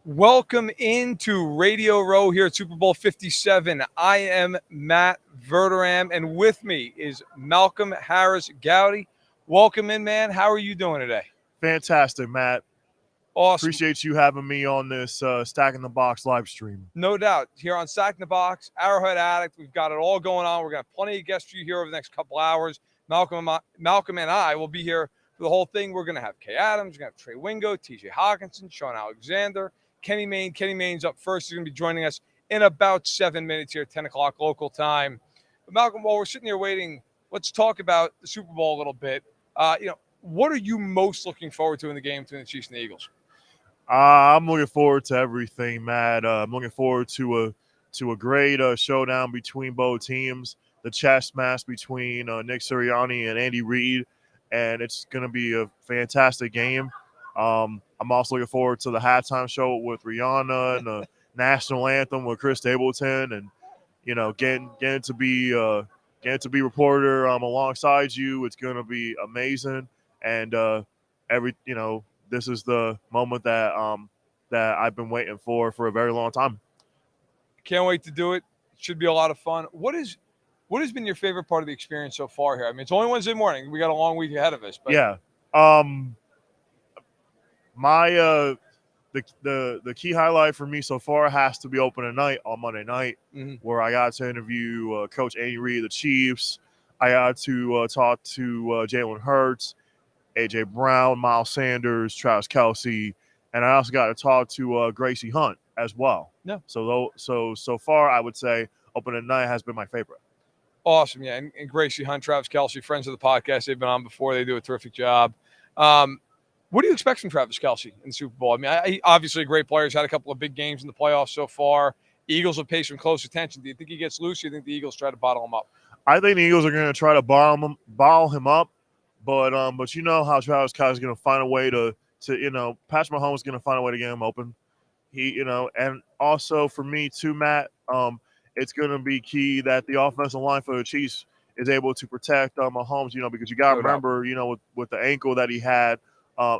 Welcome into Radio Row here at Super Bowl 57. I am Matt Verderame, and with me is Malcom Harris-Gowdie. Welcome in, man. How are you doing today? Fantastic, Matt. Awesome. Appreciate you having me on this Stack in the Box live stream. No doubt. Here on Stack in the Box, Arrowhead Addict, we've got it all going on. We're going to have plenty of guests for you here over the next couple hours. Malcom and I will be here for the whole thing. We're going to have Kay Adams, we're going to have Trey Wingo, TJ Hockenson, Shaun Alexander, Kenny Mayne. Kenny Mayne's up first. He's going to be joining us in about 7 minutes here, 10 o'clock local time. But Malcom, while we're sitting here waiting, let's talk about the Super Bowl a little bit. What are you most looking forward to in the game between the Chiefs and the Eagles? I'm looking forward to everything, Matt. I'm looking forward to a great showdown between both teams. The chess match between Nick Sirianni and Andy Reid, and it's going to be a fantastic game. I'm also looking forward to the halftime show with Rihanna and the national anthem with Chris Stapleton, and getting to be reporter alongside you. It's going to be amazing, and this is the moment that I've been waiting for a very long time. Can't wait to do it. It should be a lot of fun. What has been your favorite part of the experience so far here? I mean, it's only Wednesday morning. We got a long week ahead of us. But yeah. The key highlight for me so far has to be opening night on Monday night, where I got to interview Coach Andy Reid of the Chiefs. I got to talk to Jalen Hurts, A.J. Brown, Miles Sanders, Travis Kelce, and I also got to talk to Gracie Hunt as well. Yeah. So far, I would say opening night has been my favorite. Awesome, yeah. And Gracie Hunt, Travis Kelce, friends of the podcast. They've been on before. They do a terrific job. What do you expect from Travis Kelce in the Super Bowl? I mean, he obviously a great player. He's had a couple of big games in the playoffs so far. Eagles will pay some close attention. Do you think he gets loose? Or do you think the Eagles try to bottle him up? I think the Eagles are going to try to bottle him up. But you know how Travis Kelce is going to find a way to Patrick Mahomes is going to find a way to get him open. And also for me too, Matt, it's going to be key that the offensive line for the Chiefs is able to protect Mahomes, because you got to remember, with the ankle that he had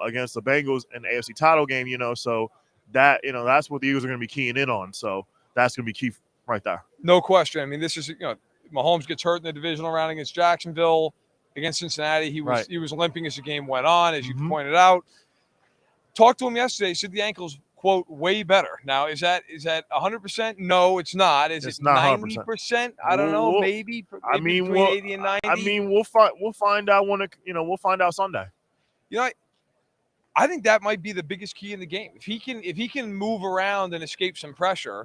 against the Bengals in the AFC title game, so that, that's what the Eagles are going to be keying in on. So that's going to be key right there. No question. I mean, this is, Mahomes gets hurt in the divisional round against Jacksonville. Against Cincinnati, he was limping as the game went on, as you pointed out. Talked to him yesterday. He said the ankle's, quote, way better. Now, is that 100%? No, it's not. Is it 90%? I don't know. Maybe between 80 and 90. I mean, we'll find out we'll find out Sunday. I think that might be the biggest key in the game. If he can move around and escape some pressure,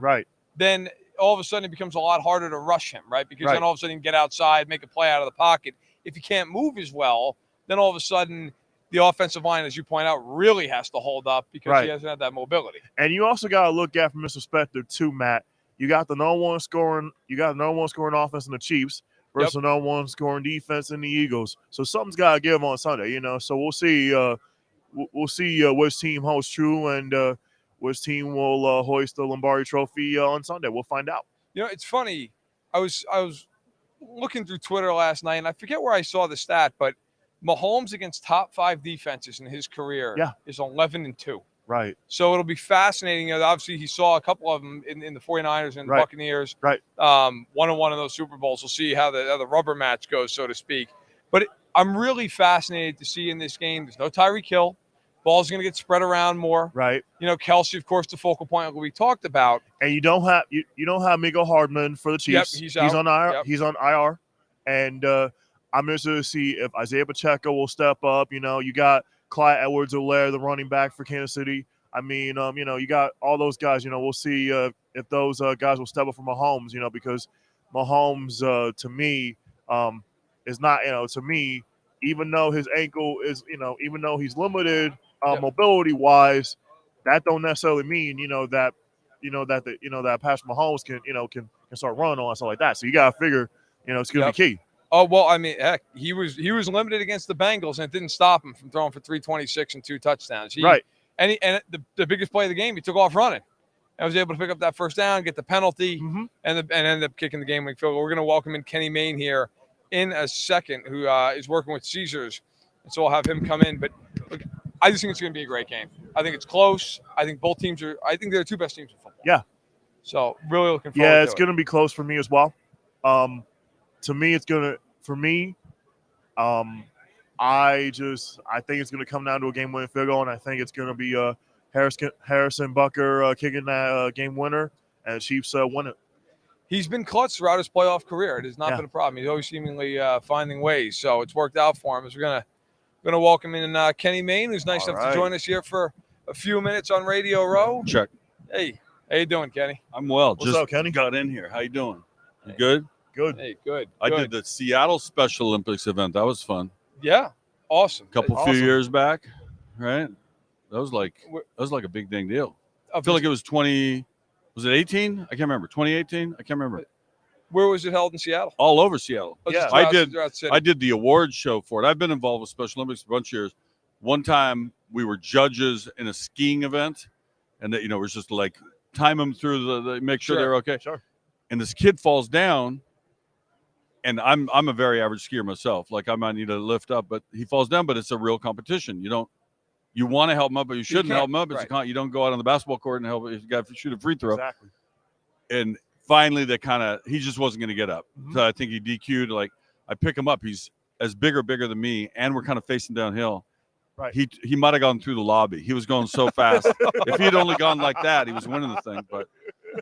then all of a sudden it becomes a lot harder to rush him, right? Because then all of a sudden he can get outside, make a play out of the pocket. If he can't move as well, then all of a sudden the offensive line, as you point out, really has to hold up because he hasn't had that mobility. And you also got to look at from this perspective too, Matt. You got the number one scoring offense in the Chiefs versus the number one scoring defense in the Eagles. So something's got to give on Sunday, So we'll see. We'll see which team holds true and which team will hoist the Lombardi Trophy on Sunday. We'll find out. It's funny. I was looking through Twitter last night, and I forget where I saw the stat, but Mahomes against top 5 defenses in his career is 11-2. Right. So it'll be fascinating. Obviously, he saw a couple of them in the 49ers and the Buccaneers. Right. 1-1 in those Super Bowls. We'll see how the rubber match goes, so to speak. But I'm really fascinated to see in this game, there's no Tyreek Hill. Ball's going to get spread around more. Right. Kelce, of course, the focal point like we talked about. And you don't have Mecole Hardman for the Chiefs. Yep, he's out. He's on IR. Yep. He's on IR. And I'm interested to see if Isaiah Pacheco will step up. You got Clyde Edwards-Helaire, the running back for Kansas City. I mean, you got all those guys. We'll see if those guys will step up for Mahomes. Because Mahomes, to me, is not. To me, even though his ankle is, even though he's limited mobility wise, that don't necessarily mean that Patrick Mahomes can start running on and stuff like that. So you gotta figure, it's gonna be key. Oh well, I mean, heck, he was limited against the Bengals, and it didn't stop him from throwing for 326 and 2 touchdowns. And the biggest play of the game, he took off running. and was able to pick up that first down, get the penalty, and end up kicking the game-winning field goal. We're going to welcome in Kenny Mayne here in a second, who is working with Caesars, and so we'll have him come in. But look, I just think it's going to be a great game. I think it's close. I think both teams are. I think they're the two best teams in football. Yeah. So really looking forward. Yeah, it's going to be close for me as well. To me, it's going to for me. I think it's going to come down to a game-winning field goal, and I think it's going to be Harrison Bucker kicking that game winner, and Chiefs win it. He's been clutch throughout his playoff career. It has not been a problem. He's always seemingly finding ways. So it's worked out for him. As we're gonna welcome in Kenny Mayne, who's nice enough to join us here for a few minutes on Radio Row. Check. Hey, how you doing, Kenny? I'm well. What's up, Kenny? Got in here. How you doing? You good? Good. Hey, good. I did the Seattle Special Olympics event. That was fun. Yeah, awesome. Few years back, right? That was like a big dang deal. I feel like it was 20. Was it 18? I can't remember. 2018? I can't remember. Where was it held in Seattle? All over Seattle. Yeah, I did the awards show for it. I've been involved with Special Olympics for a bunch of years. One time we were judges in a skiing event, and that, it was just like time them through the make sure they're okay. Sure. And this kid falls down, and I'm a very average skier myself. Like I might need to lift up, but he falls down. But it's a real competition. You want to help him up, but you shouldn't help him up. You don't go out on the basketball court and help. You got to shoot a free throw. Exactly. And finally, he just wasn't going to get up. Mm-hmm. So I think he DQ'd. Like I pick him up. He's as bigger than me, and we're kind of facing downhill. Right. He might have gone through the lobby. He was going so fast. If he had only gone like that, he was winning the thing. But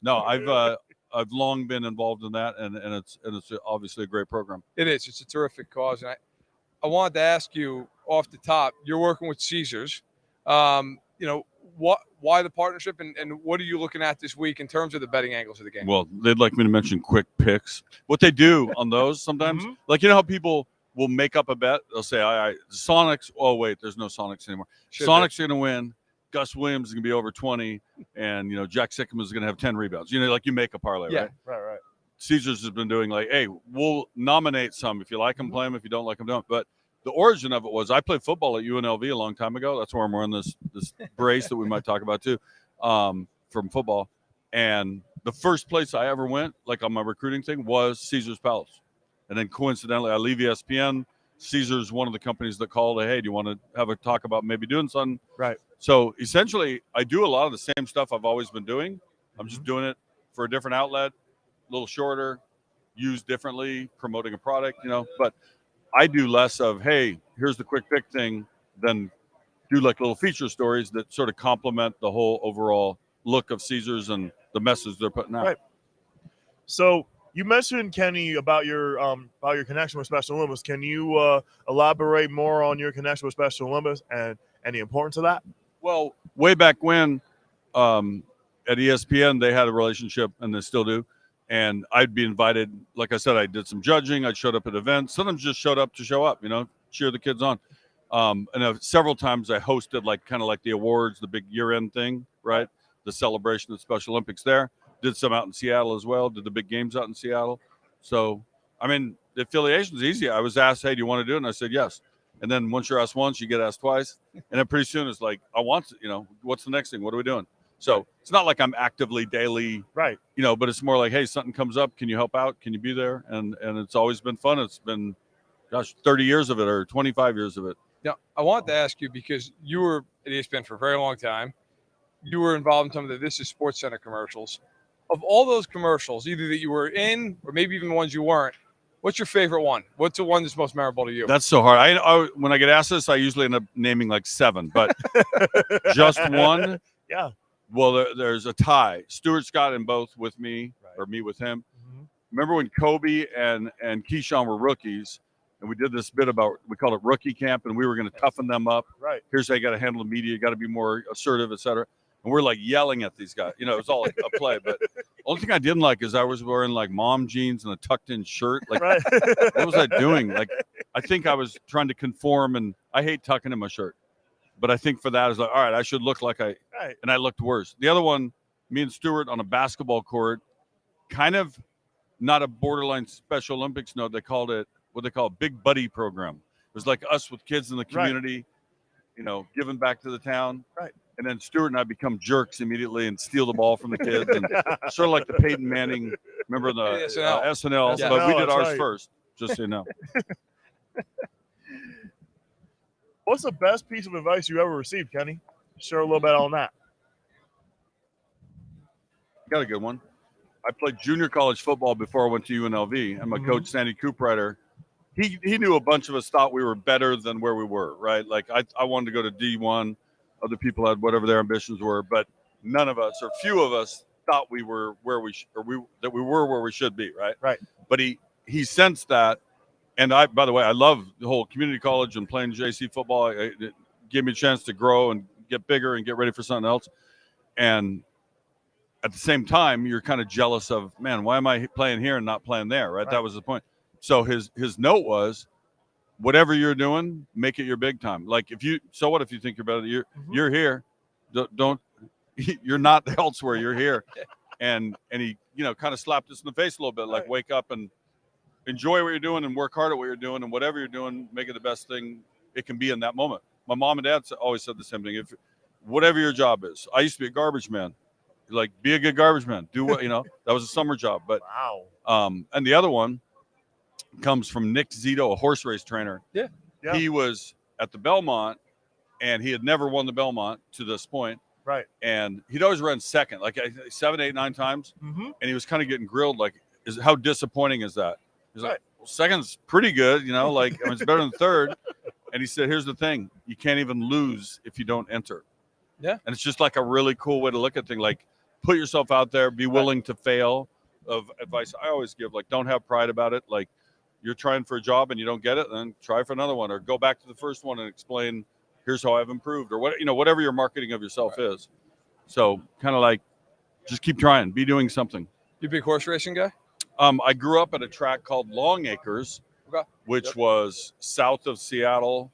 no, I've long been involved in that, and it's obviously a great program. It is. It's a terrific cause, and I wanted to ask you off the top. You're working with Caesars. Why the partnership, and what are you looking at this week in terms of the betting angles of the game? Well, they'd like me to mention quick picks. What they do on those sometimes, like how people will make up a bet. They'll say, all right, Sonics. Oh wait, there's no Sonics anymore. Sonics are going to win. Gus Williams is going to be over 20, and Jack Sikkim is going to have 10 rebounds. You make a parlay, right? Right. Caesars has been doing like, hey, we'll nominate some. If you like them, play them. If you don't like them, don't. But the origin of it was I played football at UNLV a long time ago. That's where I'm wearing this brace that we might talk about too, from football. And the first place I ever went, like on my recruiting thing, was Caesars Palace. And then coincidentally, I leave ESPN. Caesars, one of the companies that called, hey, do you want to have a talk about maybe doing something? Right. So essentially, I do a lot of the same stuff I've always been doing. I'm just doing it for a different outlet, a little shorter, used differently, promoting a product, but I do less of, hey, here's the quick pick thing, than do like little feature stories that sort of complement the whole overall look of Caesars and the message they're putting out. Right. So you mentioned, Kenny, about your connection with Special Olympics. Can you elaborate more on your connection with Special Olympics and the importance of that? Well, way back when at ESPN, they had a relationship, and they still do. And I'd be invited. Like I said, I did some judging. I showed up at events. Sometimes just showed up to show up, cheer the kids on. And several times I hosted kind of like the awards, the big year-end thing, right? The celebration of Special Olympics there. Did some out in Seattle as well. Did the big games out in Seattle. So, the affiliation's easy. I was asked, hey, do you want to do it? And I said, yes. And then once you're asked once, you get asked twice. And then pretty soon it's like, I want to, what's the next thing? What are we doing? So it's not like I'm actively daily, right? But it's more like, hey, something comes up. Can you help out? Can you be there? And it's always been fun. It's been, 30 years of it or 25 years of it. Now, I wanted to ask you, because you were at ESPN for a very long time. You were involved in some of the This Is Sports Center commercials. Of all those commercials, either that you were in or maybe even the ones you weren't, what's your favorite one? What's the one that's most memorable to you? That's so hard. I when I get asked this, I usually end up naming like 7, but just one. Yeah. Well, there's a tie. Stuart Scott in both with me, or me with him. Remember when Kobe and Keyshawn were rookies, and we did this bit about, we called it rookie camp, and we were going to toughen them up. Right. Here's how you got to handle the media. You got to be more assertive, et cetera. And we're like yelling at these guys. It was all like a play. But the only thing I didn't like is I was wearing like mom jeans and a tucked in shirt. Like, what was I doing? Like, I think I was trying to conform, and I hate tucking in my shirt. But I think for that is like, all right, I should look like and I looked worse. The other one, me and Stuart on a basketball court, kind of not a borderline Special Olympics note. They called it what they call a big buddy program. It was like us with kids in the community, giving back to the town. Right. And then Stuart and I become jerks immediately and steal the ball from the kids. And sort of like the Peyton Manning, remember the SNL? Yeah. But we did ours right. first, just so you know. What's the best piece of advice you ever received, Kenny? Share a little bit on that. Got a good one. I played junior college football before I went to UNLV, and my coach, Sandy Cooprider, he knew a bunch of us thought we were better than where we were, right? Like I wanted to go to D1. Other people had whatever their ambitions were, but none of us, or few of us, thought we were where we were where we should be, right? Right. But he sensed that, and by the way, I love the whole community college and playing JC football. It gave me a chance to grow and get bigger and get ready for something else. And at the same time, you're kind of jealous of, man, why am I playing here and not playing there, right? That was the point. So his note was, whatever you're doing, make it your big time. Like so what if you think you're better? You're here. Don't you're not elsewhere. You're here. And he, kind of slapped us in the face a little bit, like wake up and enjoy what you're doing and work hard at what you're doing, and whatever you're doing, make it the best thing it can be in that moment. My mom and dad always said the same thing. If whatever your job is, I used to be a garbage man. Like, be a good garbage man. Do what that was a summer job. But and the other one comes from Nick Zito, a horse race trainer. Yeah. He was at the Belmont, and he had never won the Belmont to this point. Right. And he'd always run second, like 7, 8, 9 times. And he was kind of getting grilled, like, how disappointing is that? He's like, well, second's pretty good, like, it's better than third. And he said, here's the thing, you can't even lose if you don't enter. Yeah. And it's just like a really cool way to look at things. Like, put yourself out there, be willing to fail. Of advice I always give, like, don't have pride about it. Like, you're trying for a job and you don't get it, then try for another one, or go back to the first one and explain, here's how I've improved, or whatever your marketing of yourself is. So kind of like, just keep trying, be doing something. You a big horse racing guy? I grew up at a track called Long Acres, which was south of Seattle,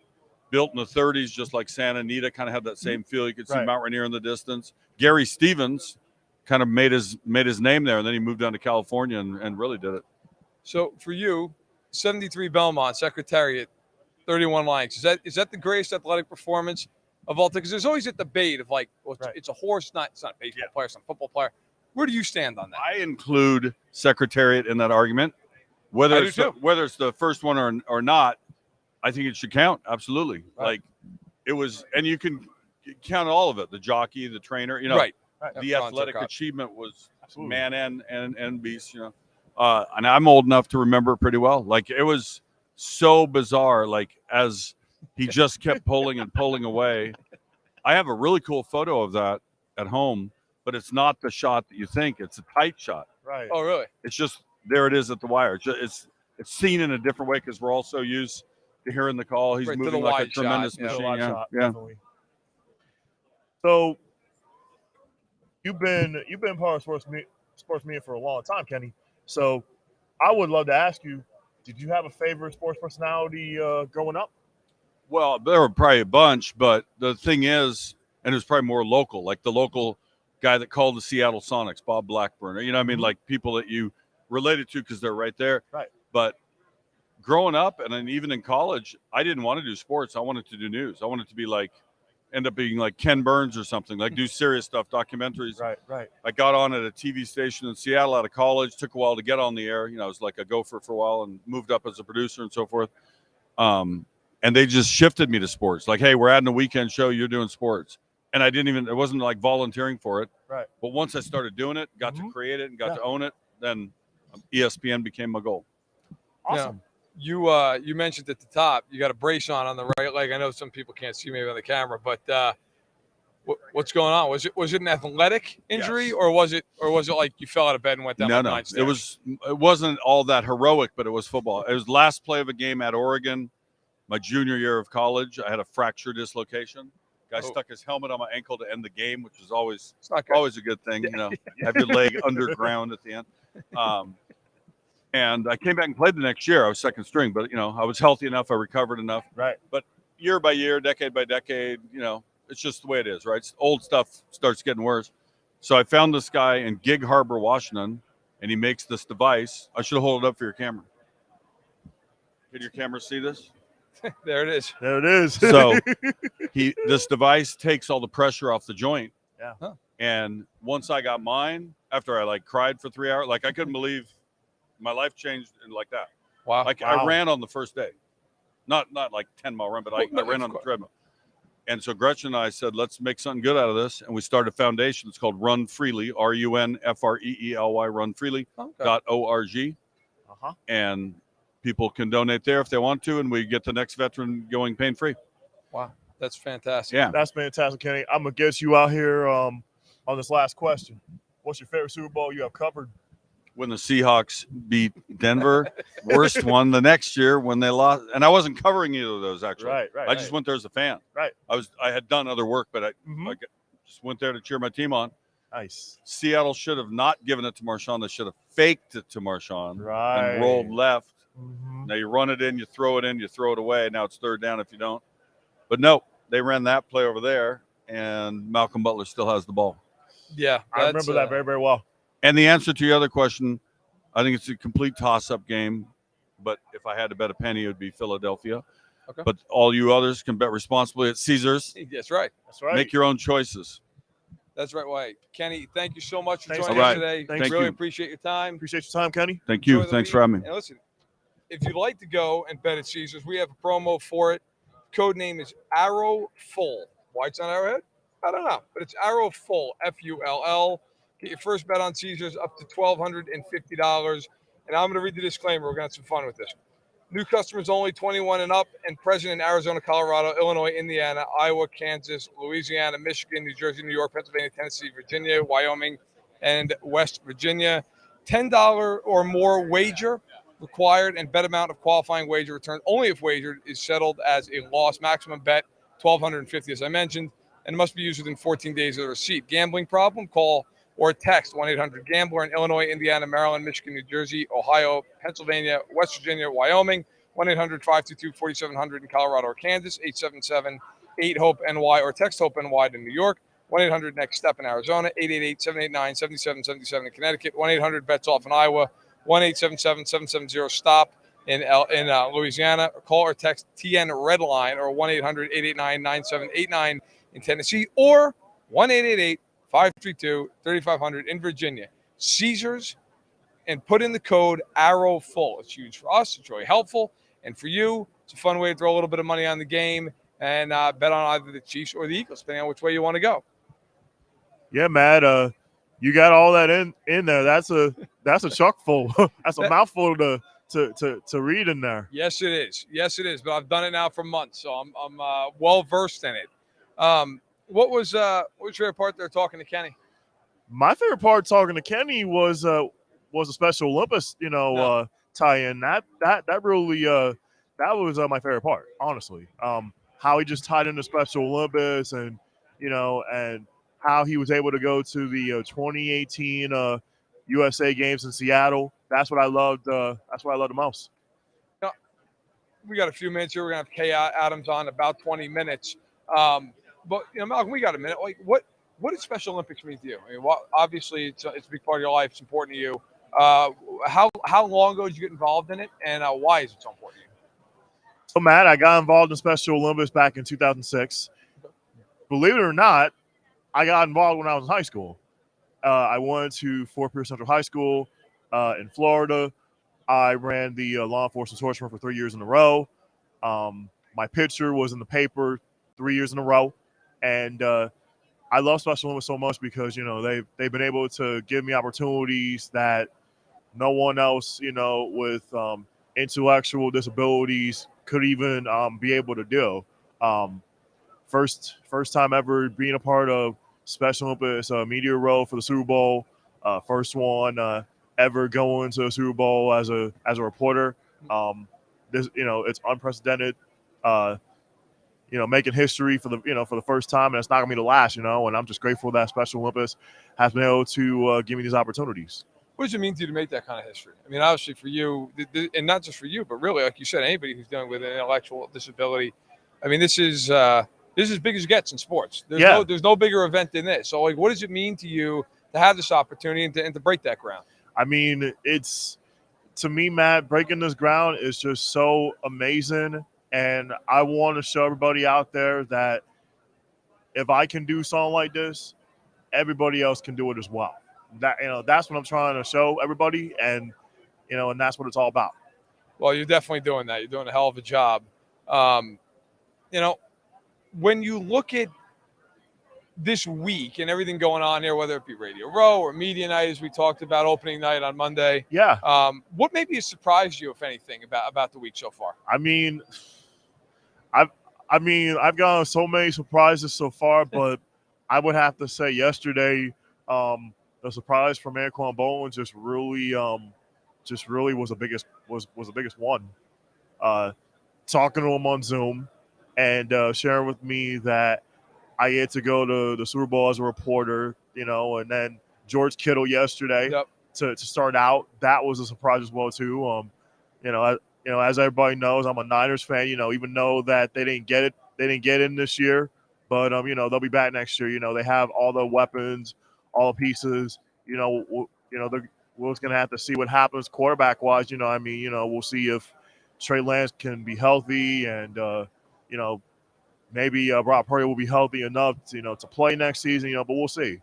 built in the 30s, just like Santa Anita, kind of had that same feel. You could see Mount Rainier in the distance. Gary Stevens kind of made his name there, and then he moved down to California and really did it. So for you, 73 Belmont, Secretariat, 31 Lions. Is that the greatest athletic performance of all time? Because there's always a debate of like, well, it's a horse, it's not a baseball player, it's not a football player. Where do you stand on that? I include Secretariat in that argument. Whether it's the first one or not, I think it should count. Absolutely. Like, it was, and you can count all of it. The jockey, the trainer, the athletic achievement was man and beast, and I'm old enough to remember it pretty well. Like, it was so bizarre. Like, as he just kept pulling and pulling away. I have a really cool photo of that at home, but it's not the shot that you think. It's a tight shot. Right. Oh, really? It's just, there it is at the wire. It's seen in a different way because we're all so used to hearing the call. He's moving like a tremendous machine. Yeah. So you've been part of sports media for a long time, Kenny. So I would love to ask you, did you have a favorite sports personality growing up? Well, there were probably a bunch, but the thing is, and it was probably more local, like the local guy that called the Seattle Sonics, Bob Blackburn. Like people that you related to because they're right there. Right. But growing up, and then even in college, I didn't want to do sports. I wanted to do news. I wanted to be end up being like Ken Burns or something, like do serious stuff, documentaries. Right. I got on at a TV station in Seattle out of college. Took a while to get on the air. I was like a gopher for a while and moved up as a producer and so forth. And they just shifted me to sports. Like, hey, we're adding a weekend show. You're doing sports. And it wasn't like volunteering for it. Right. But once I started doing it, got to create it and got to own it, then ESPN became my goal. Awesome. Yeah. You mentioned at the top, you got a brace on the right leg. I know some people can't see maybe on the camera, but what's going on? Was it an athletic injury, or was it like you fell out of bed and went down? No. It wasn't all that heroic, but it was football. It was last play of a game at Oregon, my junior year of college. I had a fracture dislocation. Guy stuck his helmet on my ankle to end the game, which is always a good thing. Have your leg underground at the end. And I came back and played the next year. I was second string, but I was healthy enough. I recovered enough. Right. But year by year, decade by decade, it's just the way it is, right? Old stuff starts getting worse. So I found this guy in Gig Harbor, Washington, and he makes this device. I should hold it up for your camera. Can your camera see this? There it is. There it is. So this device takes all the pressure off the joint. Yeah. Huh. And once I got mine, after I cried for 3 hours, I couldn't believe my life changed like that. Wow. I ran on the first day. not like 10-mile run, but I ran on the course. treadmill. And so Gretchen and I said, let's make something good out of this. And we started a foundation. It's called Run Freely, RUNFREELY, runfreely.org. And people can donate there if they want to, and we get the next veteran going pain-free. Wow, that's fantastic. Yeah. That's fantastic, Kenny. I'm going to get you out here on this last question. What's your favorite Super Bowl you have covered? When the Seahawks beat Denver, worst one the next year when they lost. And I wasn't covering either of those, actually. Right. I just went there as a fan. Right. I had done other work, but I just went there to cheer my team on. Nice. Seattle should have not given it to Marshawn. They should have faked it to Marshawn and rolled left. Now you run it in, you throw it in, you throw it away. Now it's third down if you don't. But no, they ran that play over there, and Malcolm Butler still has the ball. Yeah. I remember that very, very well. And the answer to your other question, I think it's a complete toss-up game. But if I had to bet a penny, it would be Philadelphia. Okay. But all you others can bet responsibly at Caesars. That's right. That's right. Make your own choices. That's right. Well, Kenny, thank you so much for Thanks. joining us today. Thank really you. appreciate your time. Appreciate your time, Kenny. Thank you. Enjoy the Thanks league. for having me. And listen, if you'd like to go and bet at Caesars, we have a promo for it. Code name is ARROWFULL. Why it's not Arrowhead? I don't know, but it's ARROWFULL, FULL. Get your first bet on Caesars up to $1,250. And I'm going to read the disclaimer. We're going to have some fun with this. New customers only, 21 and up, and present in Arizona, Colorado, Illinois, Indiana, Iowa, Kansas, Louisiana, Michigan, New Jersey, New York, Pennsylvania, Tennessee, Virginia, Wyoming, and West Virginia. $10 or more wager required, and bet amount of qualifying wager returned only if wagered is settled as a loss. Maximum bet $1,250, as I mentioned, and must be used within 14 days of the receipt. Gambling problem? Call or text 1-800-GAMBLER in Illinois, Indiana, Maryland, Michigan, New Jersey, Ohio, Pennsylvania, West Virginia, Wyoming. 1-800-522-4700 in Colorado or Kansas. 877-8-HOPE-NY or text HOPE-NY to New York. 1-800-NEXT-STEP in Arizona. 888-789-7777 in Connecticut. 1-800-BETS-OFF in Iowa. 1-877-770-STOP in Louisiana. Call or text TN REDLINE or 1-800-889-9789 in Tennessee, or 1-888-532-3500 in Virginia. Caesars, and put in the code ARROWFULL. It's huge for us. It's really helpful. And for you, it's a fun way to throw a little bit of money on the game and bet on either the Chiefs or the Eagles, depending on which way you want to go. Yeah, Matt. You got all that in there. That's a chock-full. That's a mouthful to read in there. Yes, it is. Yes, it is. But I've done it now for months, so I'm well versed in it. What was your favorite part there talking to Kenny? My favorite part talking to Kenny was a Special Olympics, tie-in. That really that was my favorite part, honestly. How he just tied into Special Olympics, and and how he was able to go to the 2018 USA Games in Seattle. That's what I loved. That's what I loved the most. We got a few minutes here. We're gonna have Kay Adams on about 20 minutes. But Malcolm, we got a minute. Like, what does Special Olympics mean to you? I mean, obviously it's a big part of your life. It's important to you. How long ago did you get involved in it, and why is it so important to you? So, Matt, I got involved in Special Olympics back in 2006. Believe it or not, I got involved when I was in high school. I went to Fort Pierce Central High School in Florida. I ran the law enforcement horseman for 3 years in a row. My picture was in the paper 3 years in a row. And I love Special Olympics so much because, they've been able to give me opportunities that no one else, with intellectual disabilities could even be able to do. First time ever being a part of Special Olympics media row for the Super Bowl. First one ever going to a Super Bowl as a reporter. This it's unprecedented. Making history for the first time, and it's not gonna be the last. And I'm just grateful that Special Olympics has been able to give me these opportunities. What does it mean to you to make that kind of history? I mean, obviously for you, and not just for you, but really, like you said, anybody who's dealing with an intellectual disability. I mean, this is as big as it gets in sports. There's no bigger event than this. So, like, what does it mean to you to have this opportunity and to break that ground? I mean, to me, Matt, breaking this ground is just so amazing. And I want to show everybody out there that if I can do something like this, everybody else can do it as well. That's what I'm trying to show everybody, and and that's what it's all about. Well, you're definitely doing that. You're doing a hell of a job. You know, when you look at this week and everything going on here, whether it be Radio Row or media night, as we talked about, opening night on Monday. Yeah. What maybe has surprised you, if anything, about the week so far? I mean, I've gotten so many surprises so far, but I would have to say yesterday, the surprise from Anquan Bowen just really was the biggest one. Talking to him on Zoom and sharing with me that I get to go to the Super Bowl as a reporter, and then George Kittle yesterday to start out. That was a surprise as well too. As everybody knows, I'm a Niners fan. Even though that they didn't get in this year, but they'll be back next year. They have all the weapons, all the pieces. We're just gonna have to see what happens quarterback wise. We'll see if Trey Lance can be healthy, and maybe Brock Purdy will be healthy enough, to play next season. But we'll see.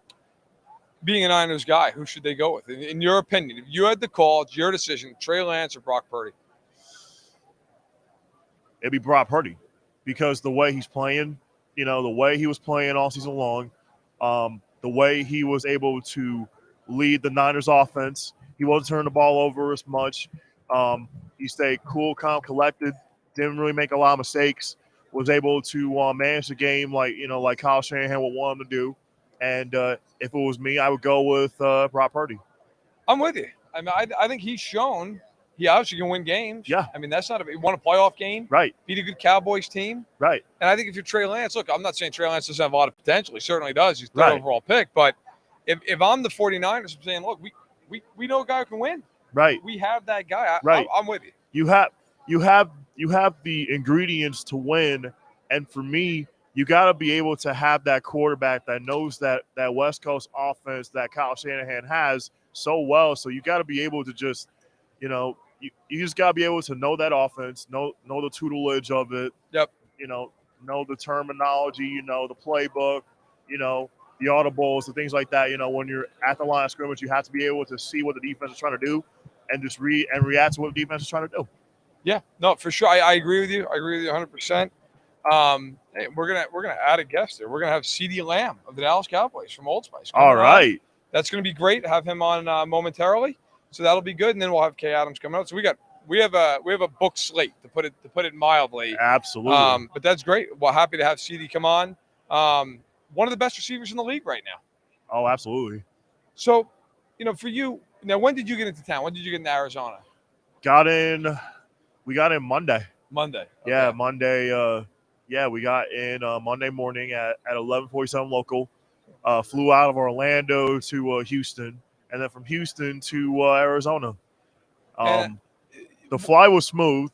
Being a Niners guy, who should they go with? In your opinion, if you had the call, it's your decision: Trey Lance or Brock Purdy? It'd be Brock Purdy, because the way he's playing, the way he was playing all season long, the way he was able to lead the Niners offense, he wasn't turning the ball over as much. He stayed cool, calm, collected, didn't really make a lot of mistakes, was able to manage the game like Kyle Shanahan would want him to do. And if it was me, I would go with Brock Purdy. I'm with you. I mean, I think he's shown he obviously can win games. Yeah. I mean, that's not he won a playoff game. Right. Beat a good Cowboys team. Right. And I think if you're Trey Lance, look, I'm not saying Trey Lance doesn't have a lot of potential. He certainly does. He's third overall pick. But if I'm the 49ers, I'm saying, look, we know a guy who can win. Right. We have that guy. I'm with you. You have the ingredients to win, and for me, you got to be able to have that quarterback that knows that West Coast offense that Kyle Shanahan has so well. So you got to be able to just, you just got to be able to know that offense, know the tutelage of it. Yep. Know the terminology, the playbook, the audibles, the things like that. When you're at the line of scrimmage, you have to be able to see what the defense is trying to do and just read and react to what the defense is trying to do. Yeah, no, for sure. I agree with you. I agree with you 100%. Hey, we're gonna add a guest there. We're gonna have CeeDee Lamb of the Dallas Cowboys from Old Spice. All right, that's gonna be great to have him on momentarily. So that'll be good, and then we'll have Kay Adams coming out. So we have a book slate to put it mildly. Absolutely. But that's great. We're happy to have CeeDee come on. One of the best receivers in the league right now. Oh, absolutely. So, for you now, when did you get into town? When did you get into Arizona? We got in Monday. Monday. Okay. Yeah, Monday. We got in Monday morning at 11:47 local. Flew out of Orlando to Houston, and then from Houston to Arizona. The flight was smooth.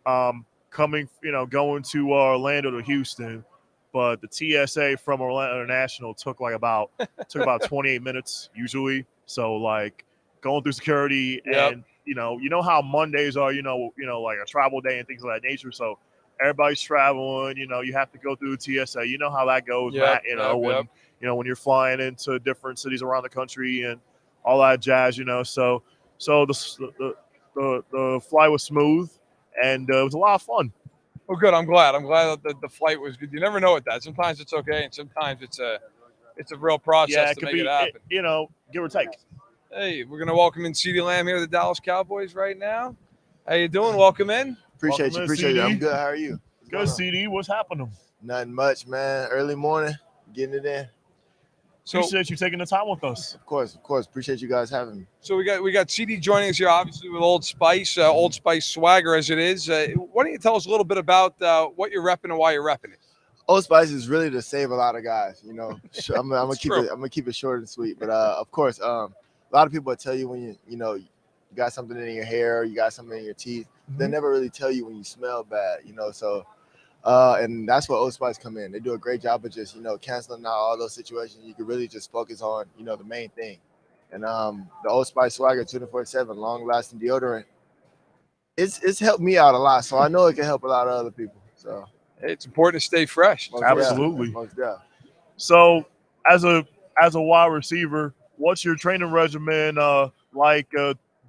Going to Orlando to Houston, but the TSA from Orlando International took about 28 minutes usually. So like going through security and you know how Mondays are, like a travel day and things of that nature. So everybody's traveling, you have to go through the TSA. You know how that goes, Matt, when you're flying into different cities around the country and all that jazz, So the flight was smooth and it was a lot of fun. Well, good. I'm glad that the flight was good. You never know with that. Sometimes it's okay, and sometimes it's a real process to make it happen. Give or take. Hey, we're gonna welcome in CeeDee Lamb here, the Dallas Cowboys, right now. How you doing? Welcome in. Appreciate you. I'm good. How are you? Good, CeeDee. What's happening? Nothing much, man. Early morning, getting it in. So, appreciate you taking the time with us. Of course. Appreciate you guys having me. So we got CeeDee joining us here, obviously with Old Spice swagger as it is. Why don't you tell us a little bit about what you're repping and why you're repping it? Old Spice is really to save a lot of guys. I'm gonna keep it short and sweet. But of course, a lot of people will tell you when you got something in your hair, you got something in your teeth. Mm-hmm. They never really tell you when you smell bad. So. And that's where Old Spice come in. They do a great job of just, canceling out all those situations. You can really just focus on, the main thing. And the Old Spice swagger 24/7, long-lasting deodorant, it's helped me out a lot. So I know it can help a lot of other people. So it's important to stay fresh. Absolutely. Yeah. So as a wide receiver, what's your training regimen like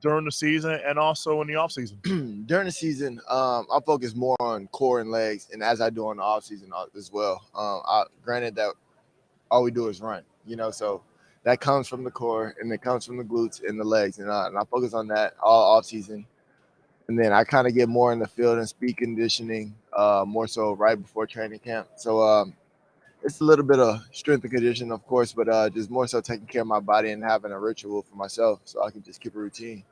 during the season and also in the off season? During the season, I focus more on core and legs, and as I do on the off season as well. Granted that all we do is run, so that comes from the core and it comes from the glutes and the legs, and I focus on that all off season. And then I kind of get more in the field and speed conditioning, more so right before training camp. So it's a little bit of strength and conditioning, of course, but just more so taking care of my body and having a ritual for myself so I can just keep a routine.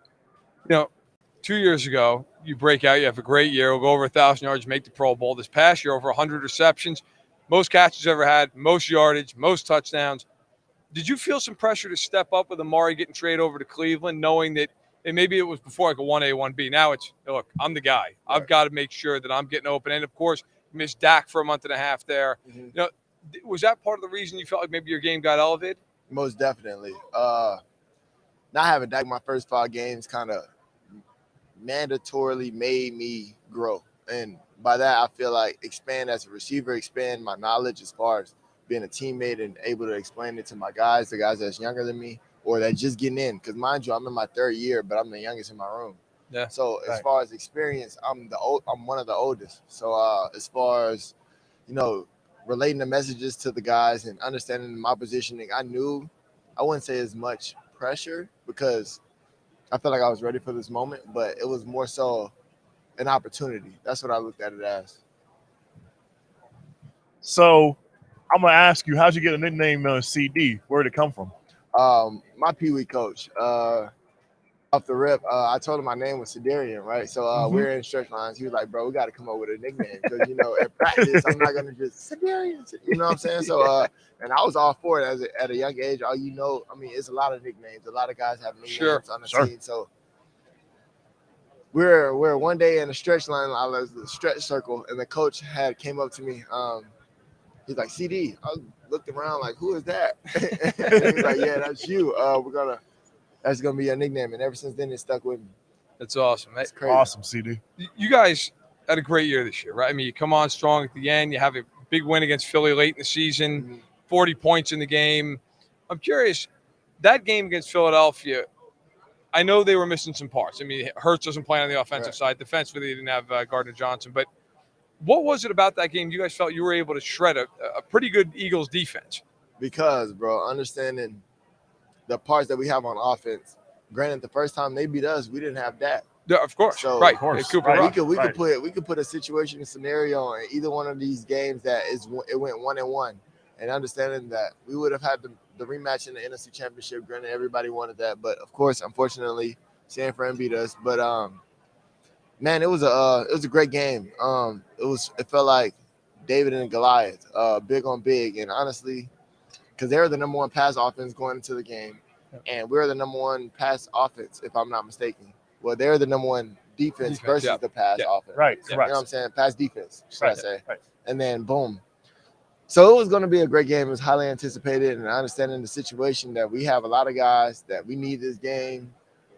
2 years ago, you break out, you have a great year, we'll go over 1,000 yards, make the Pro Bowl. This past year, over 100 receptions, most catches ever had, most yardage, most touchdowns. Did you feel some pressure to step up with Amari getting traded over to Cleveland, knowing that, and maybe it was before like a 1A, 1B. Now it's, look, I'm the guy. Right. I've got to make sure that I'm getting open. And, of course, you missed Dak for a month and a half there. Mm-hmm. Was that part of the reason you felt like maybe your game got elevated? Most definitely. Not having Dak my first 5 games kind of mandatorily made me grow. And by that, I feel like expand as a receiver, expand my knowledge as far as being a teammate and able to explain it to my guys, the guys that's younger than me, or that just getting in. Because mind you, I'm in my 3rd year, but I'm the youngest in my room. Yeah. So as far as experience, I'm one of the oldest. So as far as, relating the messages to the guys and understanding my positioning, I wouldn't say as much pressure because I felt like I was ready for this moment, but it was more so an opportunity. That's what I looked at it as. So I'm going to ask you, how'd you get a nickname CD? Where did it come from? My Pee Wee coach, off the rip, I told him my name was Sedarian, right? So we were in stretch lines. He was like, bro, we got to come up with a nickname because, at practice, I'm not going to just Sedarian, you know what I'm saying? So, and I was all for it at a young age. It's a lot of nicknames. A lot of guys have nicknames on the team. So we're one day in a stretch line, I was the stretch circle, and the coach came up to me. He's like, CD. I looked around like, who is that? And he's like, yeah, that's you. That's going to be your nickname. And ever since then, it stuck with me. That's awesome. That's crazy. Awesome, CD. You guys had a great year this year, right? I mean, you come on strong at the end. You have a big win against Philly late in the season, 40 points in the game. I'm curious, that game against Philadelphia, I know they were missing some parts. I mean, Hurts doesn't play on the offensive side. Defensively, they didn't have Gardner Johnson. But what was it about that game you guys felt you were able to shred a pretty good Eagles defense? Because, bro, understanding the parts that we have on offense. Granted, the first time they beat us, we didn't have that. Yeah, of course. So, right. Of course. We could put a situation, a scenario in either one of these games that it went 1-1, and understanding that we would have had the rematch in the NFC Championship. Granted, everybody wanted that, but of course, unfortunately, San Fran beat us. But man, it was a great game. It felt like David and Goliath, big on big, and honestly, because they're the number 1 pass offense going into the game, and we're the number 1 pass offense, if I'm not mistaken. Well, they're the number 1 defense versus the pass offense. Right. You know what I'm saying? Pass defense, should I say. Right. And then, boom. So it was going to be a great game. It was highly anticipated, and understanding the situation that we have a lot of guys that we need this game,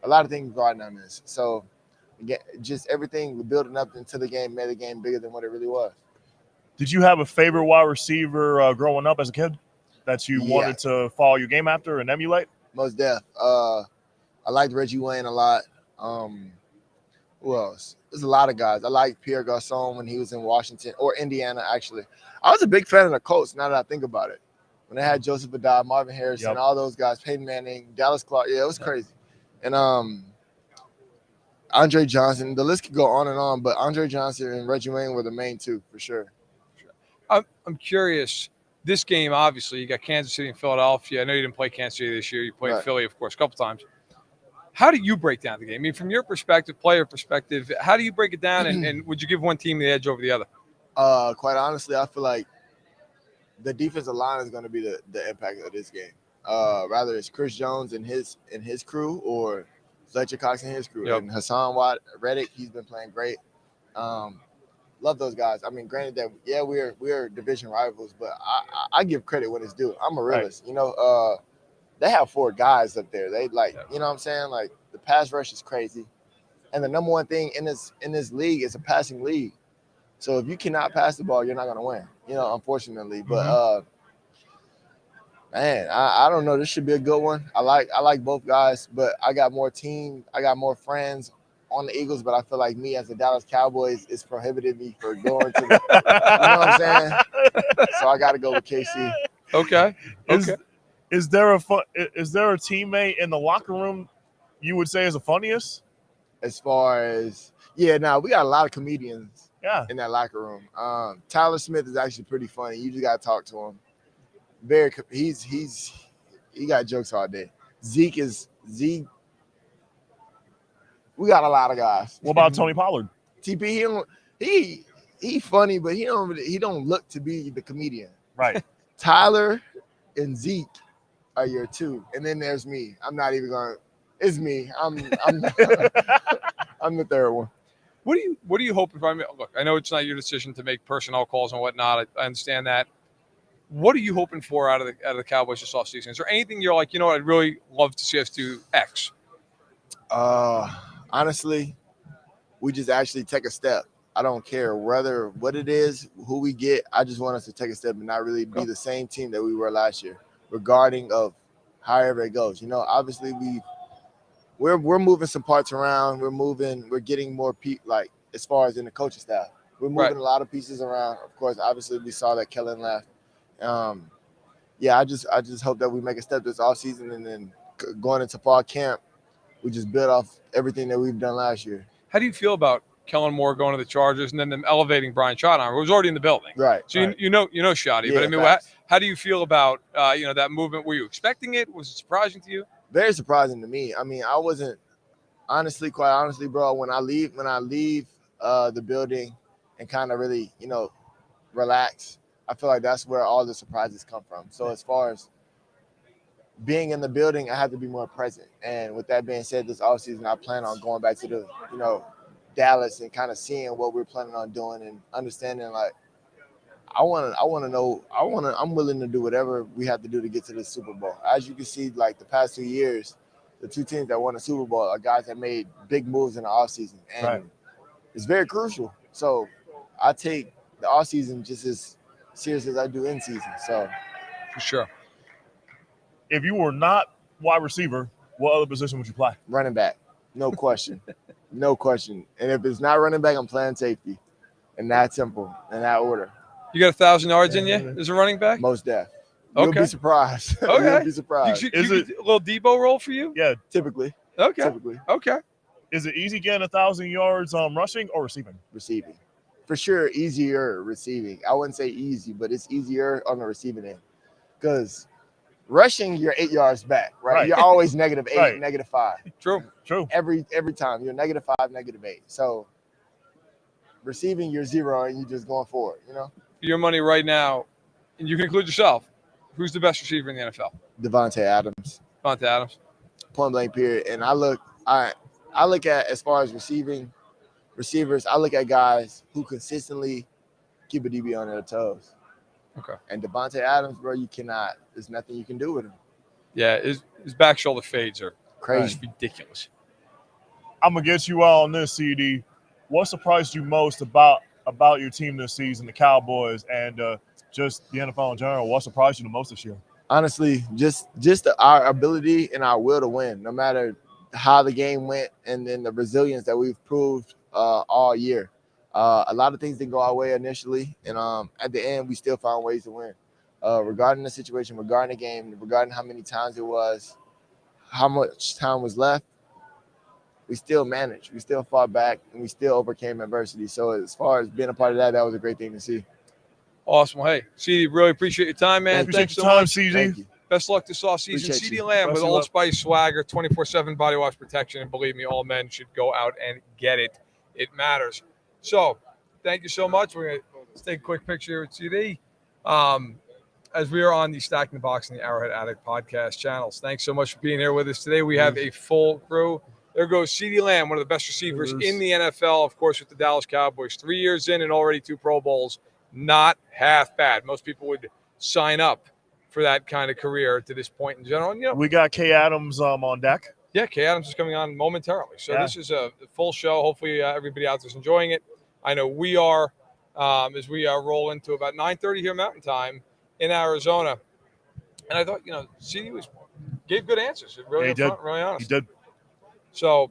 a lot of things riding on this. So, again, just everything building up into the game made the game bigger than what it really was. Did you have a favorite wide receiver growing up as a kid that you wanted to follow your game after and emulate? Most def. I liked Reggie Wayne a lot. Who else? There's a lot of guys. I liked Pierre Garçon when he was in Washington or Indiana, actually. I was a big fan of the Colts, now that I think about it. When they had Joseph Badal, Marvin Harrison, all those guys, Peyton Manning, Dallas Clark. Yeah, it was crazy. And Andre Johnson. The list could go on and on, but Andre Johnson and Reggie Wayne were the main 2 for sure. I'm curious. This game, obviously, you got Kansas City and Philadelphia. I know you didn't play Kansas City this year. You played Philly, of course, a couple times. How do you break down the game? I mean, from your perspective, player perspective, how do you break it down, and would you give one team the edge over the other? Quite honestly, I feel like the defensive line is going to be the impact of this game. Rather it's Chris Jones and his crew, or Fletcher Cox and his crew. And Hassan Reddick, he's been playing great. Love those guys. I mean, granted that, we're division rivals, but I give credit when it's due. I'm a realist. Right. They have 4 guys up there. They you know what I'm saying? Like, the pass rush is crazy. And the number 1 thing in this league is a passing league. So if you cannot pass the ball, you're not going to win, unfortunately. But Man, I don't know. This should be a good one. I like both guys, but I got more friends on the Eagles, but I feel like me as a Dallas Cowboys is prohibited me for going to the, you know what I'm saying? So I got to go with KC. Okay. Okay. Is there a teammate in the locker room you would say is the funniest? As far as we got a lot of comedians in that locker room. Tyler Smith is actually pretty funny. You just got to talk to him. He got jokes all day. Zeke. We got a lot of guys. What about Tony Pollard? TP, he funny, but he don't look to be the comedian. Right. Tyler and Zeke are your two, and then there's me. I'm not even going. It's me. I'm I'm the third one. What do you hope? Look, I know it's not your decision to make personnel calls and whatnot. I understand that. What are you hoping for out of the Cowboys this offseason? Is there anything you're like, I'd really love to see us do X? Honestly, we just actually take a step. I don't care what it is, who we get. I just want us to take a step and not really be the same team that we were last year, regarding of however it goes. Obviously we're moving some parts around. We're getting more like as far as in the coaching staff. We're moving a lot of pieces around. Of course, obviously we saw that Kellen left. I just hope that we make a step this offseason, and then going into fall camp, we just build off everything that we've done last year. How do you feel about Kellen Moore going to the Chargers and then them elevating Brian Schottenheimer, who was already in the building? Right. So you know Schotty, yeah, but how do you feel about that movement? Were you expecting it? Was it surprising to you? Very surprising to me. I wasn't quite honestly, bro. When I leave the building and kind of really relax, I feel like that's where all the surprises come from. So as far as being in the building, I have to be more present. And with that being said, this offseason, I plan on going back to the, Dallas and kind of seeing what we're planning on doing and understanding, like, I'm willing to do whatever we have to do to get to the Super Bowl. As you can see, like the past 2 years, the two teams that won the Super Bowl are guys that made big moves in the offseason. And it's very crucial. So I take the offseason just as serious as I do in season. So for sure. If you were not wide receiver, what other position would you play? Running back. No question. No question. And if it's not running back, I'm playing safety. And that simple, in that order. You got 1,000 yards in you as a running back? Most def. You'll be surprised. Okay. You'll be surprised. Is it a little Debo roll for you? Yeah. Typically. Okay. Typically. Okay. Is it easy getting 1,000 yards rushing or receiving? Receiving. For sure, easier receiving. I wouldn't say easy, but it's easier on the receiving end. Because rushing, you're 8 yards back, right? You're always -8, -5. True. Every time you're -5, -8. So receiving, you're 0 and you're just going forward, Your money right now, and you can include yourself. Who's the best receiver in the NFL? Devontae Adams. Devontae Adams. Point blank period. And I look at, as far as receivers, I look at guys who consistently keep a DB on their toes. Okay. And Devontae Adams, bro, there's nothing you can do with him. Yeah, his back shoulder fades are crazy. Ridiculous. I'm going to get you out on this, CD. What surprised you most about your team this season, the Cowboys, and just the NFL in general? What surprised you the most this year? Honestly, just our ability and our will to win, no matter how the game went, and then the resilience that we've proved all year. A lot of things didn't go our way initially, and at the end, we still found ways to win. Regarding the situation, regarding the game, regarding how many times it was, how much time was left, we still managed. We still fought back, and we still overcame adversity. So as far as being a part of that, that was a great thing to see. Awesome. Hey, CeeDee, really appreciate your time, man. Thanks so much, CeeDee. Thank you. Best luck this offseason. CeeDee Lamb with Old Spice swagger, 24/7 body wash protection, and believe me, all men should go out and get it. It matters. So, thank you so much. We're going to take a quick picture here with CeeDee as we are on the Stacking the Box and the Arrowhead Addict podcast channels. Thanks so much for being here with us today. We have a full crew. There goes CeeDee Lamb, one of the best receivers in the NFL, of course, with the Dallas Cowboys. 3 years in and already 2 Pro Bowls. Not half bad. Most people would sign up for that kind of career to this point in general. And, we got Kay Adams on deck. Yeah, Kay Adams is coming on momentarily. So this is a full show. Hopefully everybody out there is enjoying it. I know we are, as we roll into about 9:30 here Mountain Time in Arizona. And I thought, CeeDee gave good answers. Really Yeah, he upfront, did. really honest. He did. So,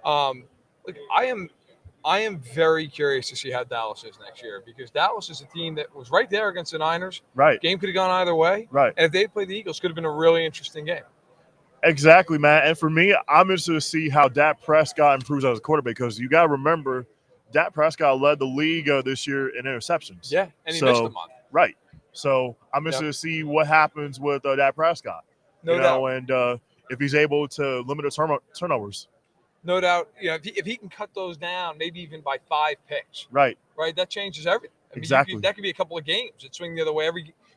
look, I am very curious to see how Dallas is next year, because Dallas is a team that was right there against the Niners. Right. Game could have gone either way. Right. And if they played the Eagles, could have been a really interesting game. Exactly, man. And for me, I'm interested to see how Dak Prescott improves as a quarterback, because you got to remember, Dak Prescott led the league this year in interceptions. Yeah, and he missed a month. Right. So I'm interested to see what happens with Dak Prescott. No doubt. And if he's able to limit the turnovers. No doubt. If he can cut those down, maybe even by 5 picks. Right. Right. That changes everything. I mean, exactly. That could be a couple of games that swing the other way.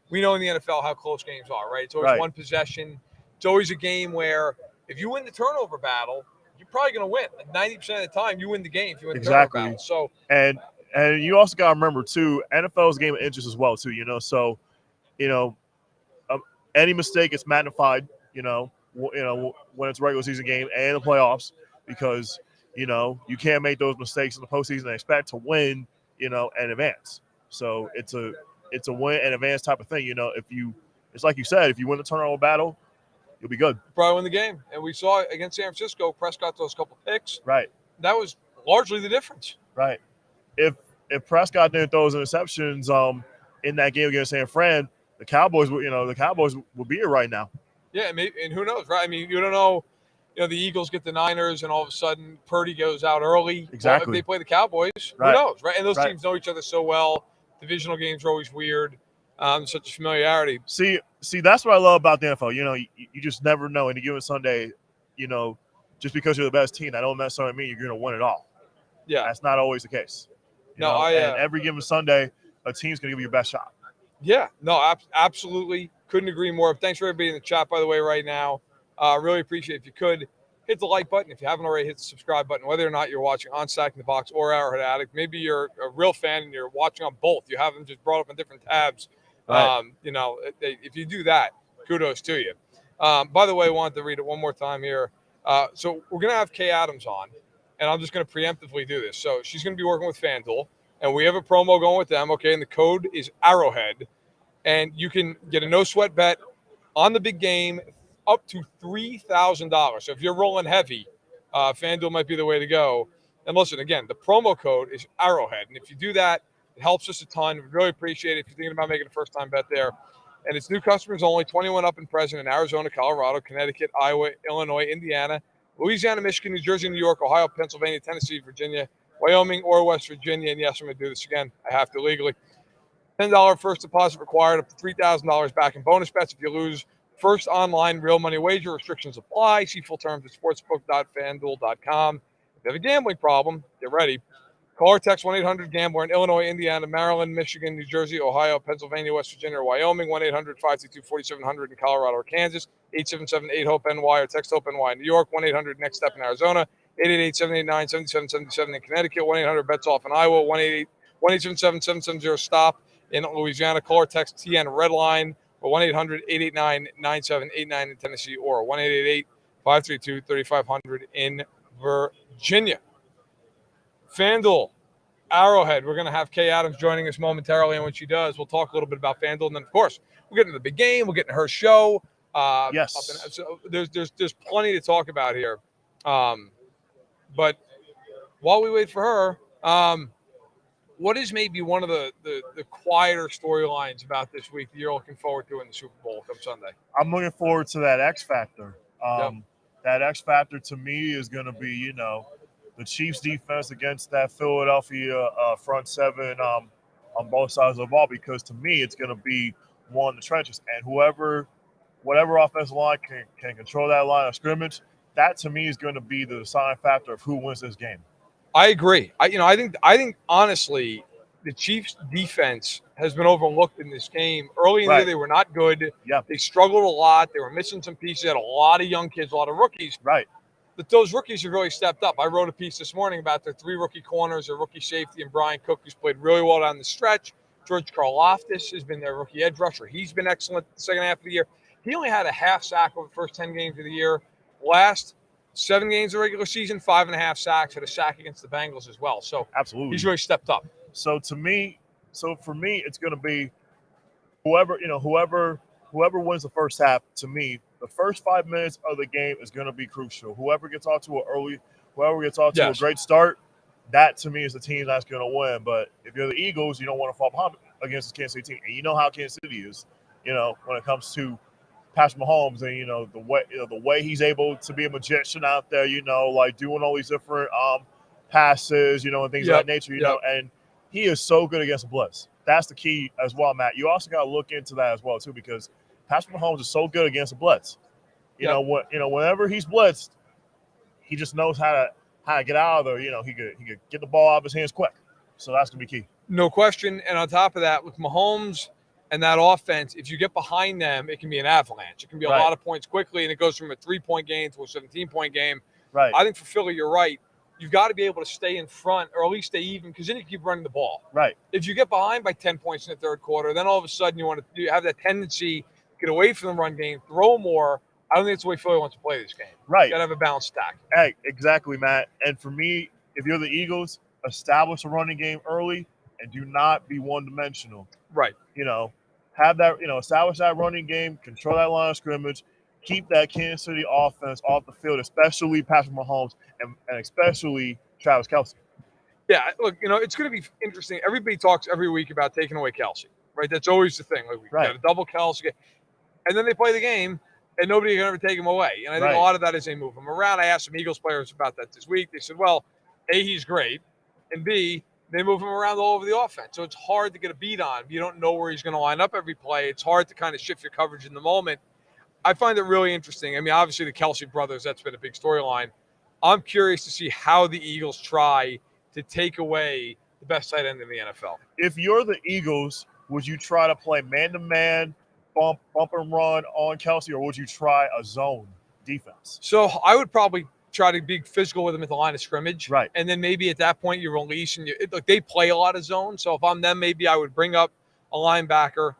We know in the NFL how close games are, right? It's always one possession. It's always a game where if you win the turnover battle, you're probably going to win. 90% of the time, you win the game if you win the turnover battle. So and you also got to remember too, NFL is a game of inches as well too. So any mistake is magnified. When it's a regular season game and the playoffs, because you can't make those mistakes in the postseason and expect to win. And advance. So it's a win and advance type of thing. It's like you said, if you win the turnover battle, you'll be good. Probably win the game. And we saw against San Francisco, Prescott throws a couple picks. Right. That was largely the difference. Right. If Prescott didn't throw those interceptions in that game against San Fran, the Cowboys would be here right now. Yeah, and who knows, right? I mean, you don't know. The Eagles get the Niners, and all of a sudden Purdy goes out early. Exactly. Well, if they play the Cowboys, right. Who knows, right? And those teams know each other so well. Divisional games are always weird. Such a familiarity. See, that's what I love about the NFL. You just never know. Any given Sunday, just because you're the best team, that don't necessarily mean you're going to win it all. Yeah, that's not always the case. And every given Sunday, a team's going to give you your best shot. Yeah, no, absolutely. Couldn't agree more. Thanks for everybody in the chat, by the way, right now. Really appreciate it. If you could, hit the like button. If you haven't already, hit the subscribe button, whether or not you're watching on Stacking the Box or Arrowhead Addict. Maybe you're a real fan and you're watching on both. You have them just brought up on different tabs. Right. If you do that, kudos to you. By the way, I wanted to read it one more time here. So we're going to have Kay Adams on, and I'm just going to preemptively do this. So she's going to be working with FanDuel, and we have a promo going with them, okay? And the code is Arrowhead, and you can get a no-sweat bet on the big game up to $3,000. So if you're rolling heavy, FanDuel might be the way to go. And listen, again, the promo code is Arrowhead. And if you do that, it helps us a ton. We really appreciate it if you're thinking about making a first-time bet there. And it's new customers only, 21 up and present in Arizona, Colorado, Connecticut, Iowa, Illinois, Indiana, Louisiana, Michigan, New Jersey, New York, Ohio, Pennsylvania, Tennessee, Virginia, Wyoming, or West Virginia. And yes, I'm going to do this again. I have to legally. $10 first deposit required, up to $3,000 back in bonus bets if you lose. First online real money wager. Restrictions apply. See full terms at sportsbook.fanduel.com. If you have a gambling problem, get ready. Call or text 1-800-GAMBLER in Illinois, Indiana, Maryland, Michigan, New Jersey, Ohio, Pennsylvania, West Virginia, or Wyoming. 1-800-522-4700 in Colorado or Kansas. 877-8-HOPE-NY or text HOPE-NY in New York. 1-800-NEXT STEP in Arizona. 888-789-7777 in Connecticut. 1-800-BETS-OFF in Iowa. 1-877-770-STOP in Louisiana. Call or text TN REDLINE. Or 1-800-889-9789 in Tennessee, or 1-888-532-3500 in Virginia. FanDuel, Arrowhead. We're going to have Kay Adams joining us momentarily, and when she does, we'll talk a little bit about FanDuel. And then, of course, we'll get into the big game. We'll get into her show. Yes. So there's plenty to talk about here. But while we wait for her, what is maybe one of the quieter storylines about this week that you're looking forward to in the Super Bowl come Sunday? I'm looking forward to that X Factor. Yep. That X Factor to me is going to be, the Chiefs defense against that Philadelphia front seven on both sides of the ball, because to me it's going to be one in the trenches. And whatever offensive line can control that line of scrimmage, that to me is going to be the deciding factor of who wins this game. I agree. I think honestly, the Chiefs' defense has been overlooked in this game. Early in the year, they were not good. Yeah. They struggled a lot. They were missing some pieces. They had a lot of young kids, a lot of rookies. Right. But those rookies have really stepped up. I wrote a piece this morning about their 3 rookie corners, their rookie safety, and Brian Cook, who's played really well down the stretch. George Karlaftis has been their rookie edge rusher. He's been excellent the second half of the year. He only had a half sack over the first 10 games of the year. Last 7 games of the regular season, 5.5 sacks, had a sack against the Bengals as well. So absolutely, he's really stepped up. So for me, it's going to be whoever whoever wins the first half, to me, the first 5 minutes of the game is going to be crucial. Whoever gets off to a great start, that to me is the team that's going to win. But if you're the Eagles, you don't want to fall behind against the Kansas City team, and you know how Kansas City is. When it comes to Patrick Mahomes and the way he's able to be a magician out there, like doing all these different passes, and things of that nature, and he is so good against the blitz. That's the key as well, Matt. You also got to look into that as well too, because Patrick Mahomes is so good against the blitz. Whenever he's blitzed, he just knows how to get out of there. He could get the ball out of his hands quick. So that's gonna be key. No question. And on top of that, with Mahomes and that offense, if you get behind them, it can be an avalanche. It can be a lot of points quickly, and it goes from a 3-point game to a 17-point game. Right. I think for Philly, you're right. You've got to be able to stay in front, or at least stay even, because then you keep running the ball. Right. If you get behind by 10 points in the third quarter, then all of a sudden you have that tendency to get away from the run game, throw more. I don't think it's the way Philly wants to play this game. Right. You got to have a balanced stack. Hey, exactly, Matt. And for me, if you're the Eagles, establish a running game early and do not be one-dimensional. Right. Have that, establish that running game, control that line of scrimmage, keep that Kansas City offense off the field, especially Patrick Mahomes and especially Travis Kelce. Yeah, look, it's going to be interesting. Everybody talks every week about taking away Kelce, right? That's always the thing. Like, we got a double Kelce, and then they play the game, and nobody can ever take him away. And I think a lot of that is they move him around. I asked some Eagles players about that this week. They said, well, A, he's great, and B, they move him around all over the offense. So it's hard to get a beat on. You don't know where he's going to line up every play. It's hard to kind of shift your coverage in the moment. I find it really interesting. I mean, obviously the Kelce brothers, that's been a big storyline. I'm curious to see how the Eagles try to take away the best tight end in the NFL. If you're the Eagles, would you try to play man-to-man, bump and run on Kelce, or would you try a zone defense? So I would probably try to be physical with them at the line of scrimmage. Right. And then maybe at that point you release and they play a lot of zone. So if I'm them, maybe I would bring up a linebacker,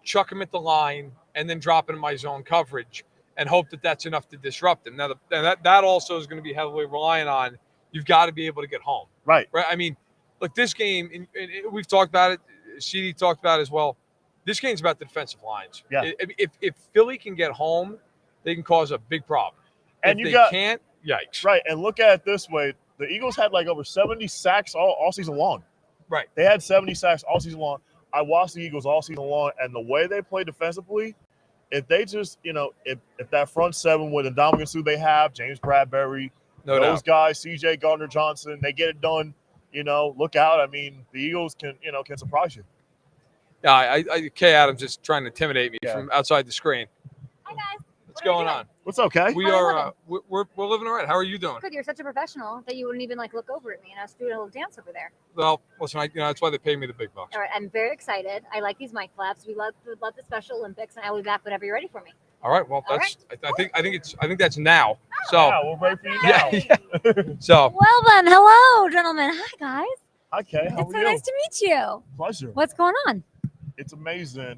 chuck him at the line, and then drop into my zone coverage and hope that that's enough to disrupt them. Now, that also is going to be heavily reliant on you've got to be able to get home. Right. I mean, look, this game, and we've talked about it, CeeDee talked about it as well, this game's about the defensive lines. Yeah. If Philly can get home, they can cause a big problem. And if they can't, yikes. Right, and look at it this way. The Eagles had like over 70 sacks all season long. Right. They had 70 sacks all season long. I watched the Eagles all season long, and the way they play defensively, if they just, if that front seven with the Dominican Sue they have, James Bradbury, those guys, C.J. Gardner-Johnson, they get it done, look out. I mean, the Eagles can surprise you. Yeah, Kay Adams is trying to intimidate me from outside the screen. Hi, guys. What's going on? What's okay? We are we're living all right. How are you doing? Good. You're such a professional that you wouldn't even look over at me, and I was doing a little dance over there. Well, listen, that's why they pay me the big bucks. All right, I'm very excited. I like these mic flaps. We love the Special Olympics, and I will be back whenever you're ready for me. All right. Well, I think that's now. So yeah, we're ready for you now. Yeah. So well then, hello, gentlemen. Hi, guys. Okay. How it's are so you? nice to meet you. Pleasure. What's going on? It's amazing.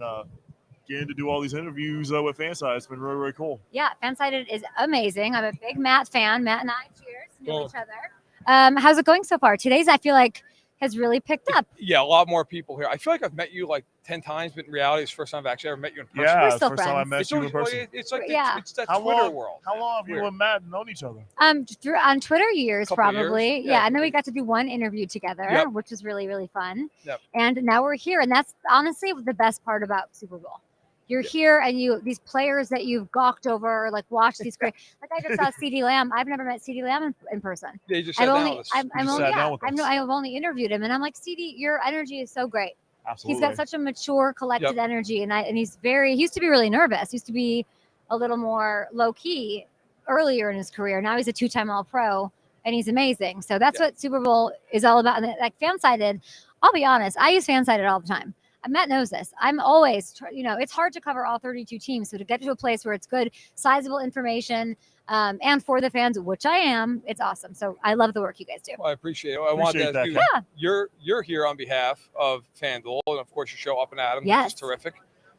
Getting to do all these interviews with Fanside. It's been really, really cool. Yeah, Fansided is amazing. I'm a big Matt fan. Matt and I, cheers, know each other. How's it going so far? Today's, I feel like, has really picked up. Yeah, a lot more people here. I feel like I've met you 10 times, but in reality, it's the first time I've actually ever met you in person. Yeah, We're it's still the first time I met you in person. It's like it's that how Twitter long, world. How long have you and Matt known each other? On Twitter years, probably. Years. Yeah, and then we got to do one interview together, which was really, really fun. And now we're here, and that's honestly the best part about Super Bowl. You're here, and these players that you've gawked over, watched these great. I just saw CeeDee Lamb. I've never met CeeDee Lamb in person. They just sat down with us. I've only interviewed him, and I'm like, CeeDee, your energy is so great. Absolutely. He's got such a mature, collected energy, and he used to be really nervous. He used to be a little more low key earlier in his career. Now he's a 2-time All-Pro, and he's amazing. So that's what Super Bowl is all about. And Fansided, I'll be honest, I use Fansided all the time. Matt knows this. I'm always, it's hard to cover all 32 teams. So to get to a place where it's good, sizable information, and for the fans, which I am, it's awesome. So I love the work you guys do. Well, I appreciate it. I want to ask you, you're here on behalf of FanDuel, and of course your show Up and Adam, which is terrific.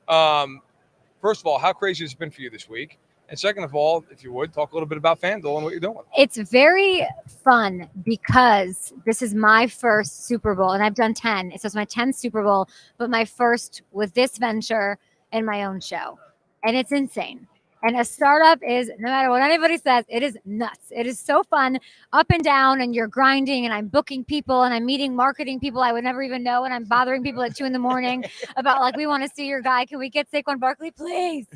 First of all, how crazy has it been for you this week? And second of all, if you would, talk a little bit about FanDuel and what you're doing. It's very fun because this is my first Super Bowl, and I've done 10. So it's my 10th Super Bowl, but my first with this venture and my own show. and it's insane. And a startup is, no matter what anybody says, it is nuts. It is so fun, up and down, and you're grinding, and I'm booking people, and I'm meeting marketing people I would never even know, and I'm bothering people at 2 a.m. about, like, we want to see your guy. Can we get Saquon Barkley, please?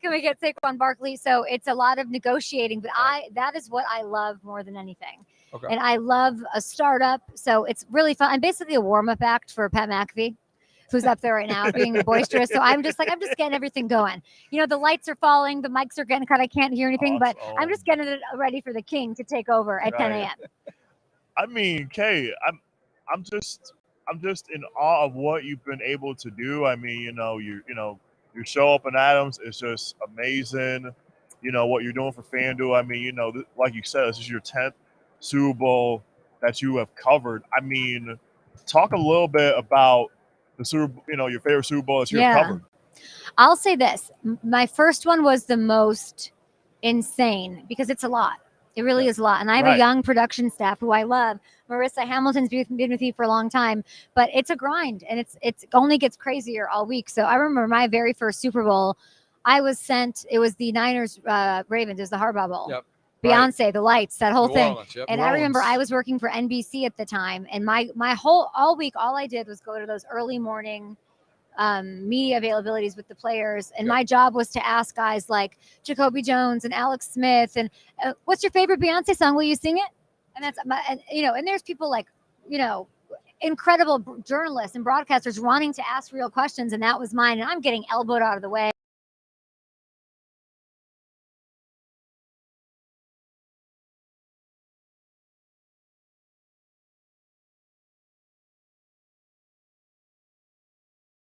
Can we get Saquon Barkley? So it's a lot of negotiating, but that is what I love more than anything. Okay. And I love a startup, so it's really fun. I'm basically a warm-up act for Pat McAfee, who's up there right now being boisterous. So I'm just getting everything going. You know, the lights are falling, the mics are getting cut. I can't hear anything, but I'm just getting it ready for the king to take over at 10 a.m. I mean, Kay, I'm just in awe of what you've been able to do. I mean, you show up in Adams, it's just amazing. You know what you're doing for FanDuel. I mean, like you said, this is your 10th Super Bowl that you have covered. I mean, talk a little bit about the Super, your favorite Super Bowl that you've covered. I'll say this. My first one was the most insane because it's a lot. It really is a lot. And I have a young production staff who I love. Marissa Hamilton's been with me for a long time, but it's a grind, and it only gets crazier all week. So I remember my very first Super Bowl, I was sent, it was the Niners Ravens, it was the Harbaugh Bowl. Yep. Beyonce, the lights, that whole New thing. Orleans, yep. And New I remember Orleans. I was working for NBC at the time, and my all week, all I did was go to those early morning media availabilities with the players. And my job was to ask guys like Jacoby Jones and Alex Smith, and what's your favorite Beyonce song? Will you sing it? And that's and there's people like, incredible journalists and broadcasters wanting to ask real questions. And that was mine. And I'm getting elbowed out of the way.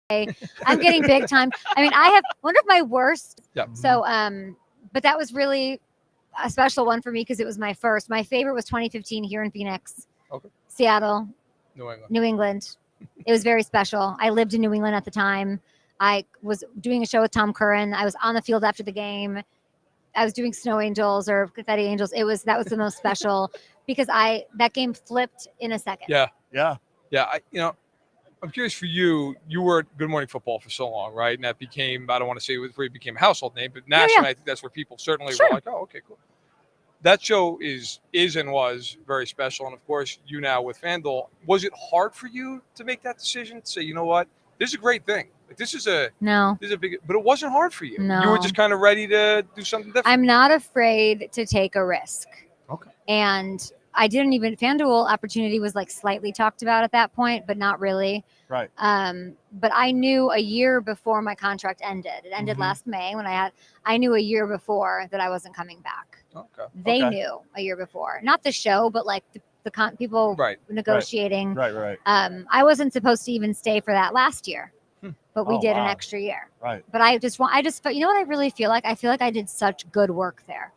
I'm getting big time. I mean, I have one of my worst. Yep. So, but that was really a special one for me because it was my first. My favorite was 2015 here in Phoenix. Okay. Seattle. New England. It was very special. I lived in New England at the time. I was doing a show with Tom Curran. I was on the field after the game. I was doing snow angels or confetti angels. That was the most special because that game flipped in a second. Yeah. I'm curious for you. You were at Good Morning Football for so long, right? And that became, I don't want to say where it became a household name, but nationally, I think that's where people certainly were like, oh, okay, cool. That show is and was very special. And of course, you now with FanDuel, was it hard for you to make that decision to say, you know what, this is a great thing. Like this is a big, but it wasn't hard for you. No. You were just kind of ready to do something different. I'm not afraid to take a risk. Okay. And I didn't even, FanDuel opportunity was like slightly talked about at that point, but not really. Right. But I knew a year before my contract ended. It ended last May I knew a year before that I wasn't coming back. Okay. They knew a year before, not the show, but like the people negotiating. Right. I wasn't supposed to even stay for that last year, but we did an extra year. Right. But I just felt, you know what I really feel like? I feel like I did such good work there,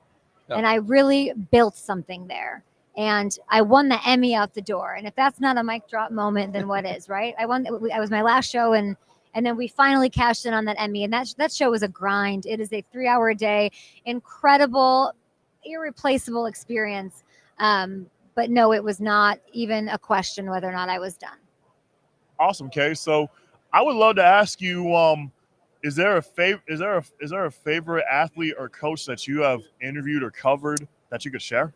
and I really built something there. And I won the Emmy out the door. And if that's not a mic drop moment, then what is, right? I was my last show, and then we finally cashed in on that Emmy. And that show was a grind. It is a 3-hour a day, incredible, irreplaceable experience. But no, it was not even a question whether or not I was done. Awesome, Kay. So I would love to ask you, is there a favorite athlete or coach that you have interviewed or covered that you could share?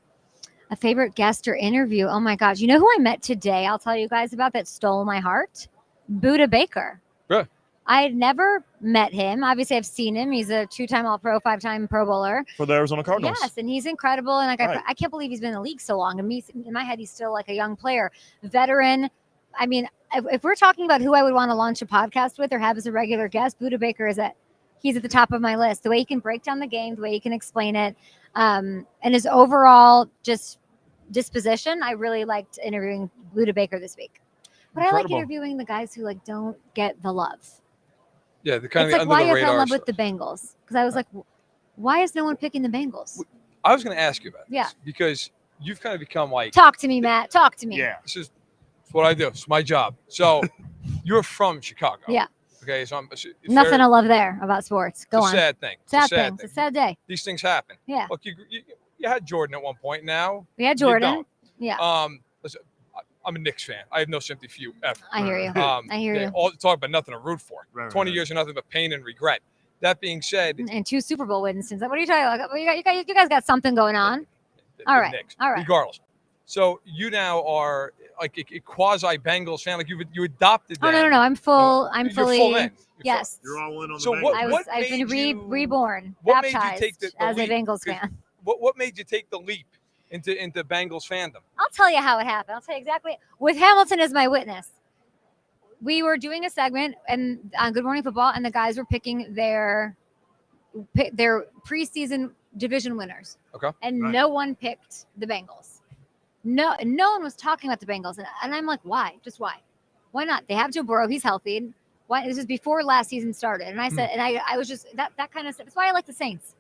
A favorite guest or interview? Oh my gosh. You know who I met today? I'll tell you guys about that stole my heart. Buda Baker. Really? I had never met him. Obviously, I've seen him. He's a 2-time All-Pro, 5-time Pro Bowler. For the Arizona Cardinals. Yes, and he's incredible. And I can't believe he's been in the league so long. And in my head, he's still like a young player. Veteran. I mean, if we're talking about who I would want to launch a podcast with or have as a regular guest, Buda Baker he's at the top of my list. The way he can break down the game, the way he can explain it, and his overall just disposition. I really liked interviewing Buda Baker this week. But I like interviewing the guys who don't get the love. Yeah, the kind it's of like under why the I fell in radar love with the Bengals, because I was like, why is no one picking the Bengals? I was going to ask you about this. Yeah. Because you've kind of become like, talk to me, Matt. Talk to me. Yeah. This is what I do. It's my job. So you're from Chicago. Yeah. Okay. So nothing to love there about sports. Go it's on. a sad thing. Sad thing. It's a sad day. These things happen. Yeah. Look, you had Jordan at one point. Now we had Jordan. You don't. Yeah. Listen, I'm a Knicks fan. I have no sympathy for you ever. I hear you. I hear you. All talk about nothing to root for. Right, 20 right. years of nothing but pain and regret. That being said, And 2 Super Bowl wins since. What are you talking about? You guys got something going on. All right. Knicks, All right. regardless. So you now are like a quasi Bengals fan, like you adopted them. Oh no, I'm full. I'm You're fully. full in. Yes. You're all in on So the what Bengals. I've been made you- reborn, what made you baptized take the as leap? a Bengals 'Cause fan. What made you take the leap into Bengals fandom? I'll tell you how it happened. I'll tell you exactly. With Hamilton as my witness, we were doing a segment and on Good Morning Football, and the guys were picking their preseason division winners. Okay. And Right. no one picked the Bengals. No one was talking about the Bengals, and I'm like, why? Just why? Why not? They have Joe Burrow. He's healthy. Why? This is before last season started, and I said, and I was just that kind of stuff. It's why I like the Saints.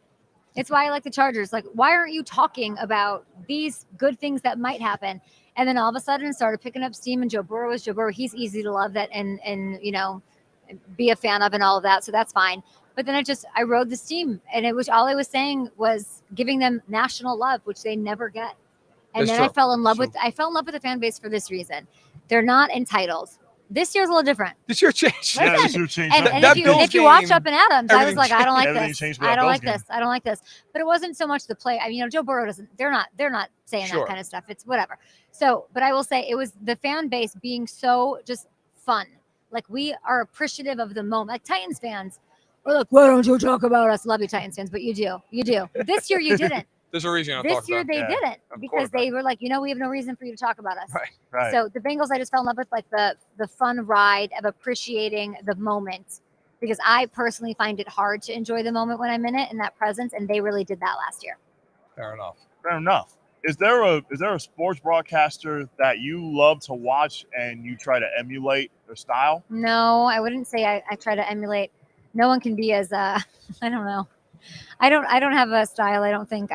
It's why I like the Chargers. Like, why aren't you talking about these good things that might happen? And then all of a sudden, it started picking up steam. And Joe Burrow is Joe Burrow. He's easy to love that and be a fan of and all of that. So that's fine. But then I rode the steam, and it was all I was saying was giving them national love, which they never get. And That's then true. I fell in love True. with the fan base for this reason. They're not entitled. This year's a little different. This year changed. Yeah, Listen, this year changed. And, something. and That if Bills you watch game, Up and Adams, I was like, I don't like everything this. changed for I that don't Bills like this. I don't like this. But it wasn't so much the play. I mean, Joe Burrow doesn't. They're not saying Sure. that kind of stuff. It's whatever. So, but I will say it was the fan base being so just fun. Like, we are appreciative of the moment. Like Titans fans, we're like, why don't you talk about us? Love you, Titans fans, but you do. This year you didn't. There's a reason I don't This talk year about. they Yeah. didn't Of because quarterback. they were like, we have no reason for you to talk about us. Right. Right. So the Bengals, I just fell in love with like the fun ride of appreciating the moment, because I personally find it hard to enjoy the moment when I'm in it and that presence, and they really did that last year. Fair enough. Fair enough. Is there a sports broadcaster that you love to watch and you try to emulate their style? No, I wouldn't say I try to emulate. No one can be as I don't know. I don't have a style. I don't think.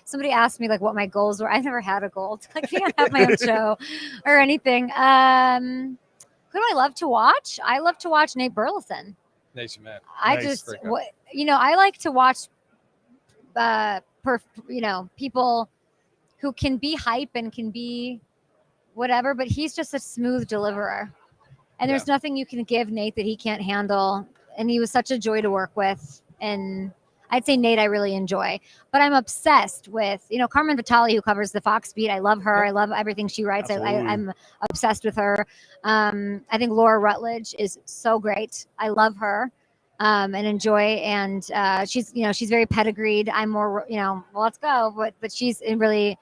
Somebody asked me like what my goals were. I've never had a goal. I can't have my own show or anything. Who do I love to watch? I love to watch Nate Burleson. Nate's a man. I Nice. just, Very good. I like to watch, people who can be hype and can be whatever, but he's just a smooth deliverer. And there's nothing you can give Nate that he can't handle. And he was such a joy to work with. And I'd say Nate I really enjoy. But I'm obsessed with, Carmen Vitale, who covers the Fox beat. I love her. I love everything she writes. Absolutely. I'm obsessed with her. I think Laura Rutledge is so great. I love her and enjoy. And she's very pedigreed. I'm more, let's go. But she's really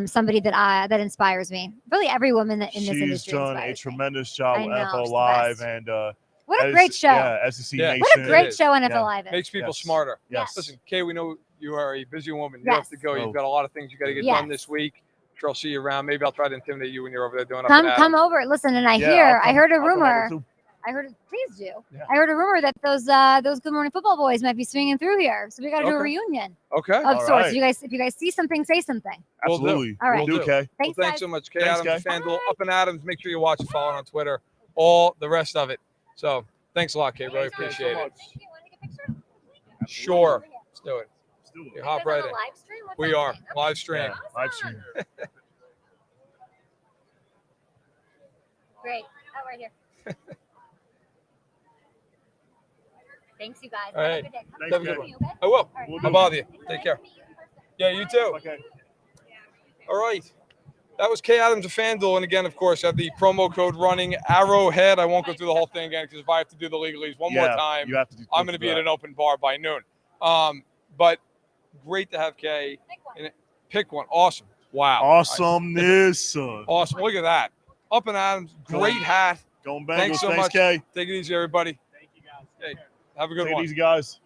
somebody that inspires me. Really, every woman in this industry She's done a inspires me. tremendous job I with know, NFL she's the Live best. and What a great show. Yeah, SEC Yeah. Nation. What a It great is. show NFL Yeah. Live is. Makes people Yes. smarter. Yes. Listen, Kay, we know you are a busy woman. You have to go. Yes. You've got a lot of things you got to get Yes. done this week. I'm sure I'll see you around. Maybe I'll try to intimidate you when you're over there doing Up and Come Adams. over. Listen, and I Yeah, heard a I'll come over rumor. too. Please do. Yeah. I heard a rumor that those Good Morning Football boys might be swinging through here. So we got to do a Okay. reunion Okay. of All sorts. right. If you guys see something, say something. Will do. Absolutely. All right. Will do, Will do. okay. Well, Thanks, thanks guys. so much, Kay Thanks, Adams, Kay. FanDuel, Bye. Up and Adams. Make sure you watch and follow on Twitter. All the rest of it. So thanks a lot, Kay. Really appreciate it. Thank you. Want to get a picture? Sure. Let's do it. Let's do You it. hop You guys right on in. a live stream? What's We are happening? live stream. Yeah, live stream. Great. Oh, right here. Thanks, you guys. All Have a right. good day. Come Thanks, to Kay. see me, okay? I will. All right. We'll I'll do. bother you. It's Take nice care. to meet you in person. Yeah, you too. Okay. All right. That was Kay Adams of FanDuel. And again, of course, I have the promo code running Arrowhead. I won't go through the whole thing again because if I have to do the legalese one more time, You have to do I'm going to be at an open bar by noon. But great to have Kay. Pick one. And pick one. Awesome. Wow. Awesomeness, son. Awesome. Look at that. Up and Adams. Great hat. Going Bengals. Thanks so Thanks, much. Kay. Take it easy, everybody. Thank you, guys. Hey, have a good Take it one. easy, guys.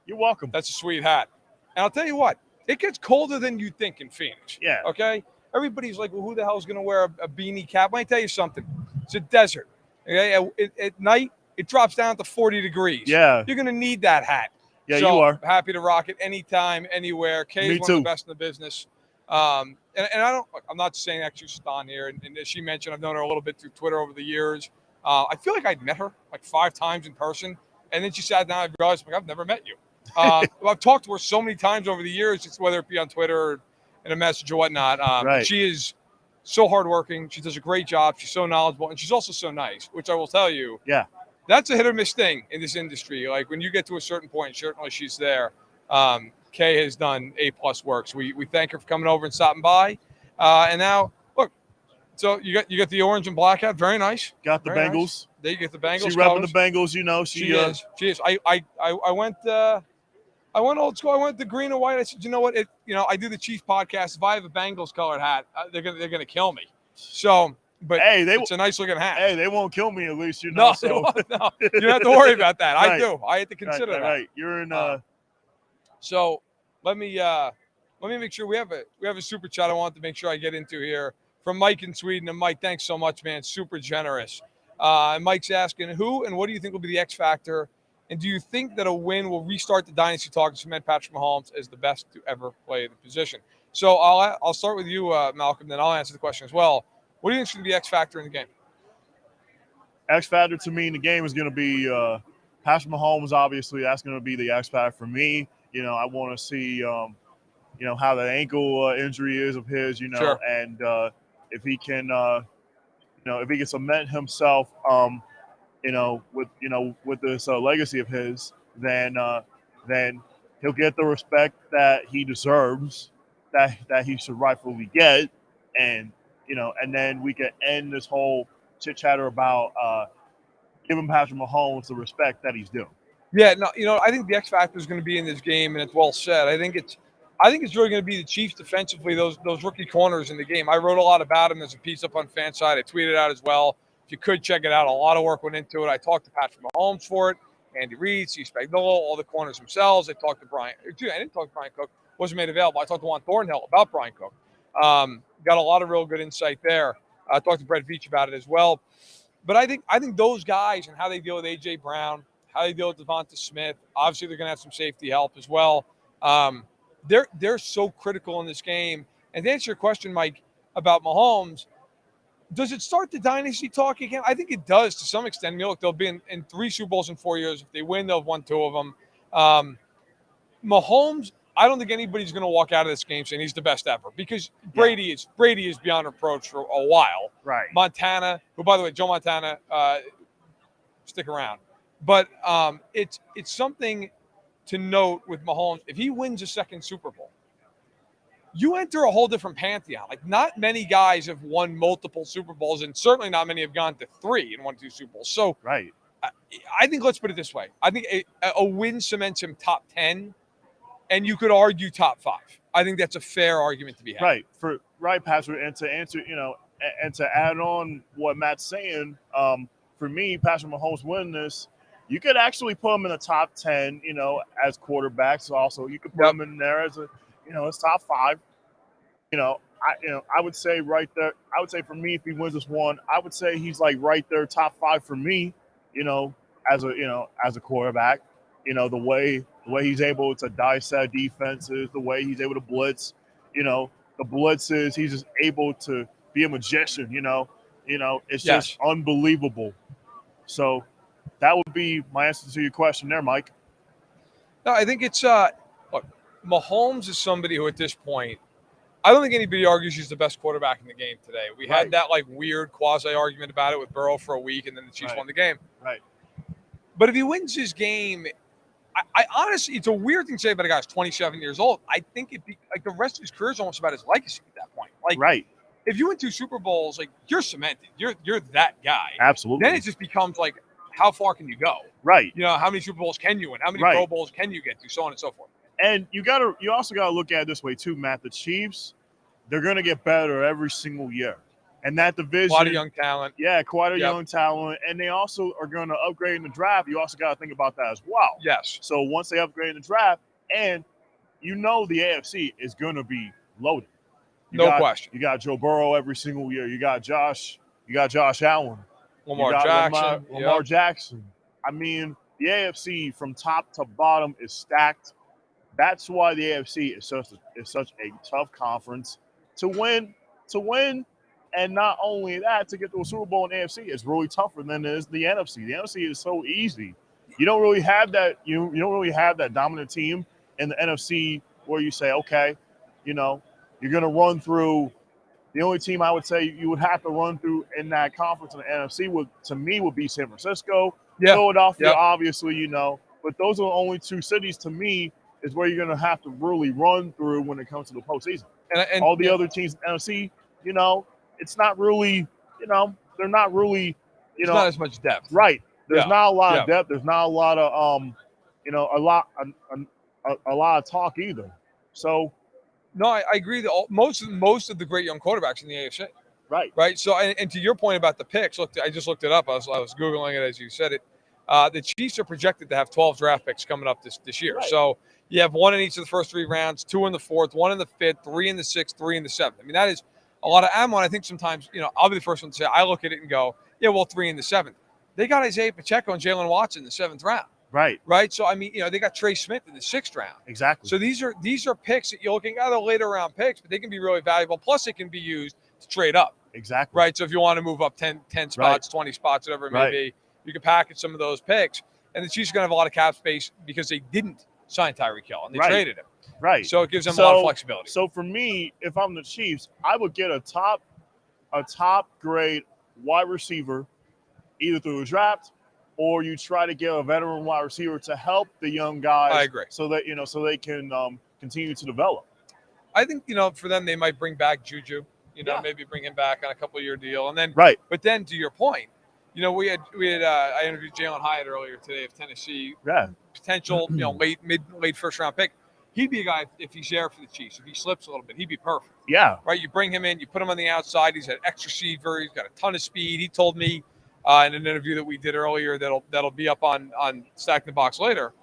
You're welcome. That's a sweet hat. And I'll tell you what, it gets colder than you think in Phoenix. Yeah. Okay? Everybody's like, well, who the hell is going to wear a beanie cap? Let me tell you something. It's a desert. Okay? At night, it drops down to 40 degrees. Yeah. You're going to need that hat. Yeah, So, you are. Happy to rock it anytime, anywhere. Kay Me is one of too. the best in the business. And I'm not saying actually she's on here. And as she mentioned, I've known her a little bit through Twitter over the years. I feel like I'd met her like 5 times in person. And then she sat down and I realized, like, I've never met you. I've talked to her so many times over the years, just whether it be on Twitter or in a message or whatnot. Right. She is so hardworking. She does a great job. She's so knowledgeable. And she's also so nice, which I will tell you. Yeah. that's a hit or miss thing in this industry. Like when you get to a certain point, certainly she's there. Kay has done A+ work. So we thank her for coming over and stopping by. And now, look, so you got the orange and black hat. Very nice. Got the Very Bengals. Nice. There you get the Bengals. She repping the Bengals. You know, she is. She is. I went old school. I went the green and white. I said, you know what? I do the Chiefs podcast. If I have a Bengals colored hat, they're gonna kill me. So, but hey, it's a nice looking hat. Hey, they won't kill me at least, you know. No, so no, you don't have to worry about that. Right. I do. I have to consider that. Right. You're in. So let me make sure we have a super chat I want to make sure I get into here from Mike in Sweden. And Mike, thanks so much, man. Super generous. And Mike's asking, who and what do you think will be the X factor? And do you think that a win will restart the dynasty talk and cement Patrick Mahomes as the best to ever play the position? So I'll start with you, Malcolm, then I'll answer the question as well. What do you think should be the X factor in the game? X factor to me in the game is going to be Patrick Mahomes. Obviously, that's going to be the X factor for me. You know, I want to see, how the ankle injury is of his. Sure. And if he can, if he can cement himself, with this legacy of his, then he'll get the respect that he deserves, that he should rightfully get, and then we can end this whole chit chatter about giving Patrick Mahomes the respect that he's due. Yeah, no, I think the X factor is going to be in this game, and it's well said. I think it's really going to be the Chiefs defensively, those rookie corners in the game. I wrote a lot about them. There's a piece up on Fanside. I tweeted out as well. If you could check it out, a lot of work went into it. I talked to Patrick Mahomes for it, Andy Reid, Steve Spagnuolo, all the corners themselves. I talked to Brian. Dude, I didn't talk to Brian Cook. Wasn't made available. I talked to Juan Thornhill about Brian Cook. Got a lot of real good insight there. I talked to Brett Veach about it as well. But I think those guys and how they deal with A.J. Brown, how they deal with Devonta Smith, obviously they're going to have some safety help as well. They're so critical in this game. And to answer your question, Mike, about Mahomes, does it start the dynasty talk again? I think it does to some extent. I mean, look, they'll be in 3 Super Bowls in 4 years. If they win, they'll have won 2 of them. Mahomes, I don't think anybody's going to walk out of this game saying he's the best ever because Brady is beyond reproach for a while. Right. Montana, who, by the way, Joe Montana, stick around. But it's something to note with Mahomes. If he wins a second Super Bowl, you enter a whole different pantheon. Like, not many guys have won multiple Super Bowls, and certainly not many have gone to 3 and won 2 Super Bowls. So right. I think, let's put it this way. I think a win cements him top 10, and you could argue top 5. I think that's a fair argument to be had. Right, Patrick. And to answer, and to add on what Matt's saying, for me, Patrick Mahomes winning this, you could actually put him in the top 10, as quarterbacks. Also, you could put him in there as as top 5. I would say right there. I would say for me, if he wins this one, I would say he's like right there, top 5 for me. As a quarterback, the way he's able to dissect defenses, the way he's able to blitz, the blitzes, he's just able to be a magician. It's just unbelievable. So that would be my answer to your question there, Mike. No, I think it's look, Mahomes is somebody who at this point, I don't think anybody argues he's the best quarterback in the game today. We had that weird quasi argument about it with Burrow for a week, and then the Chiefs won the game. Right. But if he wins his game, I honestly, it's a weird thing to say about a guy who's 27 years old. I think it'd be like the rest of his career is almost about his legacy at that point. Like, if you win 2 Super Bowls, like, you're cemented. You're that guy. Absolutely. Then it just becomes like, how far can you go? Right. How many Super Bowls can you win? How many Pro Bowls can you get to? So on and so forth. And you also gotta look at it this way too, Matt. The Chiefs, they're gonna get better every single year. And that division, a lot of young talent. Yeah, quite a young talent. And they also are going to upgrade in the draft. You also got to think about that as well. Yes. So once they upgrade in the draft, and the AFC is going to be loaded. No question. You got Joe Burrow every single year. You got Josh Allen. Lamar Jackson. Lamar Jackson. I mean, the AFC from top to bottom is stacked. That's why the AFC is such a tough conference to win. And not only that, to get to a Super Bowl in AFC is really tougher than it is the NFC. The NFC is so easy. You don't really have that. You don't really have that dominant team in the NFC where you say, okay, you're going to run through. The only team I would say you would have to run through in that conference in the NFC would be San Francisco Yeah. Philadelphia, Yep. obviously, you know, but those are the only two cities to me is where you're going to have to really run through when it comes to the postseason. And all the other teams in NFC, you know, it's not really, you know, they're not really, there's not as much depth. right. There's Yeah. not a lot Yeah. of depth. There's not a lot of, you know, a lot of talk either. So, no, I agree that most of the great young quarterbacks in the AFC. right. Right. So, and to your point about the picks, look, I just looked it up. I was Googling it as you said it. The Chiefs are projected to have 12 draft picks coming up this year. Right. So you have one in each of the first 3 rounds, 2 in the 4th, 1 in the 5th, 3 in the 6th, 3 in the 7th. I mean, that is a lot of ammo. And I think sometimes, you know, I'll be the first one to say, I look at it and go, yeah, well, 3 in the 7th. They got Isaiah Pacheco and Jalen Watson in the 7th round. Right. Right. So, I mean, you know, they got Trey Smith in the 6th round. Exactly. So these are picks that you're looking at, they're later round picks, but they can be really valuable. Plus, it can be used to trade up. Exactly. Right. So if you want to move up 10 spots, Right. 20 spots, whatever it may be, you can package some of those picks. And the Chiefs are going to have a lot of cap space because they didn't sign Tyreek Hill and they traded him. Right. So it gives them a lot of flexibility. So for me, if I'm the Chiefs, I would get a top grade wide receiver either through a draft or you try to get a veteran wide receiver to help the young guys. I agree. So that, you know, so they can continue to develop. I think, you know, for them, they might bring back Juju, you know, Yeah. maybe bring him back on a couple-year deal. And then, Right. but then to your point, you know, we had I interviewed Jalen Hyatt earlier today of Tennessee, Yeah. potential, you know, late first-round pick. He'd be a guy, if he's there for the Chiefs, if he slips a little bit, he'd be perfect. Yeah. Right, you bring him in, you put him on the outside. He's an extra receiver. He's got a ton of speed. He told me in an interview that we did earlier that'll be up on Stack the Box later.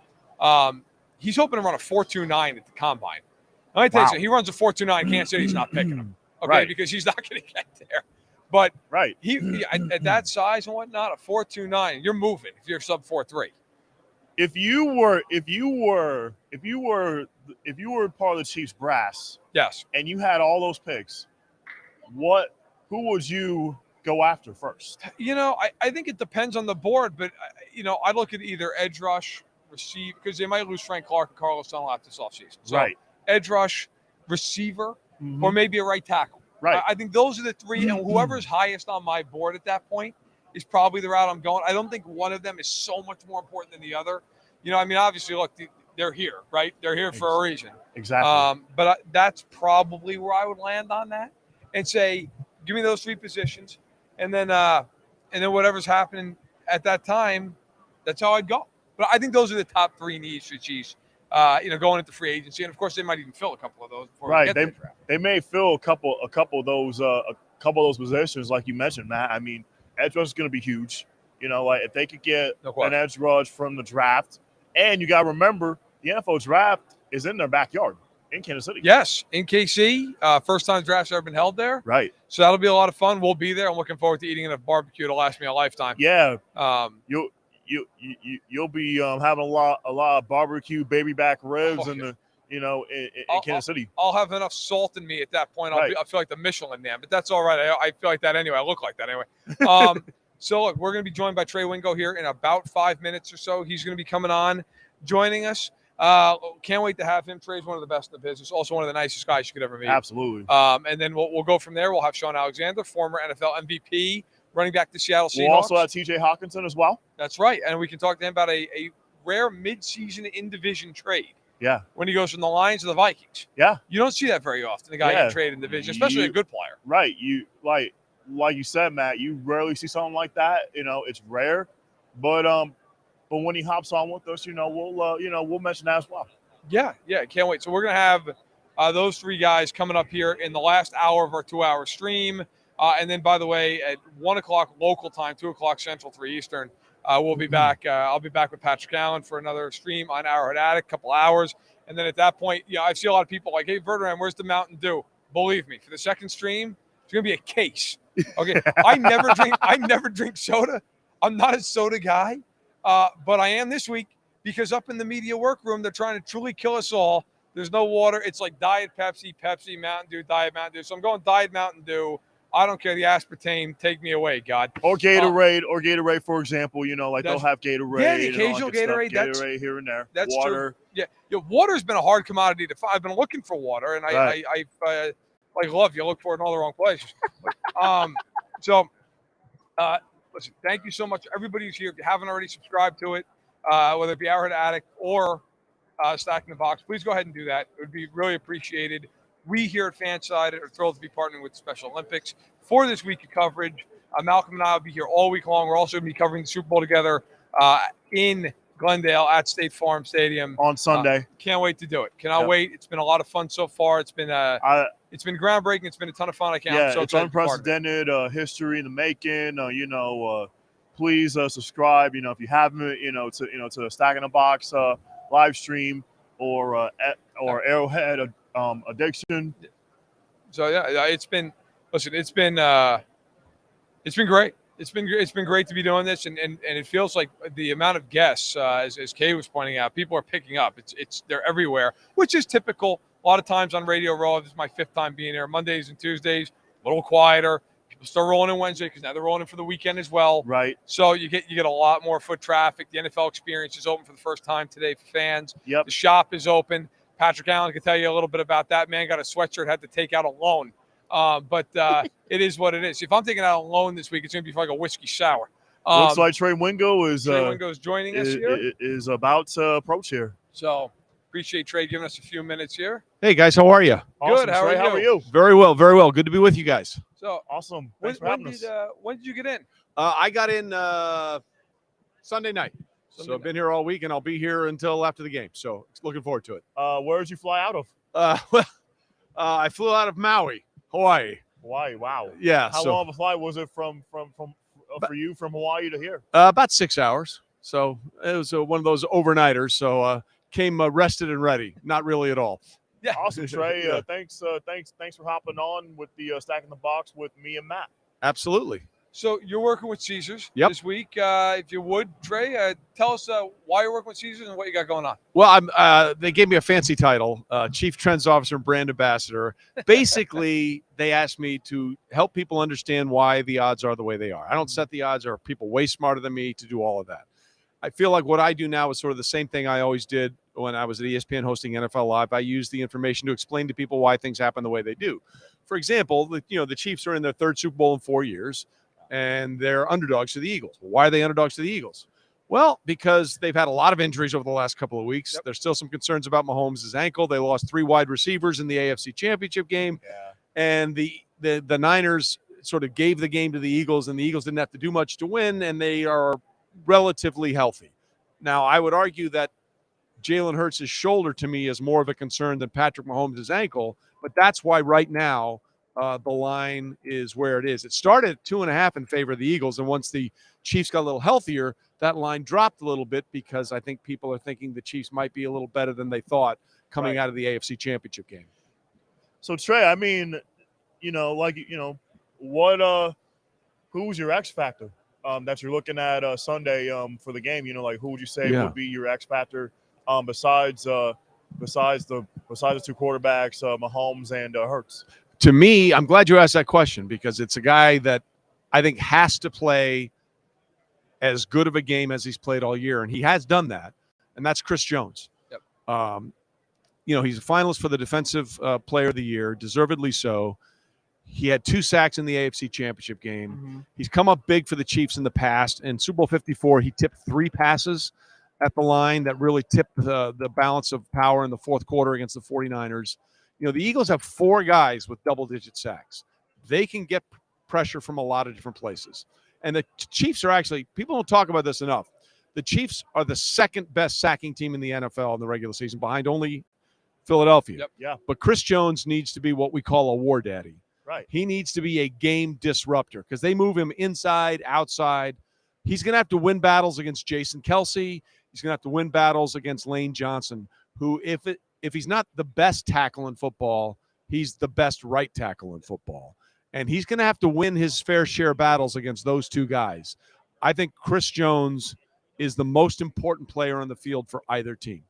He's hoping to run a 4.29 at the combine. Let me tell you something. He runs a 4.29. Kansas City's not picking him, okay, Right. because he's not going to get there. But Right. he at that size and whatnot, a 4.29, you're moving if you're sub 4.3. If you were part of the Chiefs brass, Yes. and you had all those picks, who would you go after first? You know, I think it depends on the board, but, you know, I look at either edge rush, receive, because they might lose Frank Clark and Carlos Dunlap this offseason. So Right. edge rush, receiver, Mhm. or maybe a right tackle. Right. I think those are the 3, and whoever's highest on my board at that point is probably the route I'm going. I don't think one of them is so much more important than the other. You know, I mean, obviously, look, they're here, right? They're here for a reason. Exactly. But that's probably where I would land on that and say, give me those 3 positions, and then whatever's happening at that time, that's how I'd go. But I think those are the top 3 needs for the Chiefs. You know, going into free agency, and of course, they might even fill a couple of those before we Right. get to the draft. They may fill a couple of those positions, like you mentioned, Matt. I mean, edge rush is going to be huge. You know, like if they could get No question. an edge rush from the draft, and you got to remember the NFL draft is in their backyard in Kansas City. Yes, in KC, first time draft's ever been held there. Right. So that'll be a lot of fun. We'll be there. I'm looking forward to eating enough barbecue. It'll last me a lifetime. Yeah. Um, You'll be having a lot of barbecue baby back ribs Oh, in yeah. the in Kansas City. I'll have enough salt in me at that point. Right. I feel like the Michelin man, but that's all right. I feel like that anyway. I look like that anyway. So look, we're going to be joined by Trey Wingo here in about 5 minutes or so. He's going to be coming on, joining us. Can't wait to have him. Trey's one of the best in the business. Also one of the nicest guys you could ever meet. Absolutely. And then we'll go from there. We'll have Shaun Alexander, former NFL MVP, running back to Seattle Seahawks. We'll also have TJ Hockenson as well. That's right. And we can talk to him about a rare mid-season in-division trade. Yeah. When he goes from the Lions to the Vikings. Yeah. You don't see that very often, the guy getting traded in division, especially a good player. Right. You like you said, Matt, you rarely see something like that. You know, it's rare. But when he hops on with us, we'll mention that as well. Yeah, can't wait. So we're gonna have those 3 guys coming up here in the last hour of our 2-hour stream. And then, by the way, at 1 o'clock local time, 2 o'clock Central, 3 Eastern, we'll be back. I'll be back with Patrick Allen for another stream on Arrowhead Addict, a couple hours. And then at that point, I see a lot of people like, hey, Verderame, where's the Mountain Dew? Believe me, for the second stream, it's going to be a case. Okay, I never drink soda. I'm not a soda guy, but I am this week because up in the media workroom, they're trying to truly kill us all. There's no water. It's like Diet Pepsi, Mountain Dew, Diet Mountain Dew. So I'm going Diet Mountain Dew. I don't care the aspartame. Take me away, God. Or Gatorade, for example. They'll have Gatorade. Yeah, the occasional Gatorade. Gatorade here and there. That's water. True. Yeah, water's been a hard commodity to find. I've been looking for water, and Right. I like love you. Look for it in all the wrong places. listen, thank you so much. Everybody who's here, if you haven't already subscribed to it, whether it be Arrowhead Addict or Stacking the Box, please go ahead and do that. It would be really appreciated. We here at Fanside are thrilled to be partnering with the Special Olympics for this week of coverage. Malcolm and I will be here all week long. We're also going to be covering the Super Bowl together in Glendale at State Farm Stadium on Sunday. Can't wait to do it. Cannot wait. It's been a lot of fun so far. It's been groundbreaking. It's been a ton of fun. It's unprecedented history in the making. Please subscribe. If you haven't, to Stacking the Box live stream or Arrowhead Addiction. So it's been great. It's been great to be doing this, and it feels like the amount of guests, as Kay was pointing out, people are picking up. They're everywhere, which is typical. A lot of times on Radio Row, this is my 5th time being here. Mondays and Tuesdays, a little quieter. People start rolling in Wednesday because now they're rolling in for the weekend as well. Right. So you get a lot more foot traffic. The NFL Experience is open for the first time today for fans. Yep. The shop is open. Patrick Allen can tell you a little bit about that. Man got a sweatshirt, had to take out a loan. But it is what it is. If I'm taking out a loan this week, it's going to be for like a whiskey sour. Looks like Trey Wingo is joining us here. Is about to approach here. So appreciate Trey giving us a few minutes here. Hey guys, how are you? Awesome. Good. How are you? Very well, very well. Good to be with you guys. So awesome. When Thanks for having us. when did you get in? I got in Sunday night. So I've been here all week, and I'll be here until after the game. So looking forward to it. Where did you fly out of? I flew out of Maui, Hawaii. Hawaii, wow. Yeah. How long of a flight was it from for you from Hawaii to here? About 6 hours. So it was one of those overnighters. So came rested and ready. Not really at all. Yeah. Awesome, Trey. Yeah. Thanks for hopping on with the Stacking the Box with me and Matt. Absolutely. So you're working with Caesars Yep. this week. If you would, Trey, tell us why you're working with Caesars and what you got going on. Well, they gave me a fancy title, Chief Trends Officer and Brand Ambassador. Basically, they asked me to help people understand why the odds are the way they are. I don't set the odds. There are people way smarter than me to do all of that. I feel like what I do now is sort of the same thing I always did when I was at ESPN hosting NFL Live. I use the information to explain to people why things happen the way they do. For example, the Chiefs are in their 3rd Super Bowl in 4 years, and they're underdogs to the Eagles. Why are they underdogs to the Eagles? Well, because they've had a lot of injuries over the last couple of weeks. Yep. There's still some concerns about Mahomes' ankle. They lost 3 wide receivers in the AFC Championship game. Yeah. And the Niners sort of gave the game to the Eagles, and the Eagles didn't have to do much to win, and they are relatively healthy. Now, I would argue that Jalen Hurts' shoulder to me is more of a concern than Patrick Mahomes' ankle, but that's why right now the line is where it is. It started at 2.5 in favor of the Eagles, and once the Chiefs got a little healthier, that line dropped a little bit because I think people are thinking the Chiefs might be a little better than they thought coming out of the AFC Championship game. So, Trey, I mean, who was your X factor that you're looking at Sunday for the game? Who would you say would be your X factor besides the 2 quarterbacks, Mahomes and Hurts? To me, I'm glad you asked that question because it's a guy that I think has to play as good of a game as he's played all year, and he has done that, and that's Chris Jones. Yep. He's a finalist for the Defensive Player of the Year, deservedly so. He had 2 sacks in the AFC Championship game. Mm-hmm. He's come up big for the Chiefs in the past. In Super Bowl 54, he tipped 3 passes at the line that really tipped the balance of power in the 4th quarter against the 49ers. The Eagles have 4 guys with double-digit sacks. They can get pressure from a lot of different places. And the Chiefs are actually – people don't talk about this enough. The Chiefs are the 2nd best sacking team in the NFL in the regular season, behind only Philadelphia. Yep. Yeah. But Chris Jones needs to be what we call a war daddy. Right. He needs to be a game disruptor because they move him inside, outside. He's going to have to win battles against Jason Kelsey. He's going to have to win battles against Lane Johnson, who if he's not the best tackle in football, he's the best right tackle in football. And he's going to have to win his fair share of battles against those 2 guys. I think Chris Jones is the most important player on the field for either team.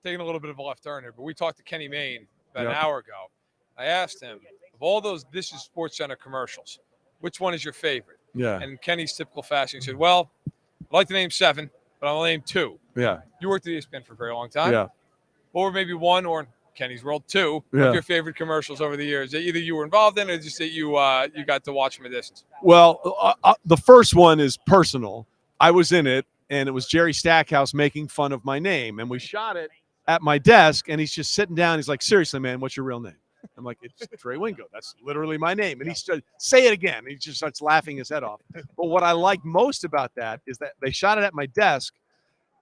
Taking a little bit of a left turn here, but we talked to Kenny Mayne about an hour ago. I asked him, of all those This Is Sports Center commercials, which one is your favorite? Yeah. And Kenny's typical fashion, he said, well, I'd like to name 7, but I'll name 2. Yeah. You worked at ESPN for a very long time. Yeah. What were maybe 1 or Kenny's World 2 Yeah. of your favorite commercials over the years that either you were involved in or just that you got to watch from a distance? Well, the first one is personal. I was in it, and it was Jerry Stackhouse making fun of my name, and we shot it at my desk, and he's just sitting down. He's like, seriously, man, what's your real name? I'm like, it's Trey Wingo. That's literally my name. And he started, say it again. He just starts laughing his head off. But what I like most about that is that they shot it at my desk.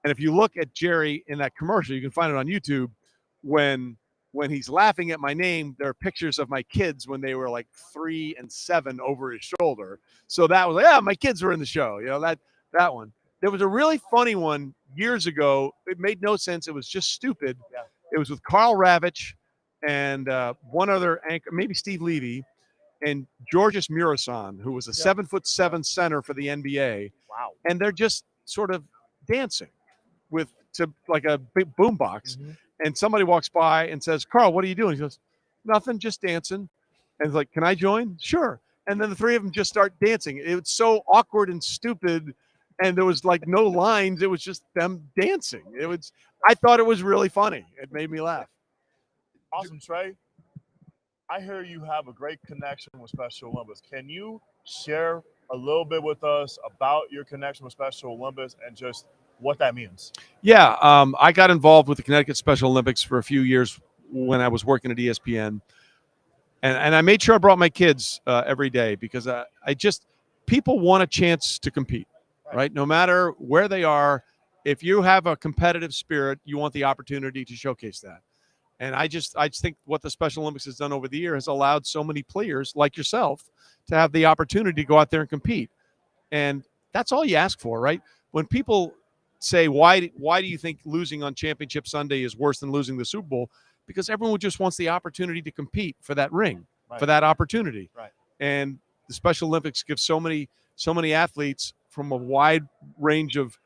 And if you look at Jerry in that commercial, you can find it on YouTube. When he's laughing at my name, there are pictures of my kids when they were like 3 and 7 over his shoulder. So that was like, yeah, my kids were in the show. You know, that one. There was a really funny one years ago. It made no sense. It was just stupid. Yeah. It was with Carl Ravitch and one other anchor, maybe Steve Levy, and Georges Murasan, who was a 7'7" center for the NBA. Wow. And they're just sort of dancing to like a big boombox. Mm-hmm. And somebody walks by and says, Carl, what are you doing? He goes, nothing, just dancing. And he's like, can I join? Sure. And then the three of them just start dancing. It was so awkward and stupid. And there was like no lines. It was just them dancing. I thought it was really funny. It made me laugh. Awesome, Trey. I hear you have a great connection with Special Olympics. Can you share a little bit with us about your connection with Special Olympics and just what that means? Yeah, I got involved with the Connecticut Special Olympics for a few years when I was working at ESPN. And I made sure I brought my kids every day because people want a chance to compete, right? No matter where they are, if you have a competitive spirit, you want the opportunity to showcase that. And I just think what the Special Olympics has done over the year has allowed so many players like yourself to have the opportunity to go out there and compete. And that's all you ask for, right? When people say, why do you think losing on Championship Sunday is worse than losing the Super Bowl? Because everyone just wants the opportunity to compete for that ring, for that opportunity. Right. And the Special Olympics give so many athletes from a wide range of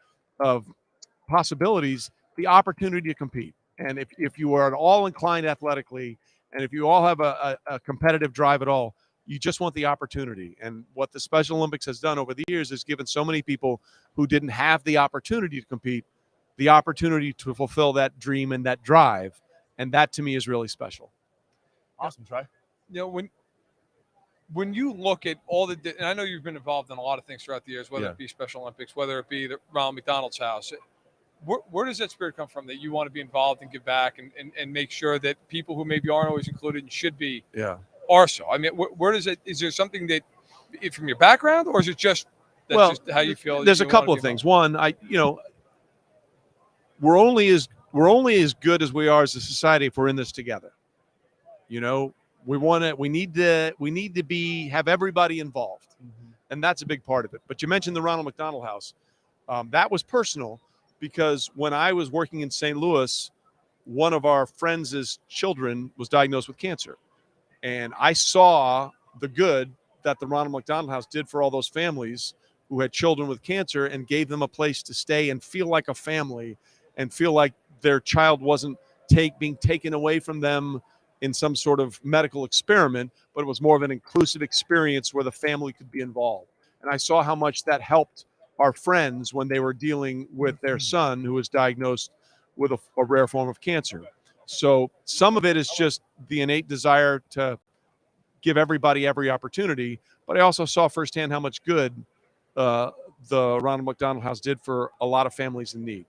possibilities the opportunity to compete. And if you are at all inclined athletically, and if you all have a competitive drive at all, you just want the opportunity. And what the Special Olympics has done over the years is given so many people who didn't have the opportunity to compete, the opportunity to fulfill that dream and that drive. And that to me is really special. Awesome, Trey. You know, when you look at all and I know you've been involved in a lot of things throughout the years, whether it be Special Olympics, whether it be the Ronald McDonald's house. Where does that spirit come from that you want to be involved and give back and make sure that people who maybe aren't always included and should be are so? I mean, where does it? Is there something that from your background, or is it just just how you feel? There's a couple of things. One, we're only as good as we are as a society if we're in this together. You know, we need to have everybody involved, and that's a big part of it. But you mentioned the Ronald McDonald House. That was personal. Because when I was working in St. Louis, one of our friends' children was diagnosed with cancer. And I saw the good that the Ronald McDonald House did for all those families who had children with cancer and gave them a place to stay and feel like a family and feel like their child wasn't being taken away from them in some sort of medical experiment, but it was more of an inclusive experience where the family could be involved. And I saw how much that helped our friends when they were dealing with their son who was diagnosed with a rare form of cancer. So some of it is just the innate desire to give everybody every opportunity, but I also saw firsthand how much good the Ronald McDonald House did for a lot of families in need.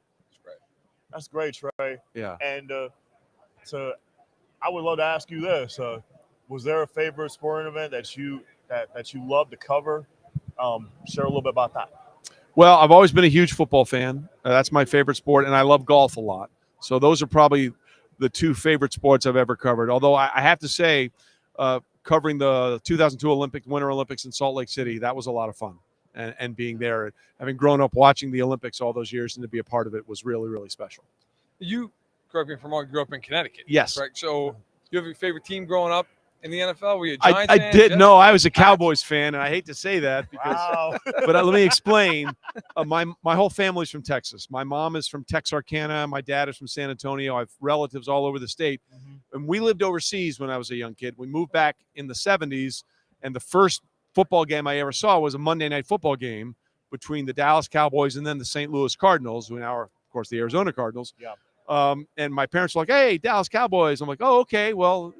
That's great, Trey. Yeah. And I would love to ask you this: was there a favorite sporting event that you love to cover? Share a little bit about that. Well, I've always been a huge football fan. That's my favorite sport, and I love golf a lot. So those are probably the two favorite sports I've ever covered. Although I have to say, covering the 2002 Winter Olympics in Salt Lake City, that was a lot of fun. And being there, having grown up watching the Olympics all those years and to be a part of it was really, really special. You, correct me if I'm wrong, grew up in Connecticut. Yes. Correct. So you have your favorite team growing up in the NFL? Were you a Giants I fan? did. No, I was a Cowboys fan, and I hate to say that because, Wow. but let me explain. My whole family's from Texas. My mom is from Texarkana. My dad is from San Antonio. I have relatives all over the state. And we lived overseas when I was a young kid. We moved back in the 70s, and the first football game I ever saw was a Monday night football game between the Dallas Cowboys and then the St. Louis Cardinals, who now are, of course, the Arizona Cardinals. Yeah. And my parents were like, "Hey, Dallas Cowboys." I'm like, "Oh, okay. Well,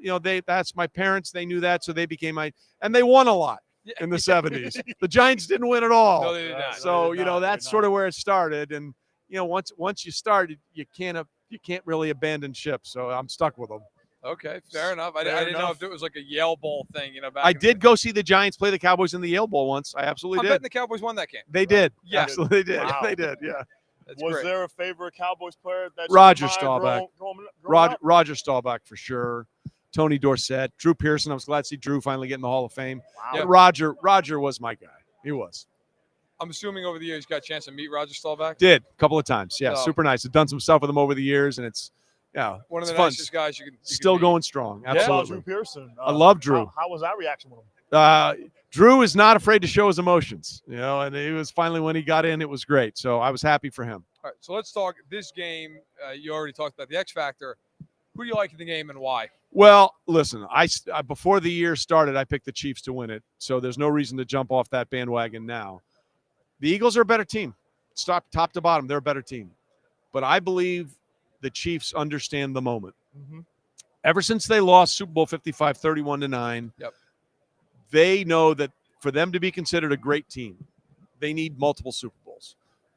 that's my parents. They knew that, so they became and they won a lot in the 70s. The Giants didn't win at all. No, they did not. So, They did not. that's sort of where it started. And once you started, you can't really abandon ship. So I'm stuck with them. Okay, fair enough. I Fair didn't know enough. if it was like a Yale Bowl thing, back I in the did day. go see the Giants play the Cowboys in the Yale Bowl once. I absolutely I'm did. betting the Cowboys won that game. They did. Yeah. Absolutely did. Wow. They did. Yeah. That's Was great. there a favorite Cowboys player that Roger you admired Staubach. growing up? Roger Staubach for sure. Tony Dorsett, Drew Pearson. I was glad to see Drew finally get in the Hall of Fame. Wow. But Roger was my guy. He was. I'm assuming over the years you got a chance to meet Roger Staubach. Did a couple of times. Yeah, So- super nice. I've done some stuff with him over the years, and it's One of it's the fun. nicest guys you can Still meet. going strong. What about Absolutely. Drew Pearson? I love Drew. How was that reaction with him? Drew is not afraid to show his emotions, and he was finally, when he got in, it was great. So I was happy for him. All right, so let's talk this game. You already talked about the X Factor. Who do you like in the game and why? Well, listen, I before the year started, I picked the Chiefs to win it. So there's no reason to jump off that bandwagon now. The Eagles are a better team. Top to bottom, they're a better team. But I believe the Chiefs understand the moment. Mm-hmm. Ever since they lost Super Bowl 55, 31-9, Yep. They know that for them to be considered a great team, they need multiple Super Bowls,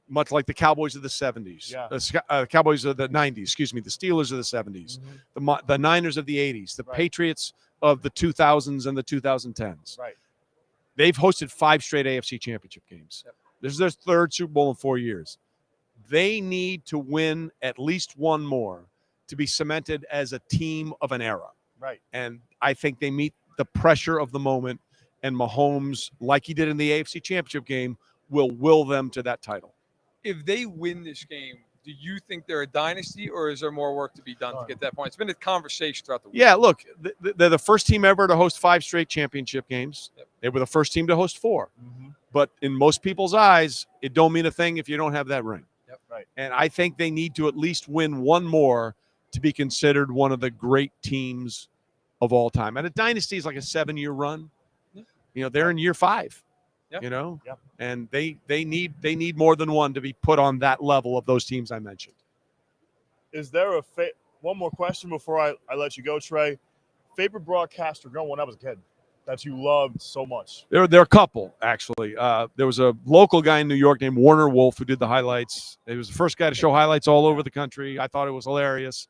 much like the Cowboys of the 70s, Yeah. the Cowboys of the 90s, excuse me, the Steelers of the 70s, the Niners of the 80s, the Right. Patriots of the 2000s and the 2010s. Right. They've hosted 5 straight AFC championship games. Yep. This is their 3rd Super Bowl in 4 years. They need to win at least one more to be cemented as a team of an era. Right. And I think they meet the pressure of the moment, and Mahomes, like he did in the AFC championship game, will them to that title. If they win this game, do you think they're a dynasty, or is there more work to be done to get that point? It's been a conversation throughout the week. Yeah, look, they're the first team ever to host 5 straight championship games. Yep. They were the first team to host 4. Mm-hmm. But in most people's eyes, it don't mean a thing if you don't have that ring. Yep. Right. And I think they need to at least win one more to be considered one of the great teams of all time. And a dynasty is like a 7-year run. Yeah. They're in year 5. Yep. Yep. And they need more than one to be put on that level of those teams I mentioned. Is there one more question before I let you go, Trey? Favorite broadcaster growing when I was a kid that you loved so much? There are a couple, actually. There was a local guy in New York named Warner Wolf who did the highlights. He was the first guy to show highlights all over the country. I thought it was hilarious.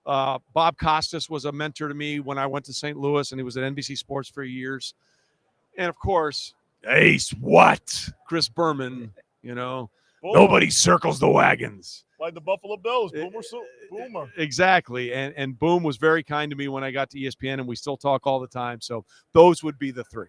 Bob Costas was a mentor to me when I went to St. Louis, and he was at NBC Sports for years. And, of course, Ace what? Chris Berman, Boom. Nobody circles the wagons. Like the Buffalo Bills. Boomer. Exactly. And Boom was very kind to me when I got to ESPN, and we still talk all the time. So those would be the 3.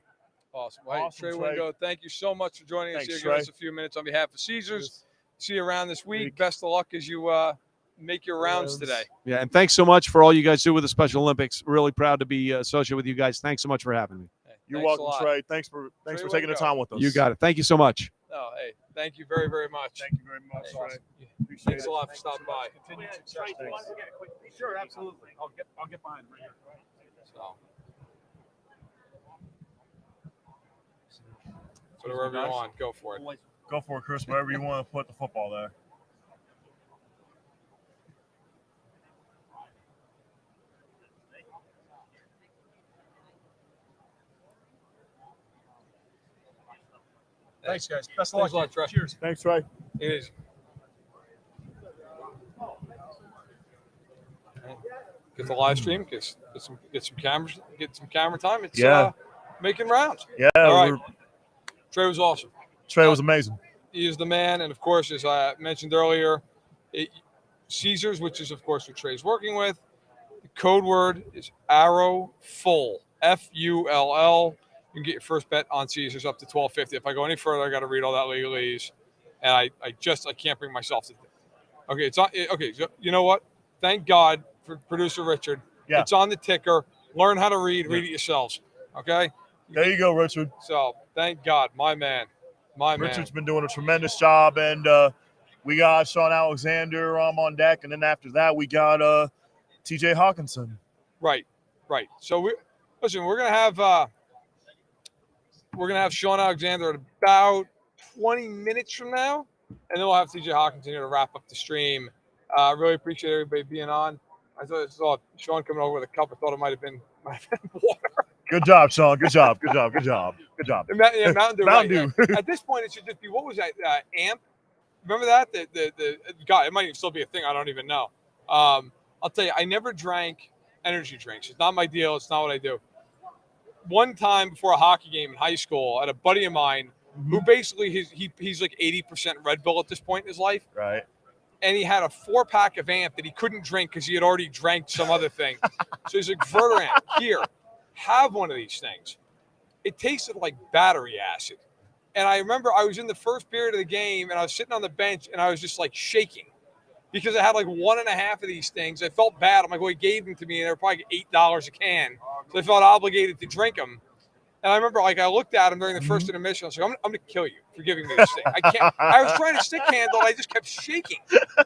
Awesome. Hey, Awesome, Trey Trey. Wingo, thank you so much for joining us Thanks, here. Give us Trey. a few minutes on behalf of Caesars. See you around this week. Week. Best of luck as you make your rounds today. Yeah, and thanks so much for all you guys do with the Special Olympics. Really proud to be associated with you guys. Thanks so much for having me. Hey, You're thanks a welcome, lot. Trey. Thanks for Trey taking the Wingo. time with us. You got it. Thank you so much. Oh, hey, thank you very, very much. Thank you very much, Hey, Trey. yeah. Appreciate Thanks it. a lot for stopping by. Continued success. Thanks. Sure, absolutely. I'll get behind right here. So, whatever you want, go for it. Go for it, Chris. Wherever you want to put the football there. Thanks, guys. Best of Thanks a luck. lot, Trey. Cheers. Thanks, Trey. It is. Get the live stream. Get some cameras. Get some camera time. It's making rounds. Yeah, All right. Trey was awesome. Trey was amazing. He is the man, and of course, as I mentioned earlier, Caesars, which is of course what Trey's working with. The code word is ARROWFULL. FULL. You can get your first bet on Caesars up to $12.50. If I go any further, I got to read all that legalese, and I can't bring myself to. Okay, it's on. Okay, so you know what? Thank God for producer Richard. Yeah. It's on the ticker. Learn how to read. Read it yourselves. Okay. There you go, Richard. So thank God, my man. Richard's been doing a tremendous job, and we got Shaun Alexander on deck, and then after that we got TJ Hockenson. Right. So we're gonna have Shaun Alexander at about 20 minutes from now, and then we'll have TJ Hockenson here to wrap up the stream. Really appreciate everybody being on. I saw Shaun coming over with a cup. I thought it might have been water. Good job, Shaun. Good job. Good job. Good job. Good job. Yeah, Mountain Dew. Mountain right. Dew. At this point, it should just be, what was that? Amp. Remember that? The God, it might even still be a thing. I don't even know. I'll tell you, I never drank energy drinks. It's not my deal. It's not what I do. One time before a hockey game in high school, I had a buddy of mine who basically he's like 80% Red Bull at this point in his life. Right. And he had a 4-pack of Amp that he couldn't drink because he had already drank some other thing. So he's like, Verderame, here, have one of these things. It tasted like battery acid. And I remember I was in the first period of the game and I was sitting on the bench and I was just like shaking because I had like 1.5 of these things. I felt bad. I'm like, well, he gave them to me and they were probably $8 a can. So I felt obligated to drink them. And I remember, like, I looked at him during the first intermission. I was like, I'm going to kill you for giving me this thing. I can't. I was trying to stick handle, and I just kept shaking.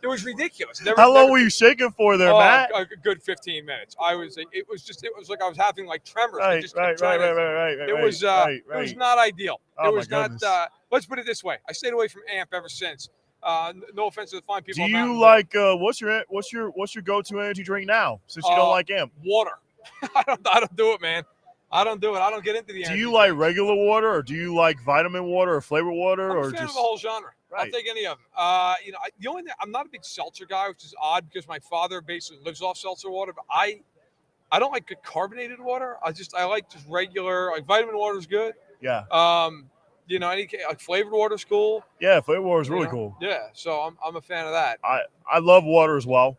It was ridiculous. How long were you shaking for there, Matt? A good 15 minutes. I was like, it was like I was having like tremors. Right, I just kept trying to. It was not ideal. Oh, it was my not. goodness. Let's put it this way. I stayed away from Amp ever since. No offense to the fine people. Do you like what's your go-to energy drink now? Since you don't like Amp, water. I don't do it, man. I don't do it. I don't get into the energy. Do you like drinks. regular water, or do you like vitamin water or flavored water, I'm or a fan just of the whole genre? Right. I'll take any of them. The only thing, I'm not a big seltzer guy, which is odd because my father basically lives off seltzer water. But I don't like good carbonated water. I like just regular. Like vitamin water is good. Yeah. Any like flavored water is cool. Yeah, flavored water is really cool. Yeah, so I'm a fan of that. I love water as well.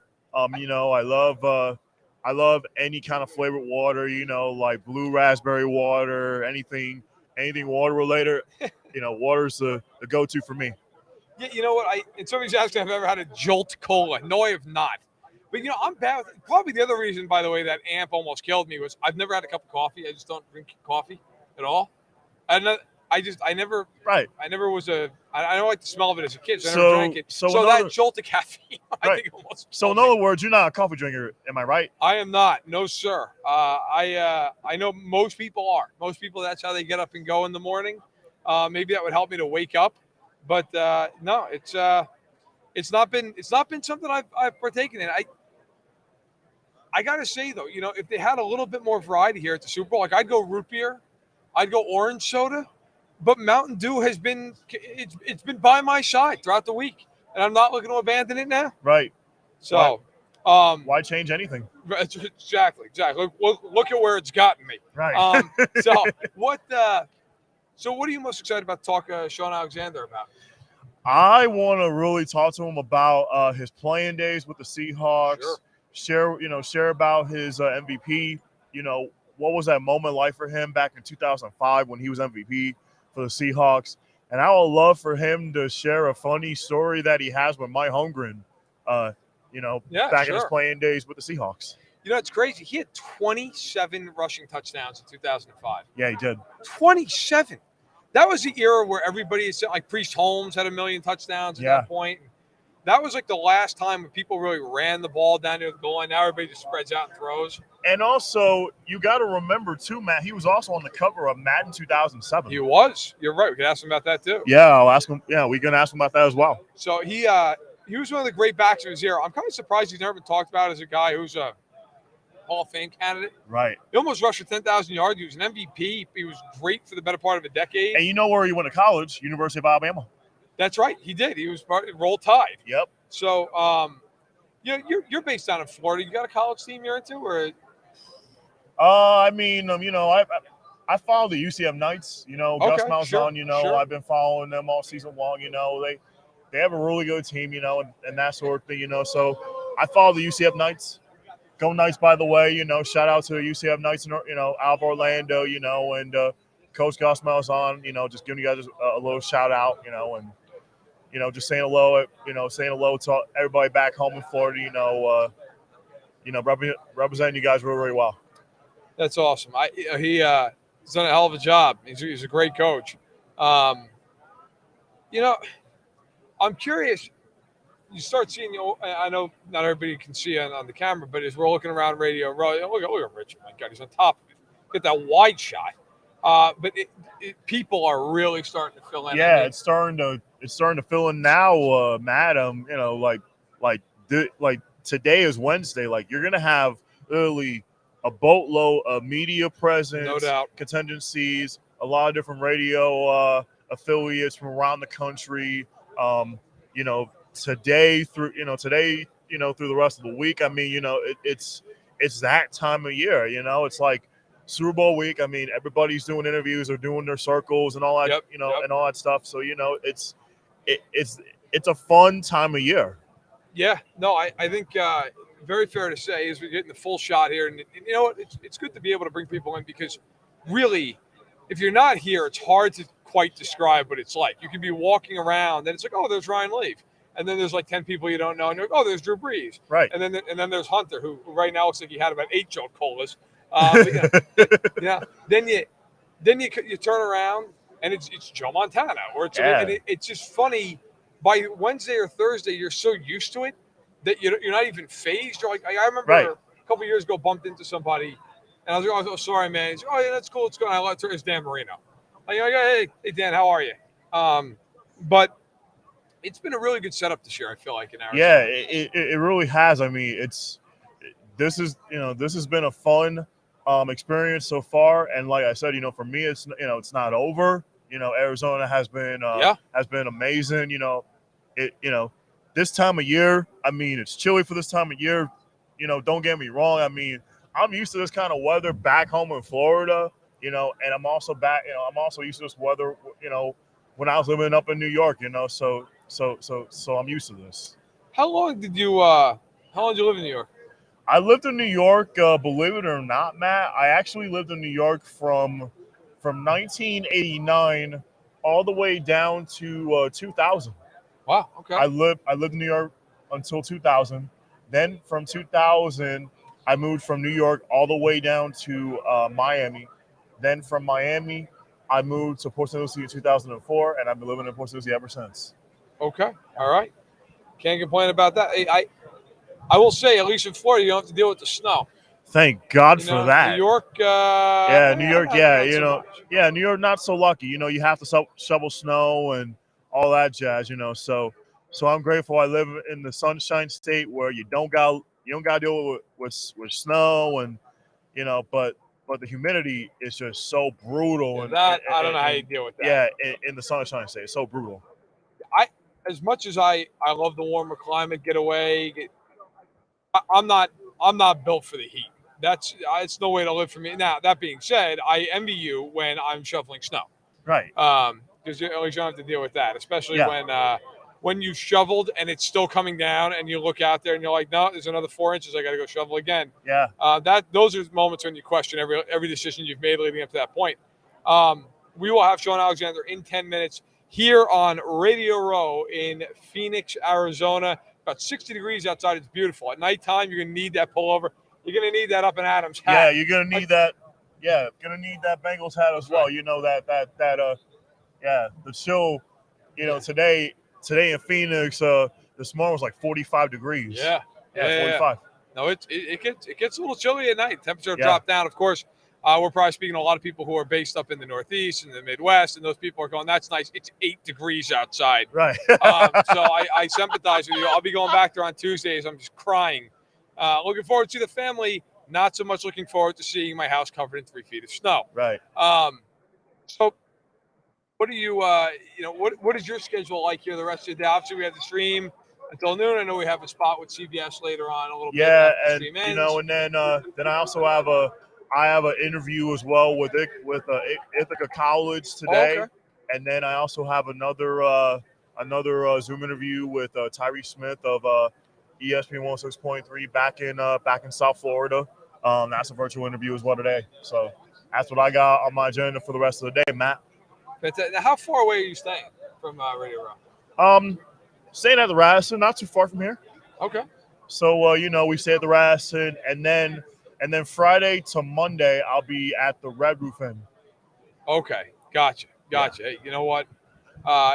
I love any kind of flavored water, like blue raspberry water, anything water related. Water's the go-to for me. Yeah, you know what? And somebody's asking if I've ever had a Jolt Cola. No, I have not. But, I'm bad with probably the other reason, by the way, that Amp almost killed me was I've never had a cup of coffee. I just don't drink coffee at all. I never was I don't like the smell of it as a kid, so I never drank it. So that jolt of caffeine, I think almost. So in other words, you're not a coffee drinker, am I right? I am not. No, sir. I know most people are. Most people, that's how they get up and go in the morning. Maybe that would help me to wake up, but no, it's not been something I've partaken in. I gotta say though, if they had a little bit more variety here at the Super Bowl, like I'd go root beer, I'd go orange soda. But Mountain Dew it's been by my side throughout the week, and I'm not looking to abandon it now. Right. So, why change anything? Exactly. Look at where it's gotten me. Right. So what are you most excited about to talk Shaun Alexander about? I want to really talk to him about his playing days with the Seahawks. Sure. Share about his MVP. What was that moment like for him back in 2005 when he was MVP for the Seahawks? And I would love for him to share a funny story that he has with Mike Holmgren, back in his playing days with the Seahawks. It's crazy. He had 27 rushing touchdowns in 2005. Yeah, he did. 27. That was the era where everybody said, like Priest Holmes had 1 million touchdowns at that point. That was like the last time when people really ran the ball down near the goal line. Now everybody just spreads out and throws. And also, you got to remember, too, Matt, he was also on the cover of Madden 2007. He was. You're right. We could ask him about that, too. Yeah, I'll ask him. Yeah, we're going to ask him about that as well. So he was one of the great backs of his era. I'm kind of surprised he's never been talked about as a guy who's a Hall of Fame candidate. Right. He almost rushed for 10,000 yards. He was an MVP. He was great for the better part of a decade. And you know where he went to college? University of Alabama. That's right. He did. He was Roll Tide. Yep. So, you're based down in Florida. You got a college team you're into, or? I follow the UCF Knights. Gus Malzahn. I've been following them all season long. They have a really good team. And that sort of thing. So I follow the UCF Knights. Go Knights, by the way. Shout out to the UCF Knights. Out of Orlando. And Coach Gus Malzahn. Just giving you guys a little shout out. And just saying hello. Saying hello to everybody back home in Florida. Representing you guys really, really well. That's awesome. He's done a hell of a job. He's a great coach. I'm curious. You start seeing, I know not everybody can see on the camera, but as we're looking around Radio Row, look at Richard. My God, he's on top of it. Get that wide shot. But people are really starting to fill in. Yeah, it's starting to fill in now, Matt. Like like today is Wednesday. Like you're gonna have literally a boatload of media presence, No doubt, contingencies, a lot of different radio affiliates from around the country. You know, today through through the rest of the week. I mean, it's that time of year. It's like Super Bowl week. I mean, everybody's doing interviews or doing their circles and all that. Yep, and all that stuff. So it's a fun time of year. Yeah, no, I think very fair to say as we're getting the full shot here. And you know what? It's good to be able to bring people in because really, if you're not here, it's hard to quite describe what it's like. You can be walking around and it's like, oh, there's Ryan Leaf. And then there's like 10 people you don't know. And you're like, oh, there's Drew Brees. Right. And then there's Hunter, who right now looks like he had about 8 Joe Colas. Then you turn around and it's Joe Montana. Or it's just funny. By Wednesday or Thursday, you're so used to it that you're not even phased. You're like, I remember a couple years ago, bumped into somebody, and I was like, oh, sorry, man. He's like, oh, yeah, that's cool. It's going. I let her. It's Dan Marino. Like, hey, Dan, how are you? But it's been a really good setup this year. I feel like in Arizona. Yeah, it really has. I mean, this has been a fun experience so far, and like I said, for me, it's not over. Arizona has been amazing. This time of year, I mean, it's chilly for this time of year. Don't get me wrong. I mean, I'm used to this kind of weather back home in Florida, and I'm also used to this weather, when I was living up in New York, so I'm used to this. How long did you live in New York? I lived in New York, believe it or not, Matt. I actually lived in New York from 1989 all the way down to 2000. Wow. Okay. I lived in New York until 2000. Then from 2000, I moved from New York all the way down to Miami. Then from Miami, I moved to Port St. Lucie in 2004, and I've been living in Port St. Lucie ever since. Okay. All right. Can't complain about that. I will say, at least in Florida, you don't have to deal with the snow. Thank God for that. New York. New York. New York, not so lucky. You have to shovel snow and all that jazz. So I'm grateful I live in the Sunshine State where you don't got to deal with snow and but the humidity is just so brutal. I don't know how you deal with that. Yeah, in the Sunshine State, it's so brutal. As much as I love the warmer climate, get away. I'm not built for the heat. It's no way to live for me. Now, that being said, I envy you when I'm shoveling snow. Right. Because at least you don't have to deal with that, especially when you shoveled and it's still coming down and you look out there and you're like, no, there's another 4 inches. I got to go shovel again. Yeah. Those are moments when you question every decision you've made leading up to that point. We will have Shaun Alexander in 10 minutes here on Radio Row in Phoenix, Arizona. About 60 degrees outside. It's beautiful. At nighttime, you're going to need that pullover. You're going to need that Up and Adams hat. Yeah, you're going to need that. Yeah, going to need that Bengals hat as well. Right. The chill, today in Phoenix, this morning was like 45 degrees. Yeah, 45. No, it gets a little chilly at night. Temperature drop down, of course. We're probably speaking to a lot of people who are based up in the Northeast and the Midwest, and those people are going, that's nice. It's 8 degrees outside. Right. So I sympathize with you. I'll be going back there on Tuesdays. I'm just crying. Looking forward to the family. Not so much looking forward to seeing my house covered in 3 feet of snow. Right. So what do you, what is your schedule like here the rest of the day? Obviously, we have the stream until noon. I know we have a spot with CBS later on a little bit. Yeah, and and then I also have an interview as well with Ithaca College today. Oh, okay. And then I also have another Zoom interview with Tyree Smith of ESPN 106.3 back in South Florida. That's a virtual interview as well today. So that's what I got on my agenda for the rest of the day, Matt. Now, how far away are you staying from Radio Row? Staying at the Radisson, not too far from here. Okay. So we stay at the Radisson, and then Friday to Monday I'll be at the Red Roof Inn. Okay, gotcha. Yeah. Hey, you know what?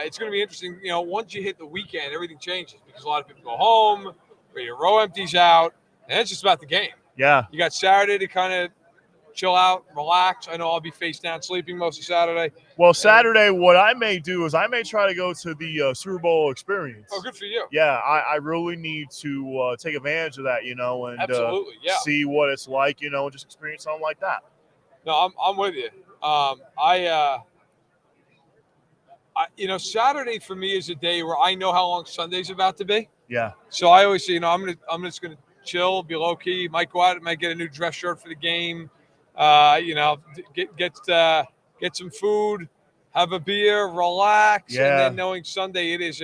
It's going to be interesting. Once you hit the weekend, everything changes because a lot of people go home, Radio Row empties out, and it's just about the game. Yeah. You got Saturday to kind of chill out, relax. I know I'll be face down sleeping most of Saturday. Well, Saturday, what I may do is I may try to go to the Super Bowl experience. Oh, good for you. Yeah, I really need to take advantage of that, and Absolutely, yeah. see what it's like, and just experience something like that. No, I'm with you. Saturday for me is a day where I know how long Sunday's about to be. Yeah. So I always say, I'm just gonna chill, be low key. Might go out, might get a new dress shirt for the game. Get some food, have a beer, relax, and then knowing Sunday it is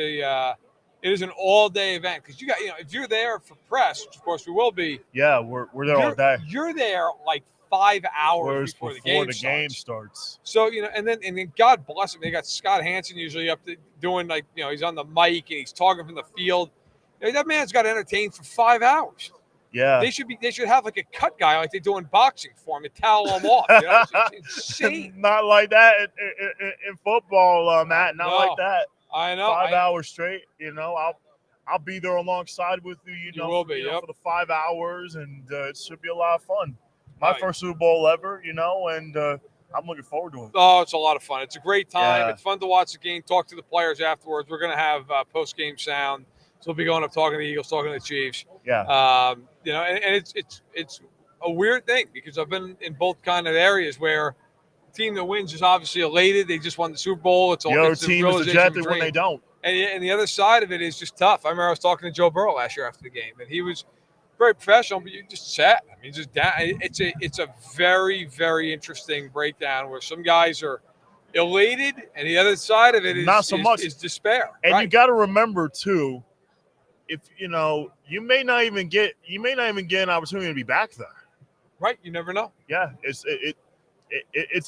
an all day event because you got if you're there for press, which of course we will be. Yeah, we're there all day. You're there like 5 hours before the game starts. So and then God bless him. They got Scott Hansen usually up doing he's on the mic and he's talking from the field. That man's got to entertain for 5 hours. Yeah, they should have like a cut guy like they do in boxing for him to towel him off. It's insane. Not like that in football, Matt. Not like that. I know. 5 hours straight. I'll be there alongside with you. You will be for the 5 hours, and it should be a lot of fun. My first Super Bowl ever, and I'm looking forward to it. Oh, it's a lot of fun. It's a great time. Yeah. It's fun to watch the game, talk to the players afterwards. We're going to have post-game sound. So we'll be going up talking to the Eagles, talking to the Chiefs. Yeah. And it's a weird thing because I've been in both kind of areas where the team that wins is obviously elated. They just won the Super Bowl. The other team is dejected when they don't. And the other side of it is just tough. I remember I was talking to Joe Burrow last year after the game, and he was very professional, but you just sad. I mean, just down. It's a very, very interesting breakdown where some guys are elated, and the other side of it is not so much is despair. And you got to remember too, if you may not even get an opportunity to be back there. Right, you never know. Yeah, it's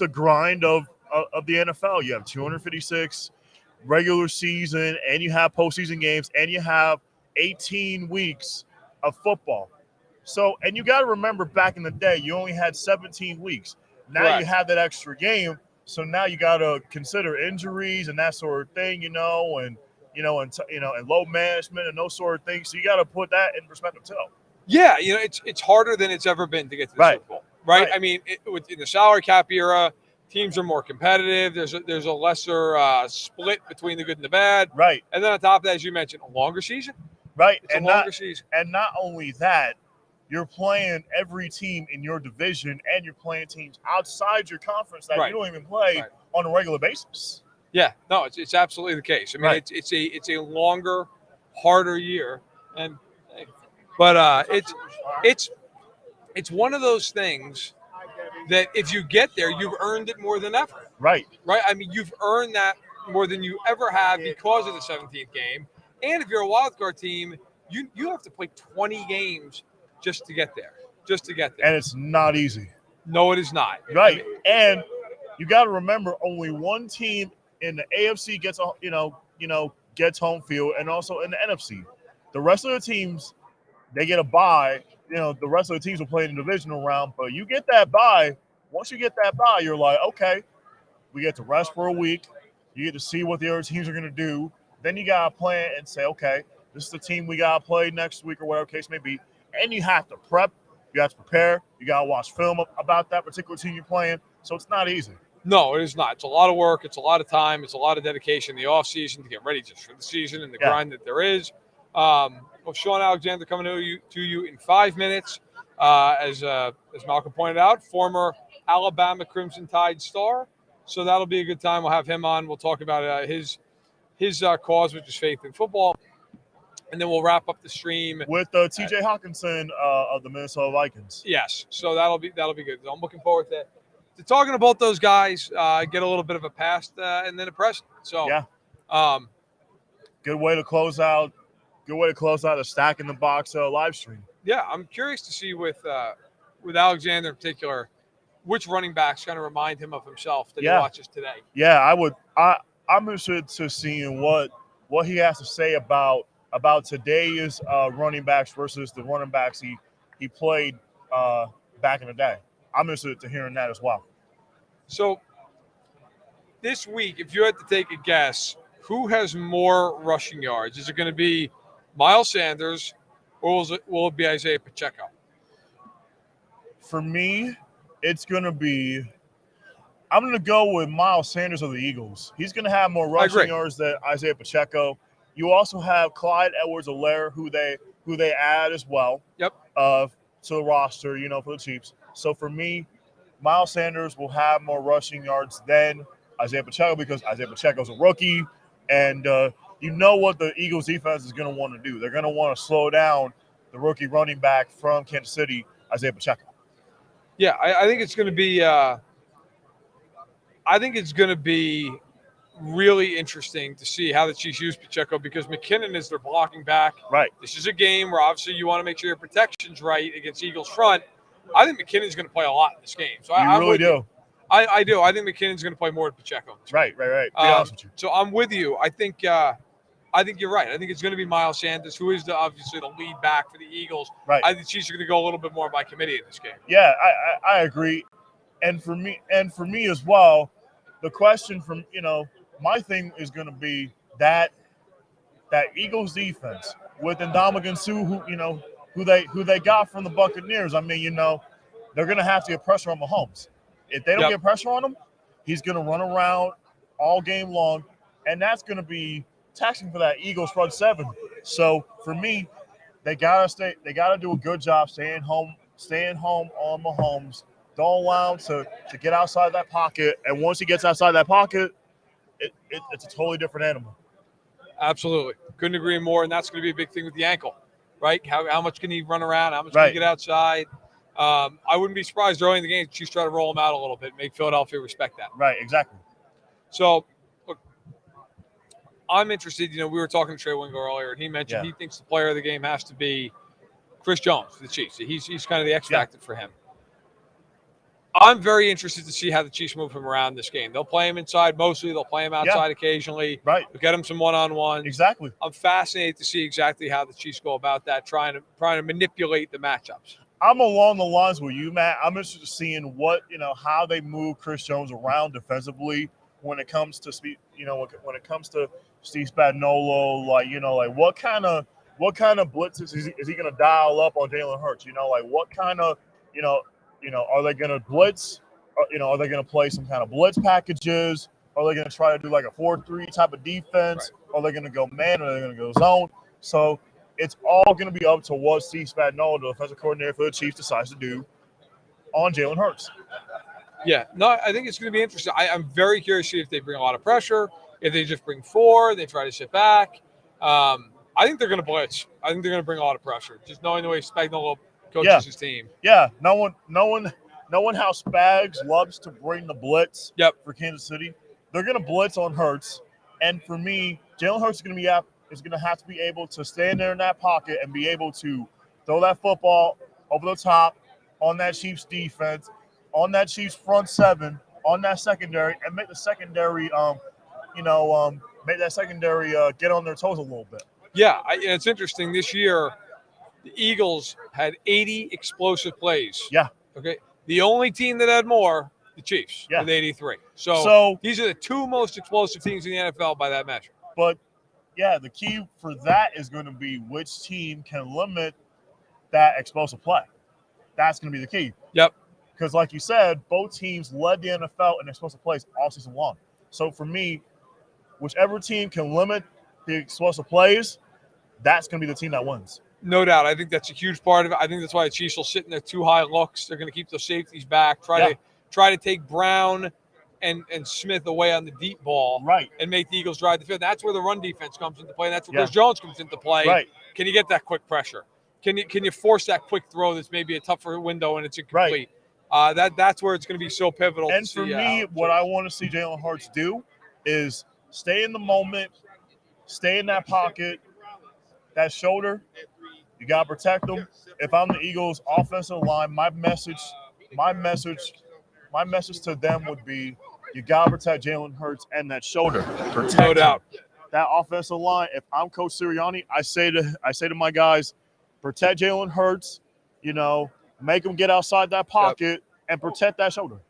a grind of the NFL. You have 256 regular season, and you have postseason games, and you have 18 weeks of football. So, and you got to remember back in the day, you only had 17 weeks. Now Correct. You have that extra game. So now you got to consider injuries and that sort of thing, and load management and those sort of things. So you got to put that in perspective too. Yeah, it's harder than it's ever been to get to the Super Bowl, right? I mean, in the salary cap era, teams are more competitive. There's a lesser split between the good and the bad, right? And then on top of that, as you mentioned, a longer season, right? It's a longer season, and not only that, you're playing every team in your division, and you're playing teams outside your conference that you don't even play on a regular basis. Yeah, no, it's absolutely the case. I mean, it's a longer, harder year, but it's one of those things that if you get there, you've earned it more than ever. Right. I mean, you've earned that more than you ever have because of the 17th game. And if you're a wild card team, you have to play 20 games just to get there. And it's not easy. No, it is not. Right. I mean, and you got to remember, only one team in the AFC gets home field, and also in the NFC. The rest of the teams, they get a bye. The rest of the teams will play in the divisional round, but you get that bye. Once you get that bye, you're like, okay, we get to rest for a week. You get to see what the other teams are going to do. Then you got to plan and say, okay, this is the team we got to play next week or whatever case may be. And you have to prep. You have to prepare. You got to watch film about that particular team you're playing. So it's not easy. No, it is not. It's a lot of work. It's a lot of time. It's a lot of dedication in the offseason to get ready just for the season and the grind that there is. Shaun Alexander coming to you in 5 minutes. As Malcom pointed out, former Alabama Crimson Tide star. So that'll be a good time. We'll have him on. We'll talk about his cause, which is faith in football. And then we'll wrap up the stream with TJ Hockenson of the Minnesota Vikings. Yes, so that'll be good. So I'm looking forward to talking to both those guys. Get a little bit of a past and then a present. So good way to close out. Good way to close out a Stack in the Box live stream. Yeah, I'm curious to see with Alexander in particular, which running backs kind of remind him of himself that he watches today. Yeah, I'm interested to seeing what he has to say about today's running backs versus the running backs he played back in the day. I'm interested to hearing that as well. So this week, if you had to take a guess, who has more rushing yards? Is it going to be Miles Sanders or will it be Isaiah Pacheco? For me, it's going to be – I'm going to go with Miles Sanders of the Eagles. He's going to have more rushing yards than Isaiah Pacheco. You also have Clyde Edwards-Helaire, who they add as well. Yep. To the roster, for the Chiefs. So for me, Miles Sanders will have more rushing yards than Isaiah Pacheco because Isaiah Pacheco's a rookie, and you know what the Eagles defense is going to want to do. They're going to want to slow down the rookie running back from Kansas City, Isaiah Pacheco. Yeah, I think it's going to be. I think it's going to be really interesting to see how the Chiefs use Pacheco because McKinnon is their blocking back. Right. This is a game where obviously you want to make sure your protection's right against Eagles front. I think McKinnon's going to play a lot in this game. So I really do. I do. I think McKinnon's going to play more than Pacheco. Right. Be honest with you. So I'm with you. I think you're right. I think it's going to be Miles Sanders, who is obviously the lead back for the Eagles. Right. I think the Chiefs are going to go a little bit more by committee in this game. Yeah, I agree. And for me as well, the question from my thing is going to be that Eagles defense with Ndamukong Suh, who they got from the Buccaneers. I mean, they're going to have to get pressure on Mahomes. If they don't get pressure on him, he's going to run around all game long, and that's going to be taxing for that Eagles front seven. So for me, they gotta do a good job staying home on Mahomes. Don't allow him to get outside that pocket, and once he gets outside that pocket, it's a totally different animal. Absolutely. Couldn't agree more, and that's going to be a big thing with the ankle, right? How much can he run around? How much can he get outside? I wouldn't be surprised early in the game if Chiefs try to roll him out a little bit, make Philadelphia respect that. Right, exactly. So, look, I'm interested. We were talking to Trey Wingo earlier, and he mentioned he thinks the player of the game has to be Chris Jones for the Chiefs. He's kind of the X factor for him. I'm very interested to see how the Chiefs move him around this game. They'll play him inside mostly. They'll play him outside occasionally. Right. They'll get him some one-on-ones. Exactly. I'm fascinated to see exactly how the Chiefs go about that, trying to manipulate the matchups. I'm along the lines with you, Matt. I'm interested in seeing how they move Chris Jones around defensively when it comes to when it comes to Steve Spagnuolo. What kind of blitzes is he going to dial up on Jalen Hurts? What kind of are they going to blitz? Are they going to play some kind of blitz packages? Are they going to try to do like a 4-3 type of defense? Right. Are they going to go man? Or are they going to go zone? So it's all going to be up to what Steve Spagnuolo, the defensive coordinator for the Chiefs, decides to do on Jalen Hurts. Yeah, no, I think it's going to be interesting. I'm very curious to see if they bring a lot of pressure, if they just bring 4, they try to sit back. I think they're going to blitz. I think they're going to bring a lot of pressure, just knowing the way Spagnuolo coaches his team. Yeah, no one how Spags loves to bring the blitz for Kansas City. They're going to blitz on Hurts, and for me, Jalen Hurts is going to have to be able to stand there in that pocket and be able to throw that football over the top on that Chiefs defense, on that Chiefs front seven, on that secondary, and make the secondary, get on their toes a little bit. Yeah, it's interesting. This year, the Eagles had 80 explosive plays. Yeah. Okay. The only team that had more, the Chiefs, with 83. So these are the 2 most explosive teams in the NFL by that measure. But the key for that is going to be which team can limit that explosive play. That's going to be the key. Yep. Because like you said, both teams led the NFL in explosive plays all season long. So for me, whichever team can limit the explosive plays, that's going to be the team that wins. No doubt. I think that's a huge part of it. I think that's why the Chiefs will sit in their 2 high looks. They're going to keep those safeties back, try to take Brown and Smith away on the deep ball, right, and make the Eagles drive the field. That's where the run defense comes into play. And that's where Chris Jones comes into play. Right. Can you get that quick pressure? Can you force that quick throw that's maybe a tougher window and it's incomplete? Right. That's where it's going to be so pivotal. And for me, what I want to see Jalen Hurts do is stay in the moment, stay in that pocket, that shoulder. You got to protect them. If I'm the Eagles offensive line, my message to them would be you got to protect Jalen Hurts and that shoulder. Protect no doubt. That offensive line. If I'm Coach Sirianni, I say to my guys, protect Jalen Hurts, make him get outside that pocket and protect that shoulder.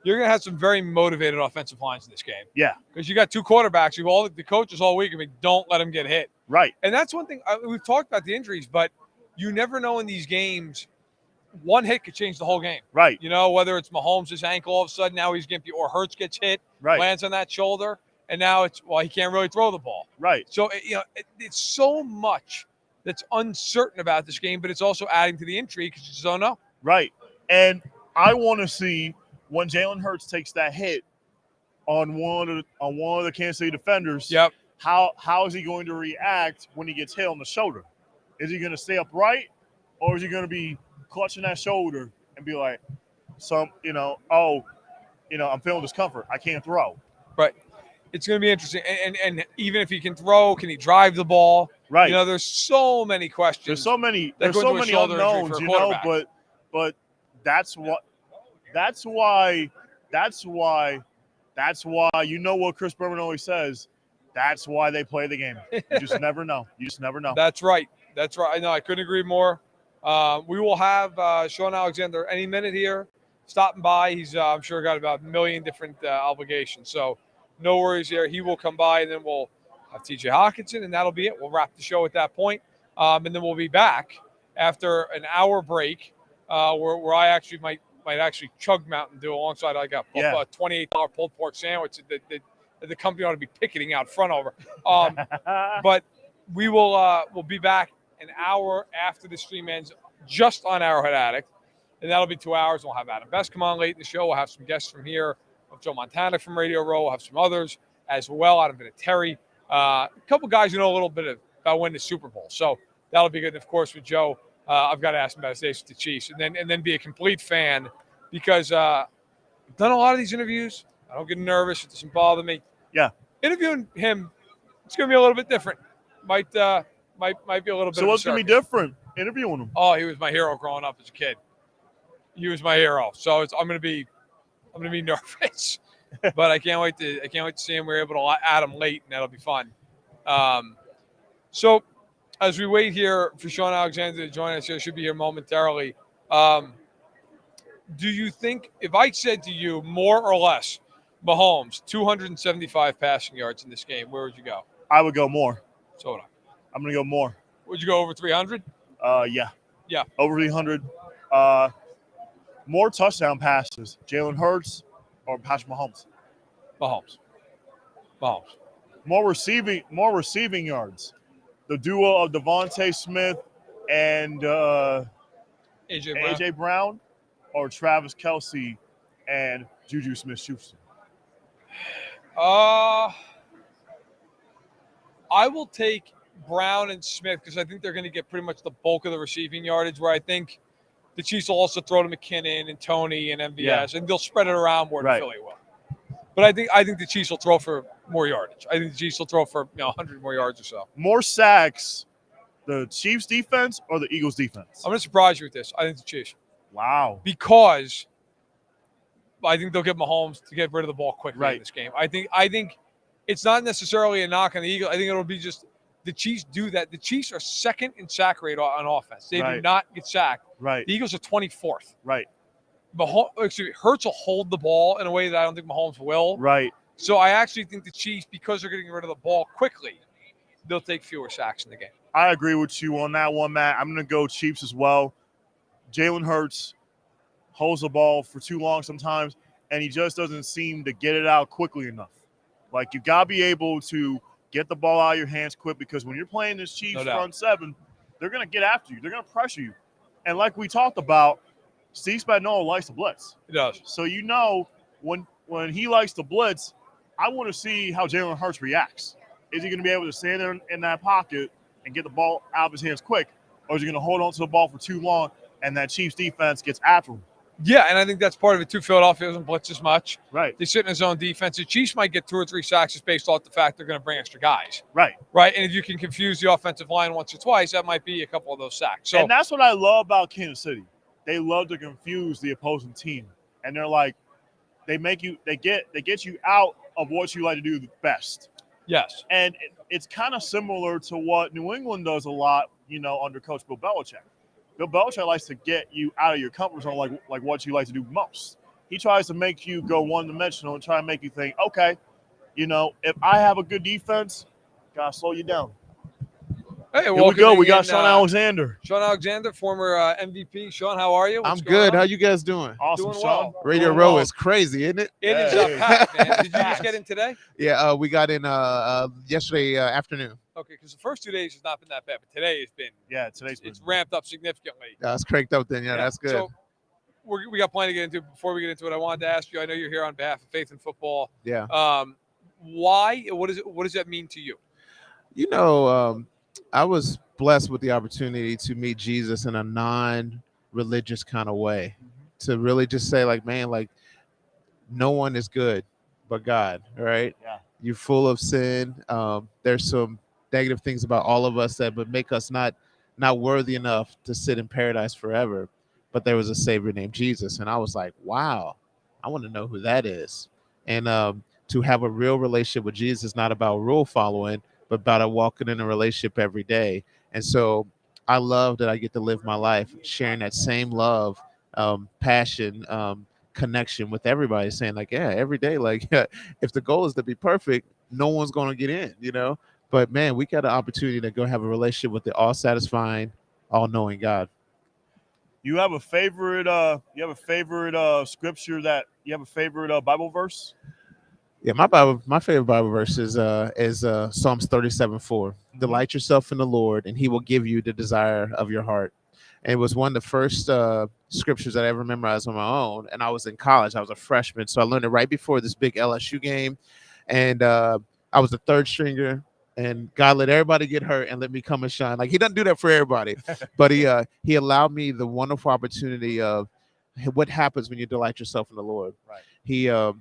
You're going to have some very motivated offensive lines in this game. Yeah. Because you got 2 quarterbacks. The coaches all week. Don't let them get hit. Right. And that's one thing. We've talked about the injuries, but you never know in these games one hit could change the whole game. Right. You know, whether it's Mahomes' ankle all of a sudden, now he's going to be, or Hurts gets hit, Right. lands on that shoulder, and now it's, well, he can't really throw the ball. Right. So, it's so much that's uncertain about this game, but it's also adding to the intrigue because you just don't know. Right. And I want to see when Jalen Hurts takes that hit on one of the Kansas City defenders. Yep. How is he going to react when he gets hit on the shoulder? Is he going to stay upright, or is he going to be clutching that shoulder and be like, I'm feeling discomfort. I can't throw. Right. It's going to be interesting. And even if he can throw, can he drive the ball? Right. You know, there's so many questions. There's so many shoulder injury unknowns, for a you know, quarterback. but that's why you know what Chris Berman always says. That's why they play the game. You just never know. You just never know. That's right. That's right. I know. I couldn't agree more. We will have Shaun Alexander any minute here stopping by. He's, I'm sure, got about a million different obligations. So no worries there. He will come by, and then we'll have TJ Hockenson, and that'll be it. We'll wrap the show at that point. And then we'll be back after an hour break where I actually might actually chug Mountain Dew alongside like a $28 pulled pork sandwich that the company ought to be picketing out front over. But we will we'll be back an hour after the stream ends just on Arrowhead Addict, and that'll be 2 hours. We'll have Adam Best come on late in the show. We'll have some guests from here. We'll have Joe Montana from Radio Row. We'll have some others as well. Adam Vinatieri. A couple guys who know a little bit about winning the Super Bowl. So that'll be good. And of course, with Joe, I've got to ask him about his days with the Chiefs, and then be a complete fan because I've done a lot of these interviews. I don't get nervous. It doesn't bother me. Yeah. Interviewing him, it's going to be a little bit different. Might be a little bit. So what's going to be different? Interviewing him. Oh, he was my hero growing up as a kid. He was my hero. So I'm going to be nervous, but I can't wait to see him. We're able to add him late, and that'll be fun. So as we wait here for Shaun Alexander to join us, he should be here momentarily. Do you think, if I said to you more or less, Mahomes 275 passing yards in this game, where would you go? I would go more. So would I. I'm going to go more. Would you go over 300? Yeah. Yeah. Over 300. More touchdown passes. Jalen Hurts or Patrick Mahomes? Mahomes. More receiving yards. The duo of Devontae Smith and AJ Brown, or Travis Kelce and Juju Smith-Schuster? I will take Brown and Smith because I think they're going to get pretty much the bulk of the receiving yardage, where I think the Chiefs will also throw to McKinnon and Tony and MVS, and they'll spread it around more than Philly will. But I think the Chiefs will throw for more yardage. I think the Chiefs will throw for 100 more yards or so. More sacks, the Chiefs defense or the Eagles defense? I'm going to surprise you with this. I think the Chiefs. Wow. Because I think they'll get Mahomes to get rid of the ball quickly in this game. I think it's not necessarily a knock on the Eagles. I think it'll be just the Chiefs do that. The Chiefs are second in sack rate on offense. They do not get sacked. Right. The Eagles are 24th. Right. Hurts will hold the ball in a way that I don't think Mahomes will. Right. So I actually think the Chiefs, because they're getting rid of the ball quickly, they'll take fewer sacks in the game. I agree with you on that one, Matt. I'm going to go Chiefs as well. Jalen Hurts holds the ball for too long sometimes, and he just doesn't seem to get it out quickly enough. Like, you got to be able to get the ball out of your hands quick, because when you're playing this Chiefs front seven, they're going to get after you. They're going to pressure you. And like we talked about, Steve Spagnuolo likes to blitz. He does. So when he likes to blitz, I want to see how Jalen Hurts reacts. Is he going to be able to stand there in that pocket and get the ball out of his hands quick, or is he going to hold on to the ball for too long and that Chiefs defense gets after him? Yeah, and I think that's part of it too. Philadelphia doesn't blitz as much. Right. They sit in his own defense. The Chiefs might get 2 or 3 sacks just based off the fact they're going to bring extra guys. Right. Right. And if you can confuse the offensive line once or twice, that might be a couple of those sacks. So, and that's what I love about Kansas City. They love to confuse the opposing team. And they're like, they get you out of what you like to do the best. Yes. And it's kind of similar to what New England does a lot, under Coach Bill Belichick. Bill Belichick likes to get you out of your comfort zone, like what you like to do most. He tries to make you go one-dimensional and try to make you think, okay, if I have a good defense, gotta slow you down. Hey, Here we go. welcoming We got in, Shaun Alexander. Shaun Alexander, former MVP. Shaun, how are you? I'm What's going good. on? How you guys doing? Awesome, Doing Shaun. well. Radio Doing Row well. is crazy, isn't it? It is Yeah, packed, man. Did you just Packed. get in today? Yeah, we got in yesterday afternoon. Okay, because the first 2 days has not been that bad, but today has been. Yeah, today's been. It's ramped up significantly. Yeah, it's cranked up then. Yeah, that's good. So we got plenty to get into. Before we get into it, I wanted to ask you. I know you're here on behalf of Faith in Football. yeah. Why? What is it? What does that mean to you? You know, I was blessed with the opportunity to meet Jesus in a non-religious kind of way, to really just say, like, man, like, no one is good but God, right? Yeah. You're full of sin. There's some negative things about all of us that would make us not worthy enough to sit in paradise forever. But there was a Savior named Jesus, and I was like, wow, I want to know who that is. And to have a real relationship with Jesus is not about rule following, but about walking in a relationship every day. And so I love that I get to live my life sharing that same love, passion, connection with everybody, saying, like, yeah, every day, like, if the goal is to be perfect, no one's going to get in, you know. But man, we got an opportunity to go have a relationship with the all-satisfying, all-knowing God. You have a favorite? Scripture that you have a favorite Bible verse? Yeah, my favorite Bible verse is Psalms 37:4. Delight yourself in the Lord, and He will give you the desire of your heart. And it was one of the first scriptures that I ever memorized on my own. And I was in college; I was a freshman, so I learned it right before this big LSU game. And I was the third stringer, and God let everybody get hurt and let me come and shine. Like, He doesn't do that for everybody, but He allowed me the wonderful opportunity of what happens when you delight yourself in the Lord. Right.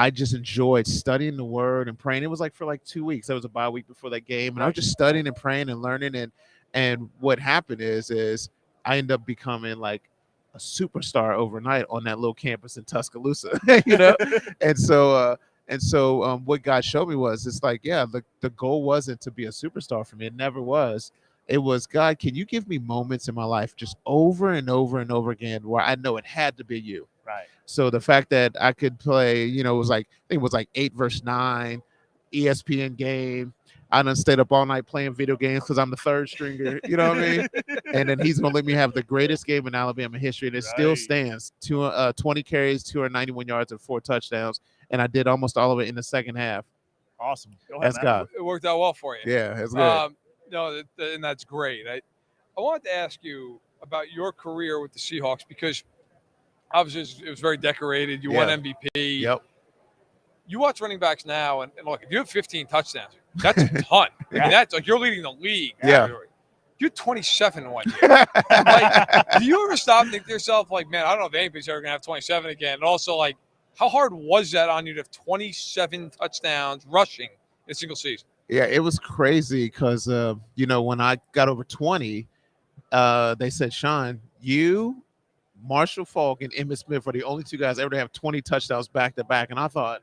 I just enjoyed studying the word and praying. It was like for like 2 weeks. That was a bye week before that game. And I was just studying and praying and learning. And what happened is I ended up becoming like a superstar overnight on that little campus in Tuscaloosa, you know? And so what God showed me was, it's like, yeah, the goal wasn't to be a superstar for me. It never was. It was, God, can you give me moments in my life just over and over and over again where I know it had to be you? Right. So the fact that I could play, you know, it was like, I think it was like 8 versus 9, ESPN game. I done stayed up all night playing video games because I'm the third stringer, you know what I mean? And then he's going to let me have the greatest game in Alabama history. And it still stands. 20 carries, 291 yards, and 4 touchdowns. And I did almost all of it in the second half. Awesome. Go ahead, That's man. God. It worked out well for you. Yeah, that's good. No, and that's great. I wanted to ask you about your career with the Seahawks, because obviously it was very decorated. You won MVP. Yep. You watch running backs now, and look, if you have 15 touchdowns, that's a ton. I mean, that's like you're leading the league. Yeah. You're 27 in 1 year. Like, do you ever stop and think to yourself, like, man, I don't know if anybody's ever going to have 27 again? And also, like, how hard was that on you to have 27 touchdowns rushing in a single season? Yeah, it was crazy because, you know, when I got over 20, they said, Shaun, you, Marshall Faulk, and Emmitt Smith are the only 2 guys ever to have 20 touchdowns back to back. And I thought,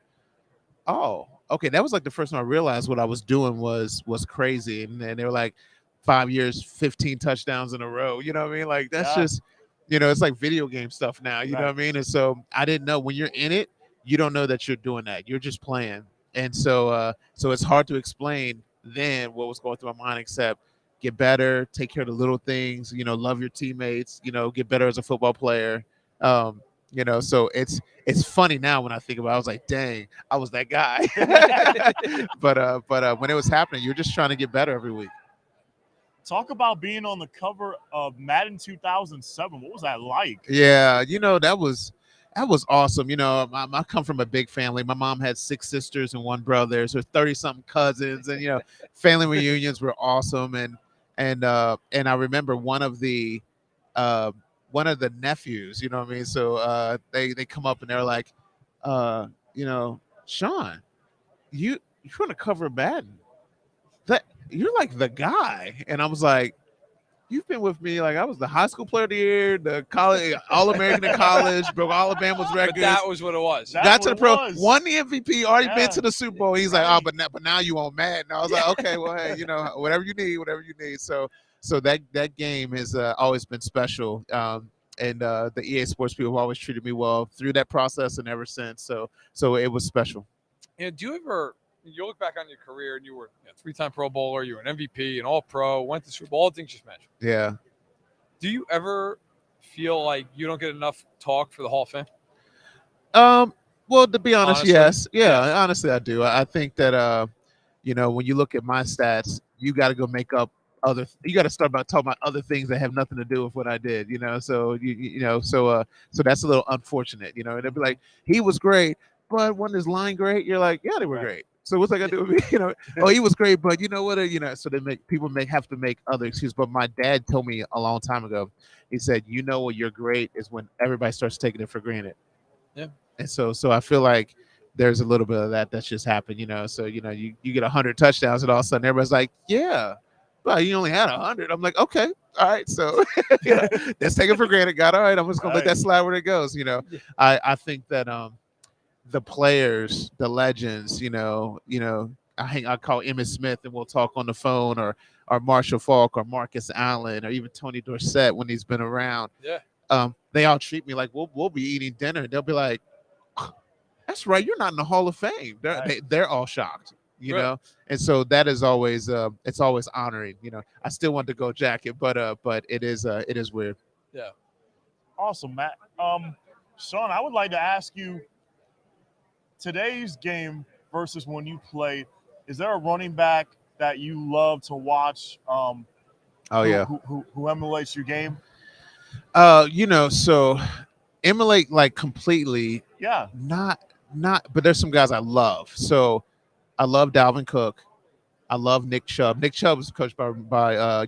oh, okay, that was like the first time I realized what I was doing was crazy. And then they were like, 5 years, 15 touchdowns in a row. You know what I mean? Like, that's just, you know, it's like video game stuff now. You know what I mean? And so I didn't know, when you're in it, you don't know that you're doing that. You're just playing. And so it's hard to explain then what was going through my mind, except get better, take care of the little things, you know, love your teammates, you know, get better as a football player. You know, so it's funny now when I think about it. I was like, dang, I was that guy. but when it was happening, you're just trying to get better every week. Talk about being on the cover of Madden 2007. What was that like? Yeah, you know, that was awesome. You know, I come from a big family. My mom had 6 sisters and 1 brother, so 30-something cousins, and you know, family reunions were awesome. And I remember one of the nephews, you know what I mean? So they come up and they're like, you know, Shaun, you're on the cover of Madden. That you're like the guy. And I was like, you've been with me. Like, I was the high school player of the year, the college All-American in college, broke Alabama's records. But that was what it was. Got to the pro, won the MVP, already been to the Super Bowl. He's like, oh, but now you on Madden. I was like, okay, well, hey, you know, whatever you need. So that game has always been special. And the EA Sports people have always treated me well through that process and ever since. So it was special. You know, do you ever you look back on your career and you were a 3-time Pro Bowler, you were an MVP, an All-Pro, went to Super Bowl, all the things just mentioned. Yeah. Do you ever feel like you don't get enough talk for the Hall of Fame? Well, to be honest, Honestly? yes. Yeah, Yeah. honestly, I do. I think that when you look at my stats, you got to go make up you got to start about talking about other things that have nothing to do with what I did, so so that's a little unfortunate, and they'll be like, he was great, but when his line great, you're like, yeah, they were great, so what's that gonna do with me? Oh, he was great, but you know what, so people may have to make other excuses. But my dad told me a long time ago, he said, when you're great is when everybody starts taking it for granted. Yeah. And so I feel like there's a little bit of that's just happened, so you get 100 touchdowns and all of a sudden everybody's like, yeah, well, you only had 100. I'm like, okay, all right, so let's take it for granted. Got all right. I'm just gonna let that slide where it goes. I think that the players, the legends, I call Emmitt Smith and we'll talk on the phone, or Marshall Faulk, or Marcus Allen, or even Tony Dorsett when he's been around. Yeah. They all treat me like we'll be eating dinner. They'll be like, that's right, you're not in the Hall of Fame. They're all shocked. And so that is always it's always honoring. I still want to go jacket, but it is weird. Yeah. Awesome, Matt. Shaun, I would like to ask you, today's game versus when you played, is there a running back that you love to watch? Who emulates your game? So emulate like completely. Yeah. Not, but there's some guys I love. So I love Dalvin Cook. I love Nick Chubb. Nick Chubb was coached by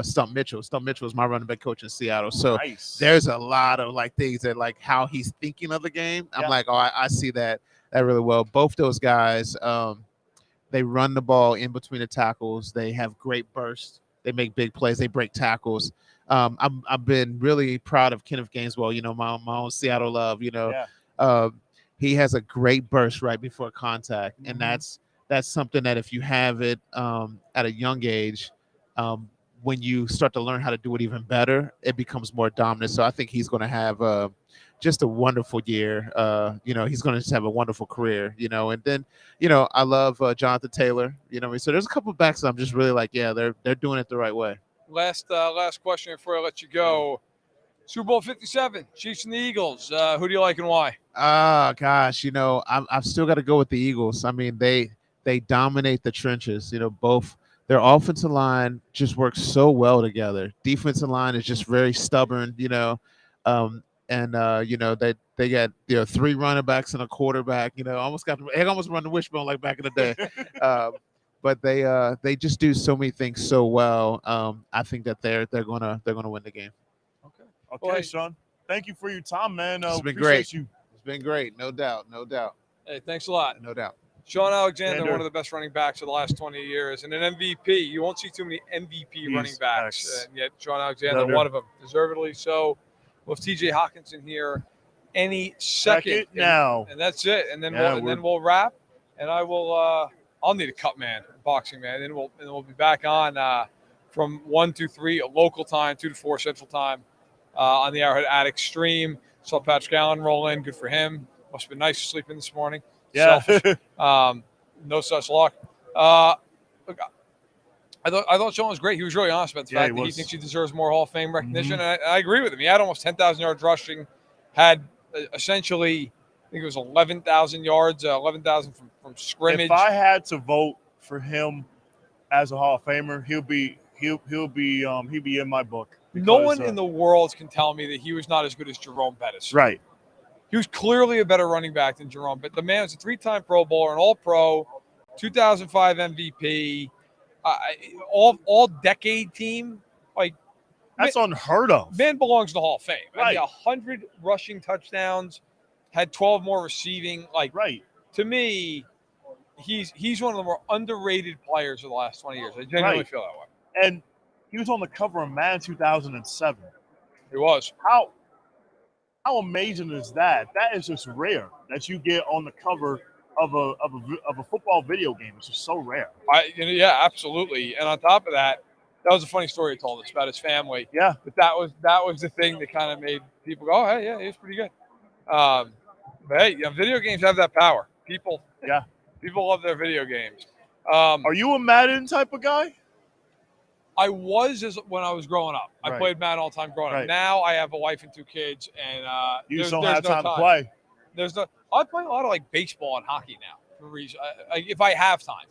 Stump Mitchell. Stump Mitchell was my running back coach in Seattle. So there's a lot of like things that like how he's thinking of the game. I'm like, oh, I see that really well. Both those guys, they run the ball in between the tackles. They have great bursts. They make big plays. They break tackles. I've been really proud of Kenneth Gainswell. My own Seattle love. He has a great burst right before contact, and that's something that if you have it at a young age, when you start to learn how to do it even better, it becomes more dominant. So I think he's going to have just a wonderful year. He's going to just have a wonderful career. And then I love Jonathan Taylor. So there's a couple of backs that I'm just really like, yeah, they're doing it the right way. Last question before I let you go. Super Bowl 57, Chiefs and the Eagles. Who do you like and why? Gosh, I've still got to go with the Eagles. I mean, they dominate the trenches. Both their offensive line just works so well together. Defensive line is just very stubborn. They got 3 running backs and a quarterback. Almost run the wishbone like back in the day. But they just do so many things so well. I think that they're gonna win the game. Okay, Shaun. Thank you for your time, man. It's been great. It's been great. No doubt. Hey, thanks a lot. No doubt. Shaun Alexander, one of the best running backs of the last 20 years, and an MVP. You won't see too many MVP running backs, and yet Shaun Alexander, one of them, deservedly so. We'll have TJ Hockenson here any second now, and that's it. And then we'll wrap. And I'll need a cut man, boxing man. And then we'll be back on from 1 to 3 local time, 2 to 4 Central Time. On the Arrowhead Addict stream. Saw Patrick Allen roll in. Good for him. Must have been nice to sleep in this morning. Yeah. No such luck. Look, I thought Shaun was great. He was really honest about the fact that he thinks he deserves more Hall of Fame recognition. And I agree with him. He had almost 10,000 yards rushing. Had essentially, I think it was 11,000 yards, 11,000 from scrimmage. If I had to vote for him as a Hall of Famer, he'll be in my book. Because, no one in the world can tell me that he was not as good as Jerome Bettis. Right. He was clearly a better running back than Jerome. But the man was a 3-time Pro Bowler, an All-Pro, 2005 MVP, all-decade team. Like that's unheard of. Man belongs in the Hall of Fame. Right. I mean, 100 rushing touchdowns, had 12 more receiving. To me, he's one of the more underrated players of the last 20 years. I genuinely feel that way. And he was on the cover of Madden 2007. He was. How amazing is that? That is just rare that you get on the cover of a football video game. It's just so rare. Yeah, absolutely. And on top of that, that was a funny story he told us about his family. Yeah. But that was the thing that kind of made people go, oh, hey, yeah, he was pretty good. But hey, video games have that power. People People love their video games. Are you a Madden type of guy? I was when I was growing up. I Right. played Madden all the time growing up. Right. Now I have a wife and 2 kids, and You there's just don't no have time time to play. There's no. I play a lot of like baseball and hockey now. For reason, if I have time,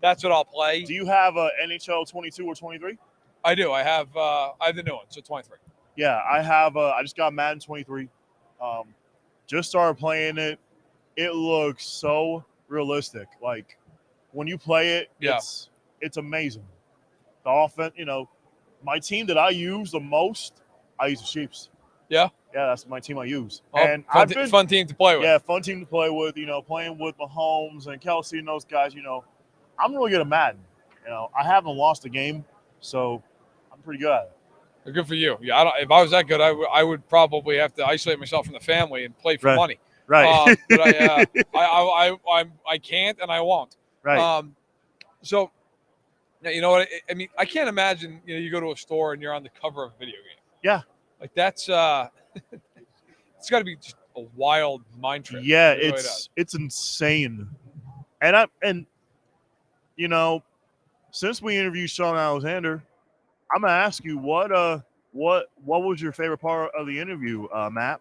that's what I'll play. Do you have a NHL 22 or 23? I do. I have the new one, so 23. Yeah, I have. I just got Madden 23. Just started playing it. It looks so realistic. Like when you play it, it's amazing. The offense, my team that I use the most, I use the Chiefs. Yeah. Yeah, that's my team I use. Oh, and fun team to play with. Yeah, fun team to play with. Playing with Mahomes and Kelsey and those guys. I'm really good at Madden. I haven't lost a game, so I'm pretty good at it. Good for you. Yeah, if I was that good, I would probably have to isolate myself from the family and play for money. Right. But I can't and I won't. Right. So, you know what? I mean, I can't imagine. You go to a store and you're on the cover of a video game. Yeah. Like that's it's got to be just a wild mind trip. Yeah, It really it's insane. And since we interviewed Shaun Alexander, I'm gonna ask you what was your favorite part of the interview, Matt?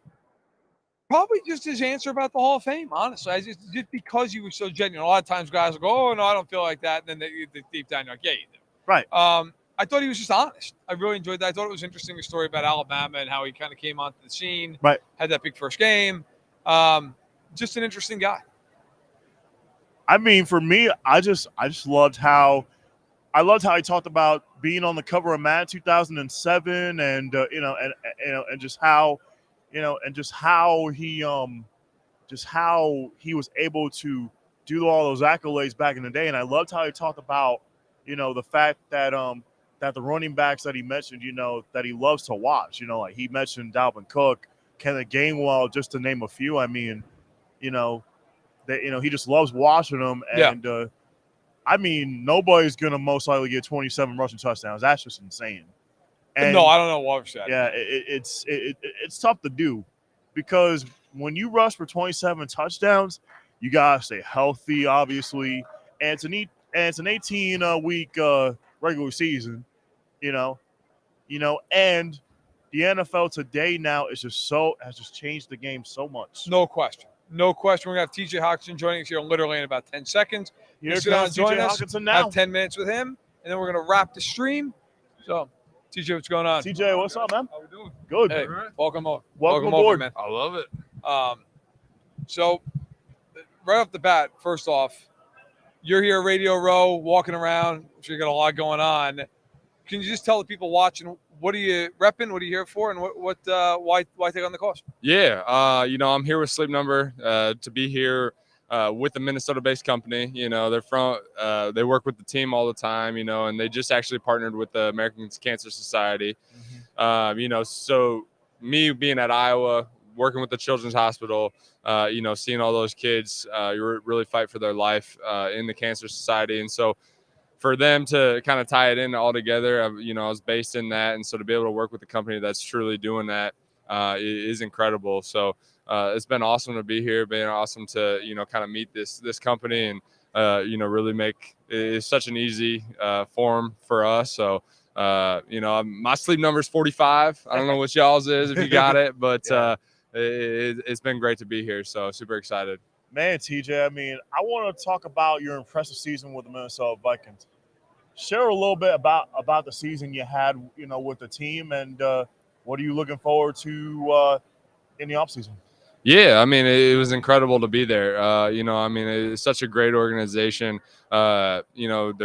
Probably just his answer about the Hall of Fame, honestly. Just because he was so genuine. A lot of times guys will go, oh, no, I don't feel like that. And then they deep down, you're like, yeah, you do. Right. I thought he was just honest. I really enjoyed that. I thought it was interesting, the story about Alabama and how he kind of came onto the scene. Right. Had that big first game. Just an interesting guy. I mean, for me, I just loved how he talked about being on the cover of Madden 2007 and just how he was able to do all those accolades back in the day. And I loved how he talked about, the fact that that the running backs that he mentioned, that he loves to watch, like he mentioned Dalvin Cook, Kenneth Gainwell, just to name a few. I mean, he just loves watching them. And I mean, nobody's gonna most likely get 27 rushing touchdowns. That's just insane. And no, I don't know what was that. Yeah, it's tough to do because when you rush for 27 touchdowns, you gotta stay healthy, obviously, and it's an 18-week regular season, and the NFL today now has just changed the game so much. No question. We're gonna have TJ Hockenson joining us here literally in about 10 seconds. Here's sit down and join us. Hockenson now. Have 10 minutes with him, and then we're gonna wrap the stream. So, TJ, what's going on? TJ, what's up, man? How we doing? Good. Hey, welcome aboard. Welcome man. I love it. So, right off the bat, first off, you're here at Radio Row, walking around. I'm sure you got a lot going on. Can you just tell the people watching, what are you repping? What are you here for? And why take on the cause? Yeah, I'm here with Sleep Number to be here with a Minnesota-based company. They're from they work with the team all the time, and they just actually partnered with the American Cancer Society. Mm-hmm. So me being at Iowa, working with the Children's Hospital, seeing all those kids really fight for their life in the Cancer Society. And so for them to kind of tie it in all together, I was based in that. And so to be able to work with a company that's truly doing that is incredible. So it's been awesome to be here, been awesome to, kind of meet this company and, really make it's such an easy form for us. So, my sleep number is 45. I don't know what y'all's is if you got it, but yeah. It's been great to be here. So super excited. Man, TJ, I mean, I want to talk about your impressive season with the Minnesota Vikings. Share a little bit about the season you had, with the team, and what are you looking forward to in the offseason? Yeah, I mean, it was incredible to be there. It's such a great organization. They're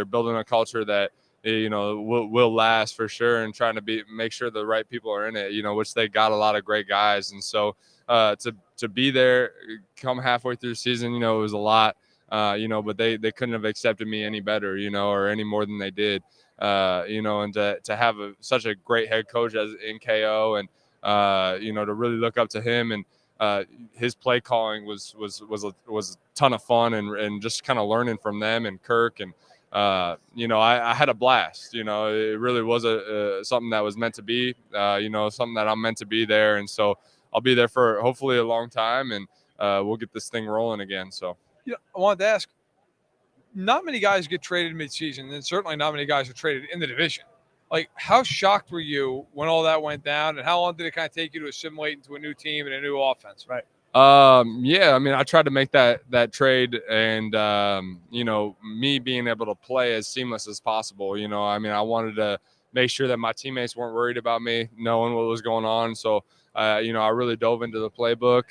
building a culture that, will last for sure, and trying to make sure the right people are in it, which they got a lot of great guys. And so to be there, come halfway through the season, it was a lot, but they couldn't have accepted me any better, or any more than they did, and to have such a great head coach as in KO, and, to really look up to him, and his play calling was a ton of fun, and just kind of learning from them and Kirk, and I had a blast. It really was something that was meant to be, something that I'm meant to be there. And so I'll be there for hopefully a long time, and we'll get this thing rolling again. So I wanted to ask, not many guys get traded midseason, and certainly not many guys are traded in the division. Like, how shocked were you when all that went down, and how long did it kind of take you to assimilate into a new team and a new offense? Right. Yeah, I mean, I tried to make that trade, and me being able to play as seamless as possible. I mean, I wanted to make sure that my teammates weren't worried about me, knowing what was going on. So, I really dove into the playbook,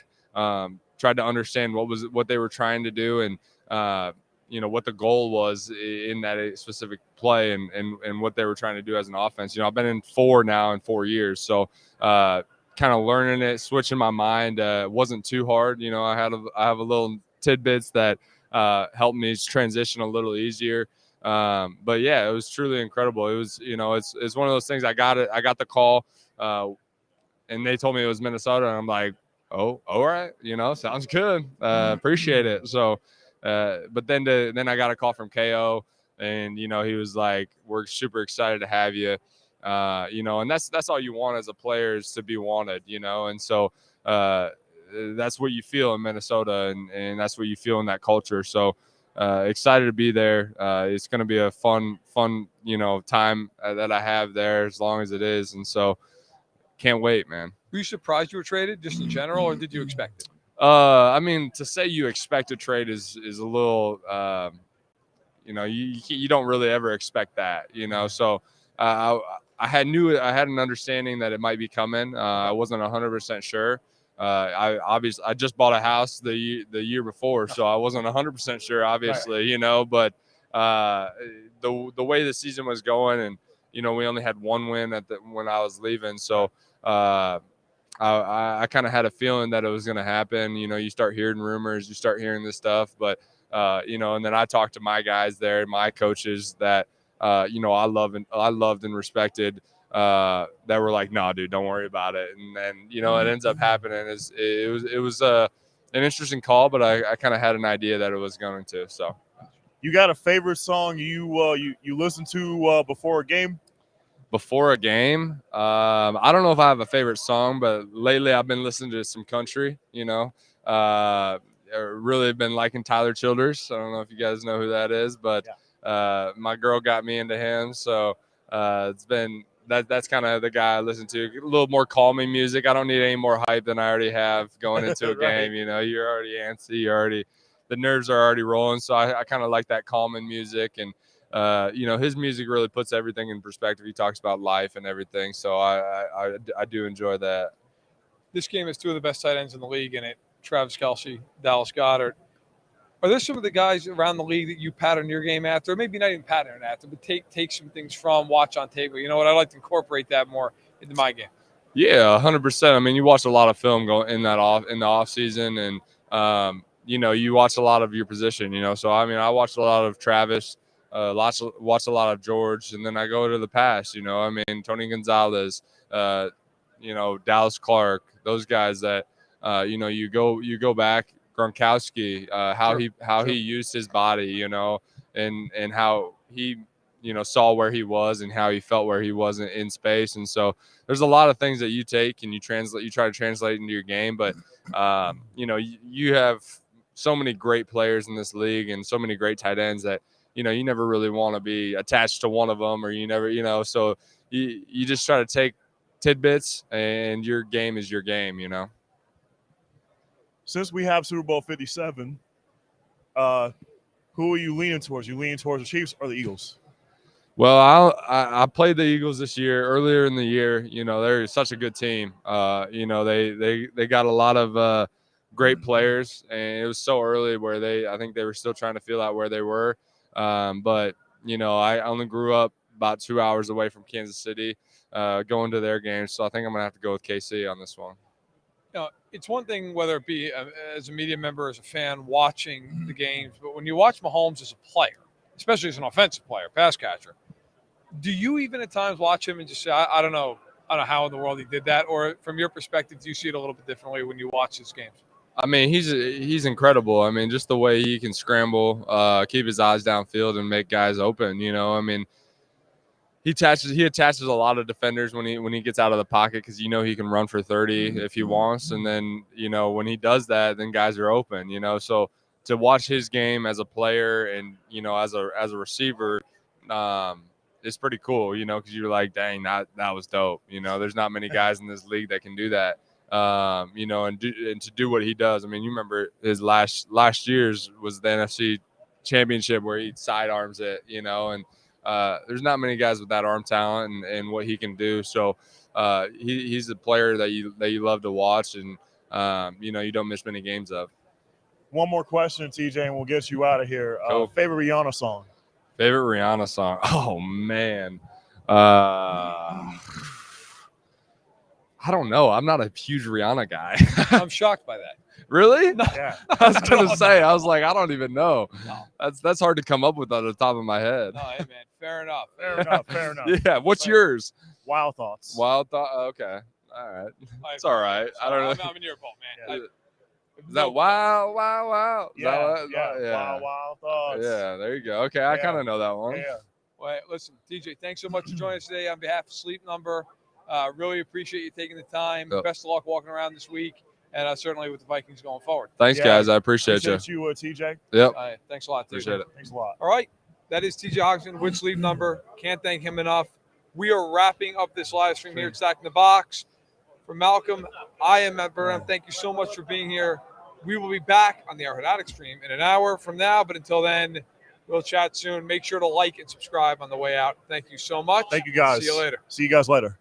tried to understand what they were trying to do, and what the goal was in that specific play, and what they were trying to do as an offense. I've been in 4 now in 4 years, so. Kind of learning it, switching my mind. Wasn't too hard. I have a little tidbits that helped me transition a little easier. But yeah, it was truly incredible. It was, it's one of those things. I got the call, and they told me it was Minnesota, and I'm like, oh, all right, sounds good. Appreciate it. So, but then I got a call from KO, and he was like, we're super excited to have you. And that's all you want as a player is to be wanted, and so that's what you feel in Minnesota, and that's what you feel in that culture. So excited to be there. It's going to be a fun time that I have there as long as it is, and so can't wait, man. Were you surprised you were traded just in general, or did you expect it? I mean, to say you expect a trade is a little, you don't really ever expect that, so. I had an understanding that it might be coming. I wasn't 100% sure. I just bought a house the year before, so I wasn't 100% sure, obviously, right. But the way the season was going, and we only had 1 win when I was leaving, so I kind of had a feeling that it was going to happen. You start hearing rumors, you start hearing this stuff, but and then I talked to my guys there, my coaches that. I loved and respected that were like, nah, dude, don't worry about it. And then, it ends up happening. It was an interesting call, but I kind of had an idea that it was going to. So, you got a favorite song you listen to before a game? Before a game, I don't know if I have a favorite song, but lately I've been listening to some country. Really been liking Tyler Childers. I don't know if you guys know who that is, but. Yeah. My girl got me into him, so it's been that's kind of the guy I listen to. A little more calming music. I don't need any more hype than I already have going into a right. game. You're already antsy. The nerves are already rolling. So I kind of like that calming music, and his music really puts everything in perspective. He talks about life and everything, so I do enjoy that. This game has 2 of the best tight ends in the league in it: Travis Kelce, Dallas Goedert. Are there some of the guys around the league that you pattern your game after? Maybe not even pattern after, but take some things from, watch on tape. You know what? I'd like to incorporate that more into my game. Yeah, 100%. I mean, you watch a lot of film in the off season, and you watch a lot of your position. So I mean, I watched a lot of Travis, watched a lot of George, and then I go to the past. I mean, Tony Gonzalez, Dallas Clark, those guys that you go back. Gronkowski, how he used his body, and how he, saw where he was and how he felt where he was in space. And so there's a lot of things that you take and you try to translate into your game. But, you have so many great players in this league and so many great tight ends that, you never really want to be attached to one of them, or you never, so you just try to take tidbits, and your game is your game, Since we have Super Bowl 57, who are you leaning towards? You leaning towards the Chiefs or the Eagles? Well, I played the Eagles this year. Earlier in the year, they're such a good team. They got a lot of great players, and it was so early where I think they were still trying to feel out where they were. But I only grew up about 2 hours away from Kansas City, going to their games. So I think I'm gonna have to go with KC on this one. It's one thing whether it be as a media member, as a fan, watching the games, but when you watch Mahomes as a player, especially as an offensive player, pass catcher, do you even at times watch him and just say, I don't know how in the world he did that? Or from your perspective, do you see it a little bit differently when you watch his games? I mean, he's incredible. I mean, just the way he can scramble, keep his eyes downfield, and make guys open. I mean, he attaches a lot of defenders when he gets out of the pocket, because he can run for 30 if he wants, and then when he does that, then guys are open. So to watch his game as a player and, you know, as a receiver, it's pretty cool, you know, because you're like, dang, that was dope. You know, there's not many guys in this league that can do that. You know, and to do what he does. I mean, you remember his last year's was the NFC Championship where he sidearms it, you know, and there's not many guys with that arm talent and what he can do. So he's a player that you love to watch, and you know, you don't miss many games of. One more question, TJ, and we'll get you out of here. Cool. Favorite Rihanna song? Favorite Rihanna song? Oh man, I don't know. I'm not a huge Rihanna guy. I'm shocked by that. Really? No. Yeah. I was gonna say. I was like, I don't even know. No. That's hard to come up with on the top of my head. No, hey man, fair enough. Fair enough. Fair enough. Yeah. What's yours? Wild Thoughts. Wild Thought. Okay. All right. It's all right. I don't know. I'm in your fault, man. Yeah. Is that wow? Is that Yeah, what- yeah. Wild Thoughts. Yeah. There you go. Okay. I Yeah. kind of know that one. Yeah. Well, listen, DJ, thanks so much for joining us today on behalf of Sleep Number. Really appreciate you taking the time. Yep. Best of luck walking around this week, and certainly with the Vikings going forward. Thanks, Yeah. guys. I appreciate you. Appreciate you, TJ. Yep. Thanks a lot, TJ. Appreciate it. Thanks a lot. All right. That is TJ Hockenson with Sleep Number. Can't thank him enough. We are wrapping up this live stream here at Stacking the Box. For Malcom, I am Matt Verderame. Thank you so much for being here. We will be back on the Arrowhead Addict stream in an hour from now, but until then, we'll chat soon. Make sure to like and subscribe on the way out. Thank you so much. Thank you, guys. See you later. See you guys later.